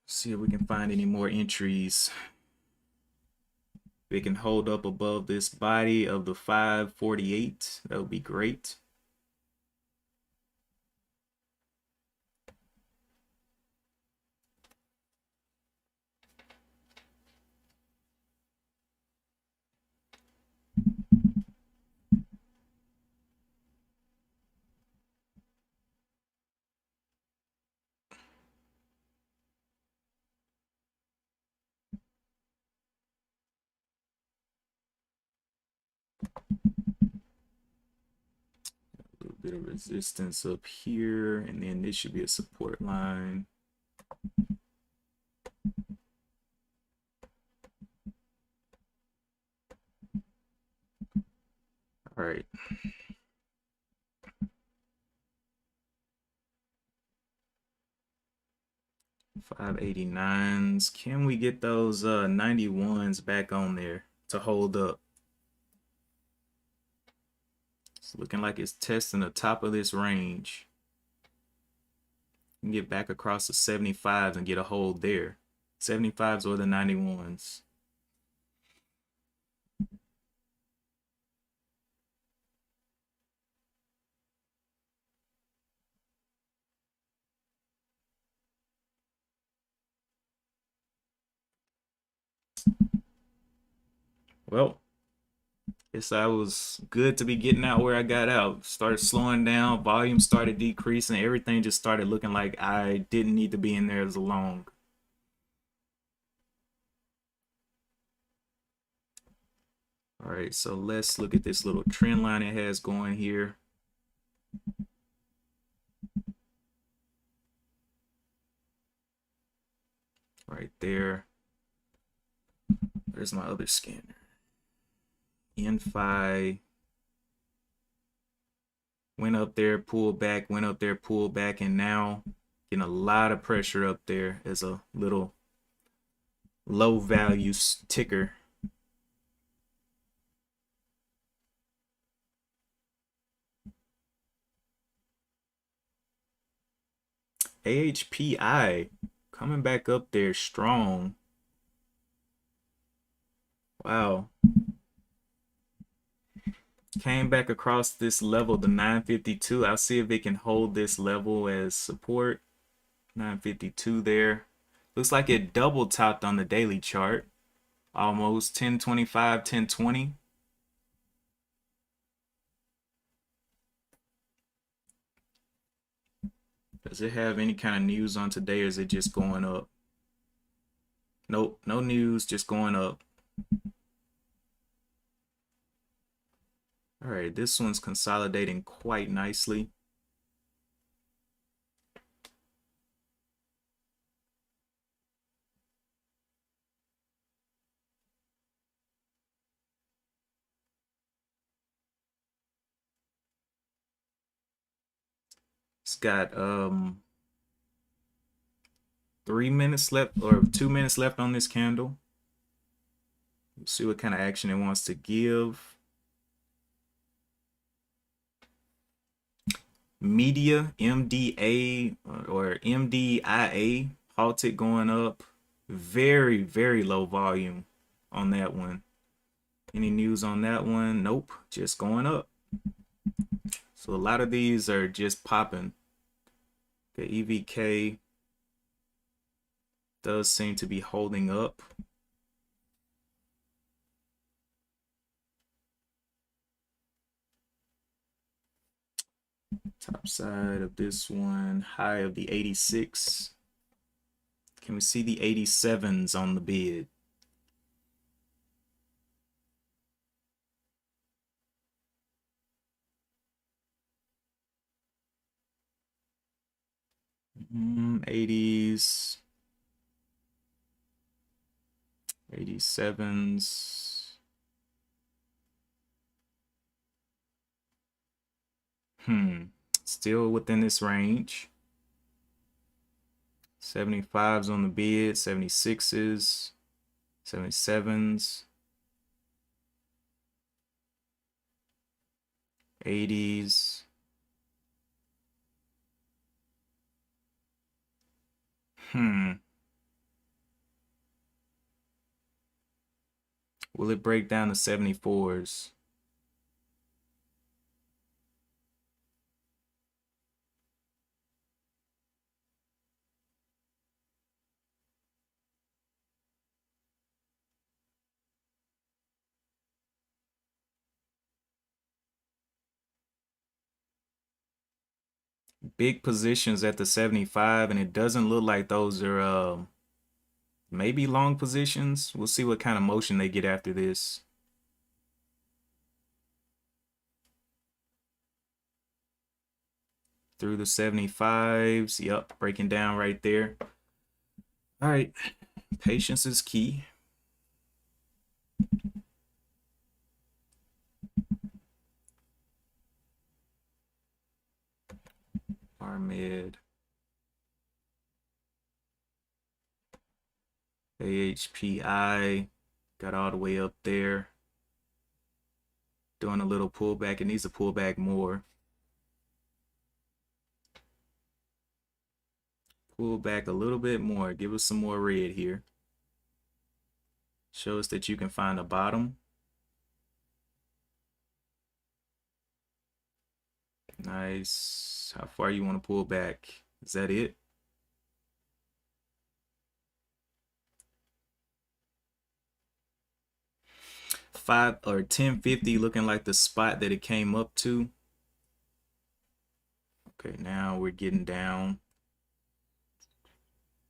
Speaker 1: See if we can find any more entries. They can hold up above this body of the 548. That would be great. bit of resistance up here, and then this should be a support line. All right. $5.89s. Can we get those 91s back on there to hold up? It's looking like it's testing the top of this range. And get back across the 75s and get a hold there. 75s or the 91s. Well, guess I was good to be getting out where I got out. Started slowing down, volume started decreasing, everything just started looking like I didn't need to be in there as long. All right, so let's look at this little trend line it has going here. Right there. There's my other scanner. NFI went up there, pulled back, went up there, pulled back, and now getting a lot of pressure up there as a little low value ticker. AHPI coming back up there strong. Wow. Came back across this level, the 952. I'll see if it can hold this level as support. 952 there. Looks like it double topped on the daily chart. Almost 1025, 1020. Does it have any kind of news on today, or is it just going up? Nope, no news, just going up. All right, this one's consolidating quite nicely. It's got 3 minutes left, or 2 minutes left on this candle. We'll see what kind of action it wants to give. Media, MDA or MDIA, halted going up. Very, very low volume on that one. Any news on that one? Nope, just going up. So a lot of these are just popping. The EVK does seem to be holding up. Top side of this one, high of the 86. Can we see the 87s on the bid? Mm, 80s, 87s. Still within this range. 75s on the bid, 76s, 77s, 80s. Will it break down to 74s? Big positions at the 75, and it doesn't look like those are maybe long positions. We'll see what kind of motion they get after this. through the 75s. Yep, breaking down right there. All right, patience is key. RMed, AHPI, got all the way up there. Doing a little pullback. It needs to pull back more. Pull back a little bit more. Give us some more red here. Show us that you can find a bottom. Nice. How far you want to pull back? Is that it? Five or 1050 looking like the spot that it came up to. Okay, now we're getting down.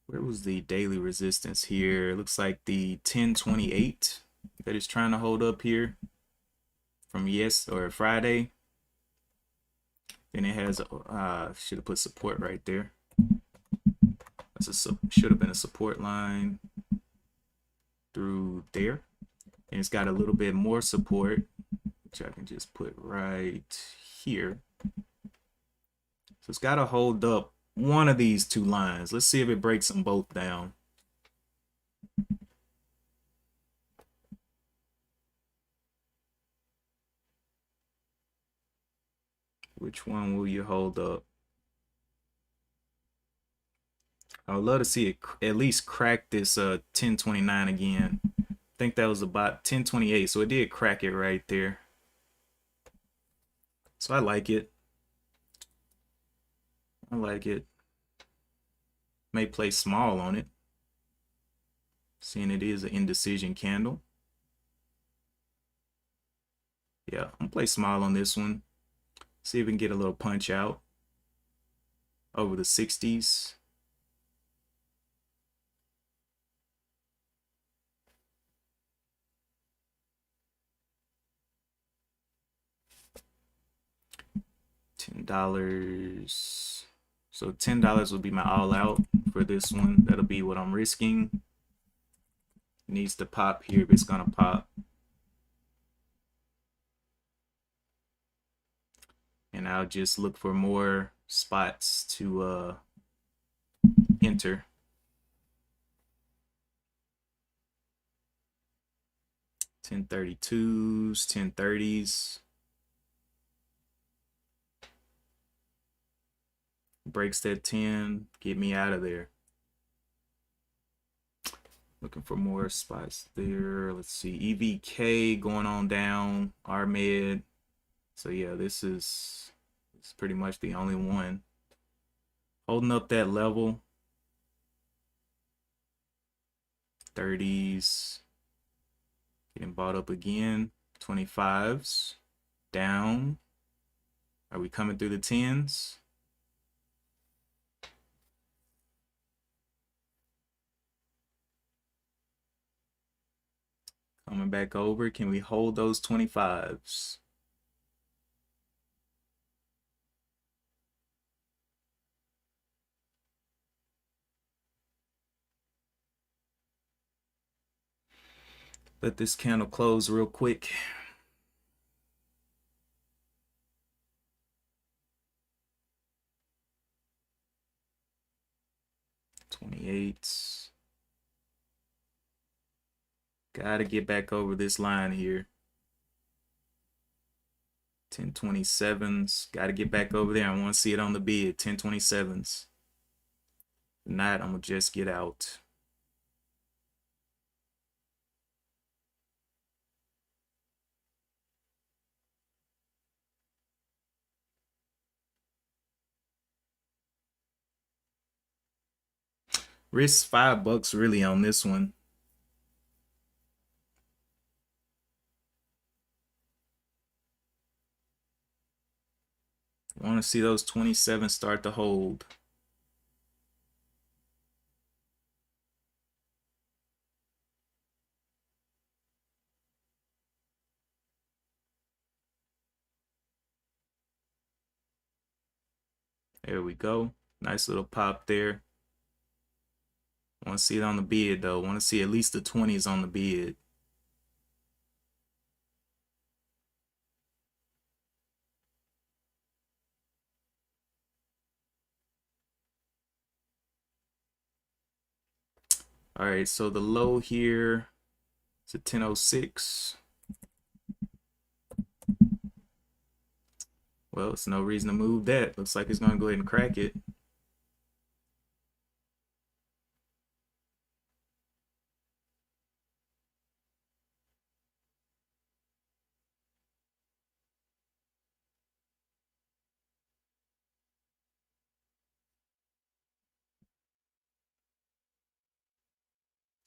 Speaker 1: Where was the daily resistance here? It looks like the 1028 that is trying to hold up here from Friday. Then it has should have put support right there. Should have been a support line through there. And it's got a little bit more support, which I can just put right here. So it's got to hold up one of these two lines. Let's see if it breaks them both down. Which one will you hold up? I would love to see it at least crack this 1029 again. I think that was about 1028, so it did crack it right there. So I like it. I like it. May play small on it, seeing it is an indecision candle. Yeah, I'm gonna play small on this one. See if we can get a little punch out over the 60s. $10. So $10 will be my all out for this one. That'll be what I'm risking. It needs to pop here if it's gonna pop. And I'll just look for more spots to enter. $10.32s, $10.30s. Breaks that 10, get me out of there. Looking for more spots there. Let's see, EVK going on down, RMed. So yeah, this is pretty much the only one holding up that level. 30s getting bought up again. 25s down. Are we coming through the 10s? Coming back over. Can we hold those 25s? Let this candle close real quick. $28s. Gotta get back over this line here. 1027s. Gotta get back over there. I want to see it on the bid. 1027s. If not, I'm gonna just get out. Risk $5 really on this one. I want to see those 27 start to hold. There we go. Nice little pop there. Want to see it on the bid though. Want to see at least the 20s on the bid. All right, so the low here is a 10.06. Well, it's no reason to move that. Looks like it's going to go ahead and crack it.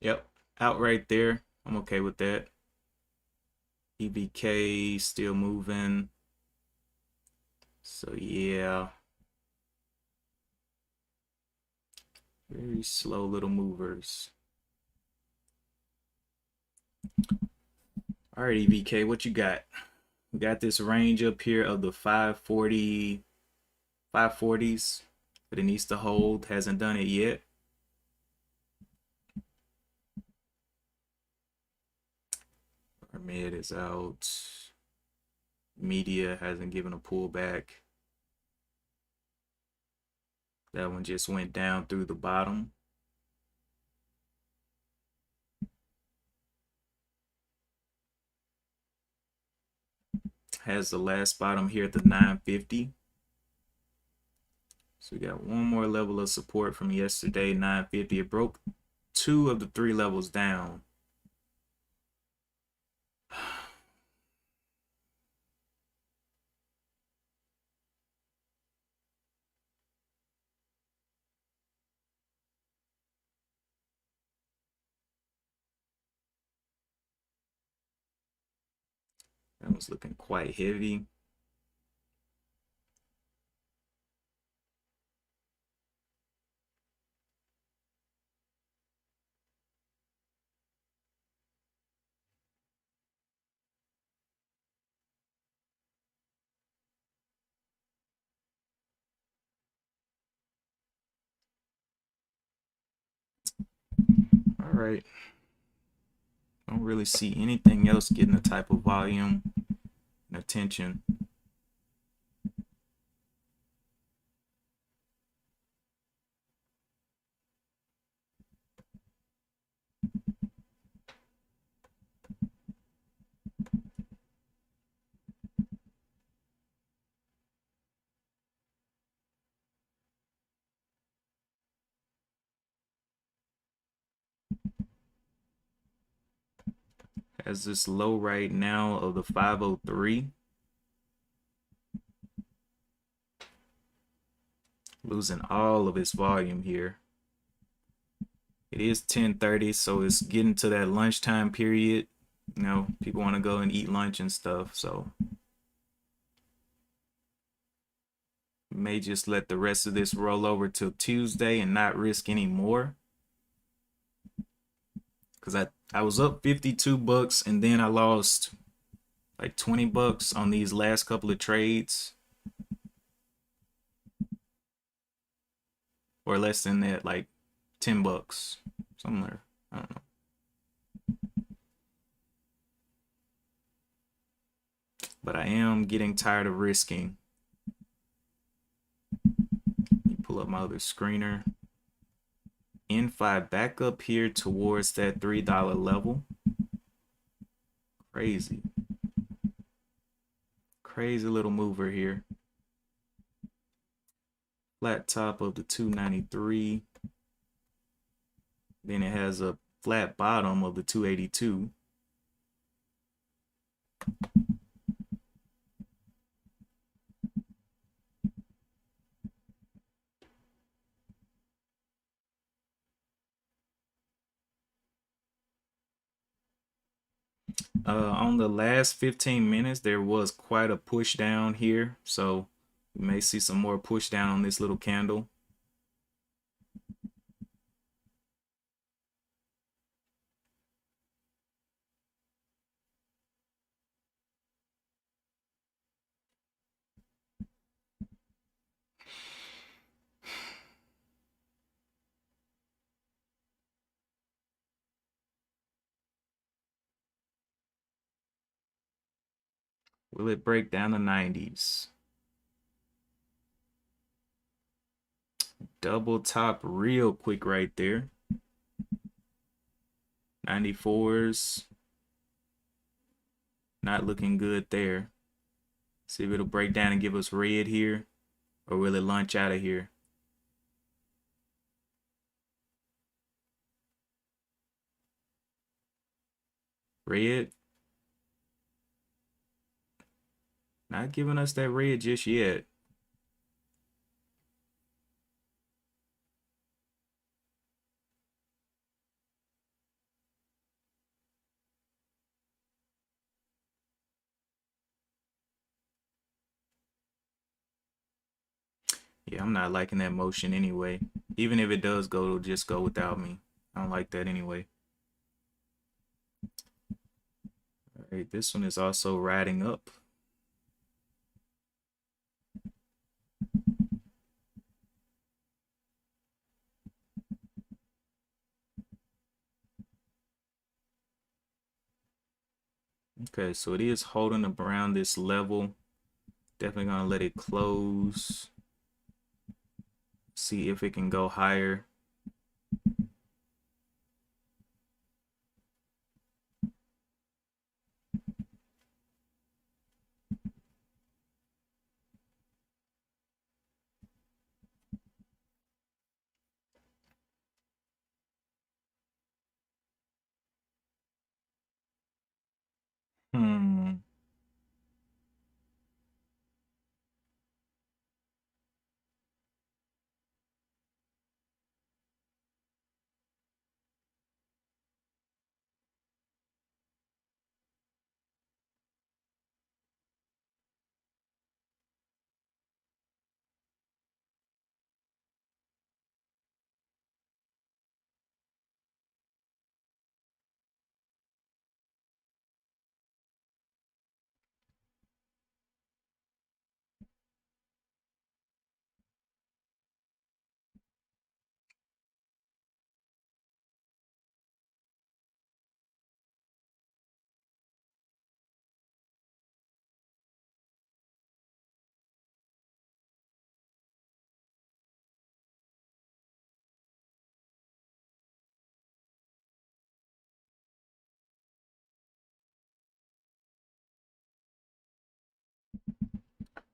Speaker 1: Yep, out right there. I'm okay with that. EVK still moving. So yeah, very slow little movers. All right, EVK, what you got? We got this range up here of the 540, 540s, but it needs to hold. Hasn't done it yet. Our mid is out. Media hasn't given a pullback. That one just went down through the bottom. Has the last bottom here at the 950. So we got one more level of support from yesterday, 950. It broke 2 of the 3 levels down. That was looking quite heavy. All right. Don't really see anything else getting the type of volume and attention. Has this low right now of the 503. Losing all of its volume here. It is 10:30, so it's getting to that lunchtime period. You know, people want to go and eat lunch and stuff, so may just let the rest of this roll over till Tuesday and not risk any more. Because I was up 52 bucks and then I lost like 20 bucks on these last couple of trades. Or less than that, like 10 bucks. Somewhere. I don't know. But I am getting tired of risking. Let me pull up my other screener. N5 back up here towards that $3 level. Crazy. Crazy little mover here. Flat top of the 293. Then it has a flat bottom of the 282. On the last 15 minutes, there was quite a push down here. So we may see some more push down on this little candle. Will it break down the 90s? Double top real quick right there. 94s. Not looking good there. See if it'll break down and give us red here. Or will it launch out of here? Red. Not giving us that red just yet. Yeah, I'm not liking that motion anyway. Even if it does go, it'll just go without me. I don't like that anyway. All right, this one is also riding up. Okay, so it is holding around this level. Definitely gonna let it close. See if it can go higher. Hmm.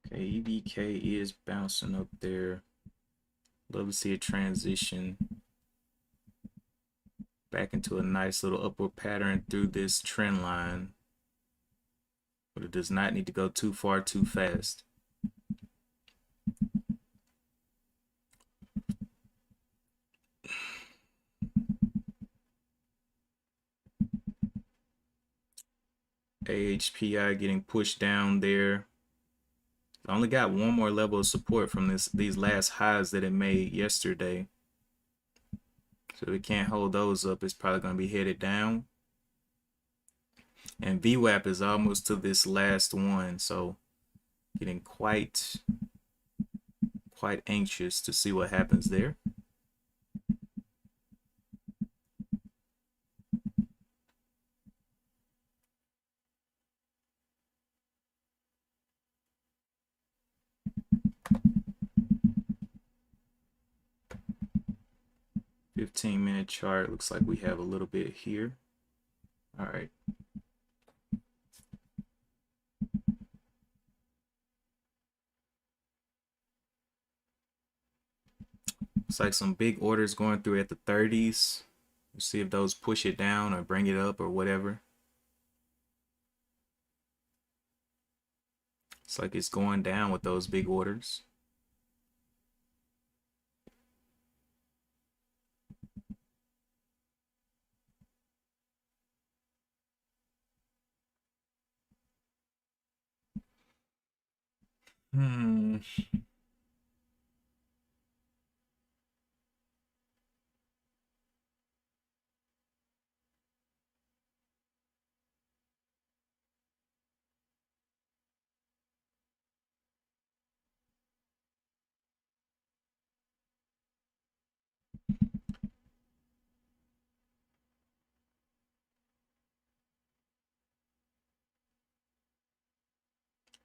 Speaker 1: Okay, EVK is bouncing up there. Love to see a transition back into a nice little upward pattern through this trend line. But it does not need to go too far too fast. AHPI getting pushed down there. I only got one more level of support from these last highs that it made yesterday. So if it can't hold those up, it's probably going to be headed down. And VWAP is almost to this last one, so getting quite anxious to see what happens there. $15-minute chart, looks like we have a little bit here. All right. Looks like some big orders going through at the 30s. We'll see if those push it down or bring it up or whatever. It's like it's going down with those big orders. Hmm.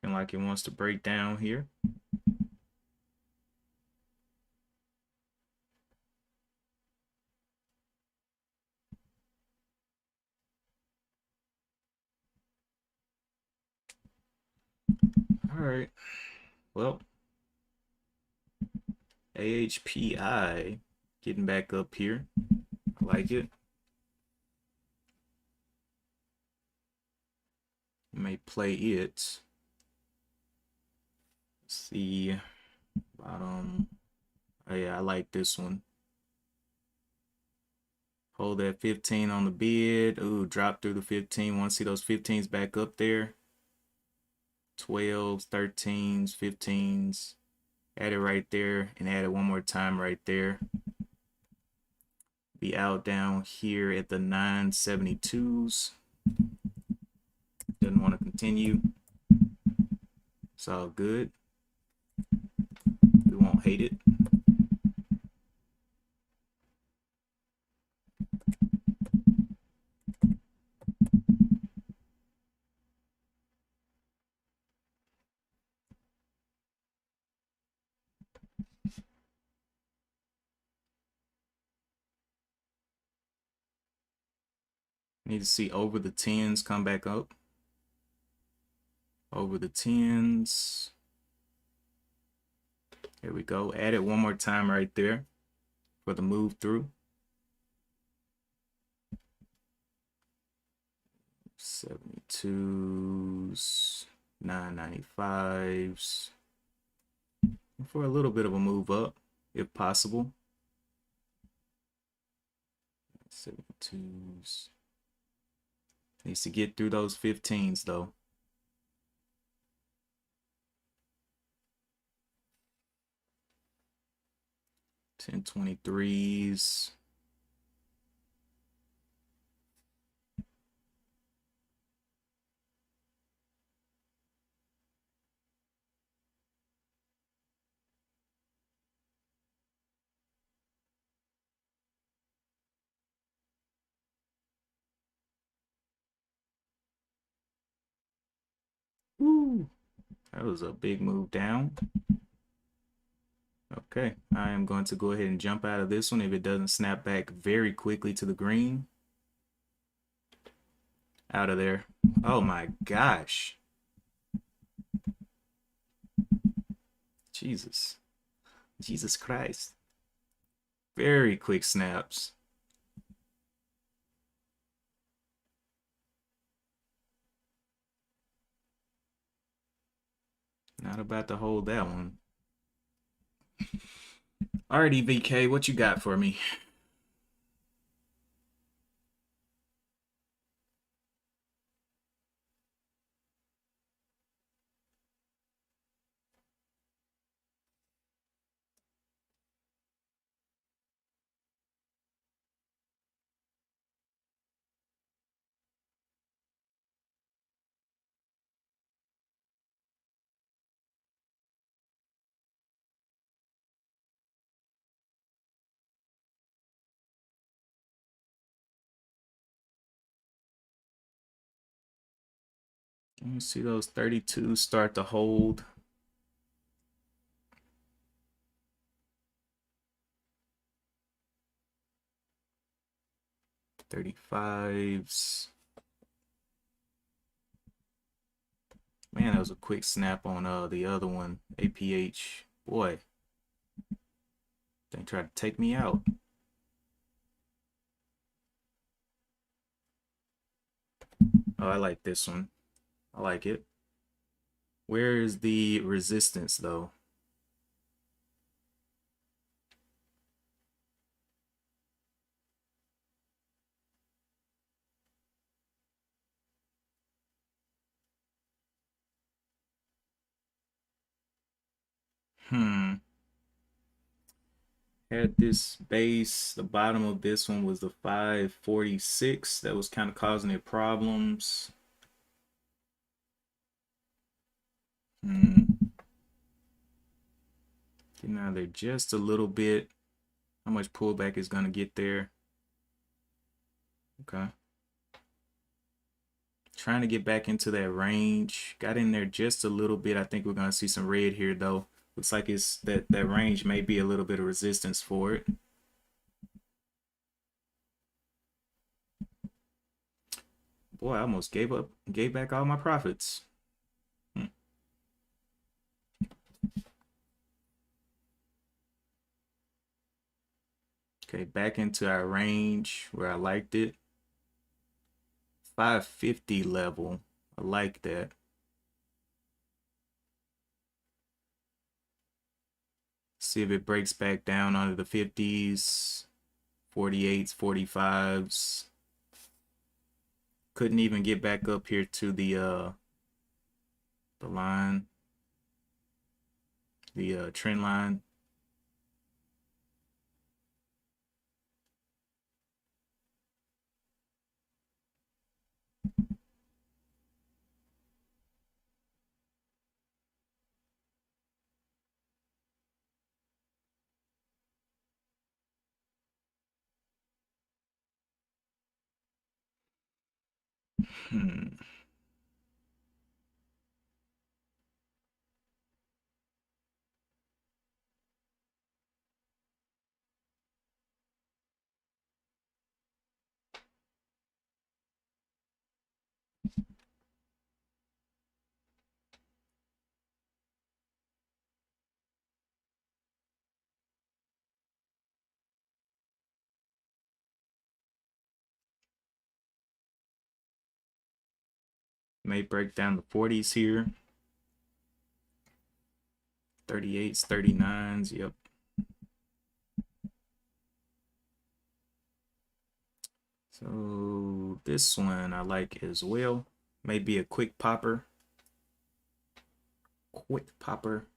Speaker 1: Looking like it wants to break down here. All right. Well, AHPI getting back up here. I like it. May play it. Let's see. Bottom. Oh yeah, I like this one. Hold that 15 on the bid. Ooh, drop through the 15. Want to see those 15s back up there. 12s, 13s, 15s. Add it right there and add it one more time right there. Be out down here at the 972s. Doesn't want to continue. It's all good. We won't hate it. Need to see over the 10s come back up. Over the 10s. Here we go. Add it one more time right there for the move through. 72s, 995s. For a little bit of a move up, if possible. 72s. Needs to get through those 15s though. 1023s. Ooh, that was a big move down. Okay, I am going to go ahead and jump out of this one if it doesn't snap back very quickly to the green. Out of there. Oh my gosh. Jesus. Jesus Christ. Very quick snaps. Not about to hold that one. Alrighty, VK, what you got for me? You see those 32 start to hold. $35s. Man, that was a quick snap on the other one. APH. Boy. They tried to take me out. Oh, I like this one. I like it. Where is the resistance though? Had this base, the bottom of this one was the 546. That was kind of causing it problems. Getting out of there just a little bit. How much pullback is going to get there? Okay. Trying to get back into that range. Got in there just a little bit. I think we're gonna see some red here though. Looks like it's that range may be a little bit of resistance for it. Boy, I almost gave back all my profits. Okay, back into our range where I liked it. 550 level. I like that. See if it breaks back down under the 50s, 48s, 45s. Couldn't even get back up here to the line, the trend line. Hmm. May break down the 40s here. 38s, 39s, yep. So this one I like as well. Maybe a quick popper. Quick popper.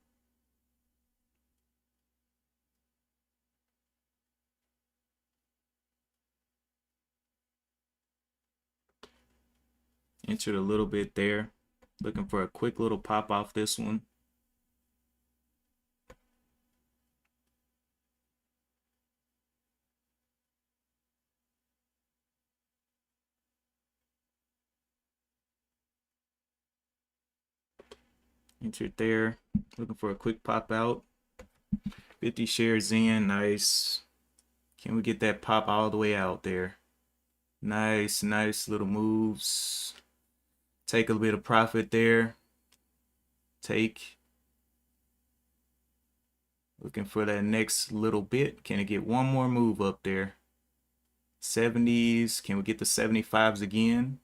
Speaker 1: Entered a little bit there. Looking for a quick little pop off this one. Entered there. Looking for a quick pop out. 50 shares in. Nice. Can we get that pop all the way out there? Nice, nice little moves. Take a bit of profit there. Take. Looking for that next little bit. Can it get one more move up there? 70s. Can we get the 75s again?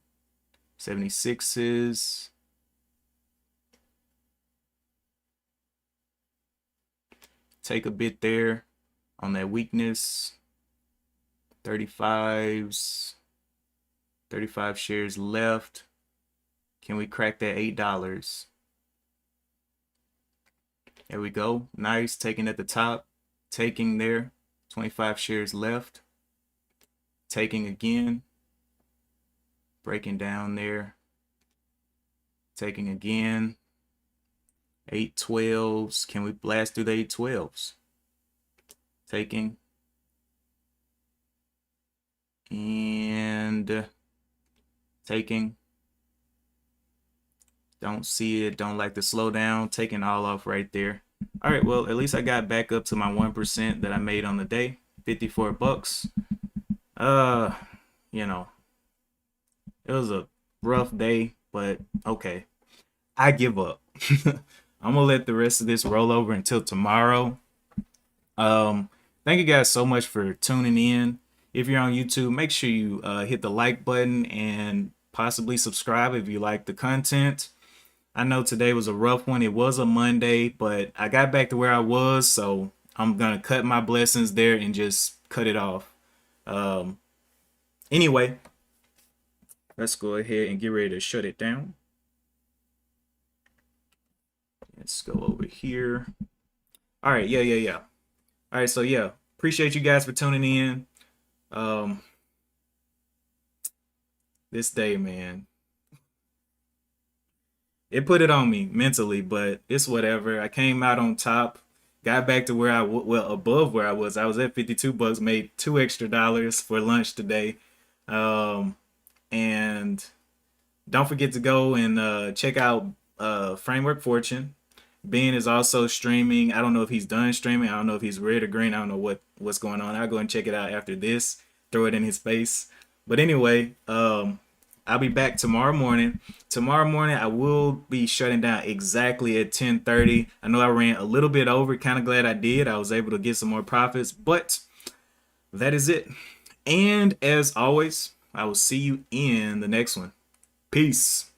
Speaker 1: 76s. Take a bit there on that weakness. 35s. 35 shares left. Can we crack that $8? There we go. Nice. Taking at the top. Taking there. 25 shares left. Taking again. Breaking down there. Taking again. 812s. Can we blast through the 812s? Taking. And taking. Don't see it. Don't like the slowdown. Taking all off right there. All right, well, at least I got back up to my 1% that I made on the day. 54 bucks. You know, it was a rough day, but okay. I give up. I'm gonna let the rest of this roll over until tomorrow. Thank you guys so much for tuning in. If you're on YouTube, make sure you hit the like button and possibly subscribe if you like the content. I know today was a rough one. It was a Monday, but I got back to where I was, so I'm gonna cut my blessings there and just cut it off. Anyway, let's go ahead and get ready to shut it down. Let's go over here. All right, yeah. All right, so yeah, appreciate you guys for tuning in. This day, man, it put it on me mentally, but it's whatever. I came out on top, got back to where well, above where I was. I was at 52 bucks, made $2 extra for lunch today. And Don't forget to go and check out Framework Fortune. Ben is also streaming. I don't know if he's done streaming. I don't know if he's red or green. I don't know what's going on. I'll go and check it out after this. Throw it in his face. But anyway, I'll be back tomorrow morning. Tomorrow morning I will be shutting down exactly at 10:30. I know I ran a little bit over. Kind of glad I did. I was able to get some more profits, but that is it. And as always, I will see you in the next one. Peace.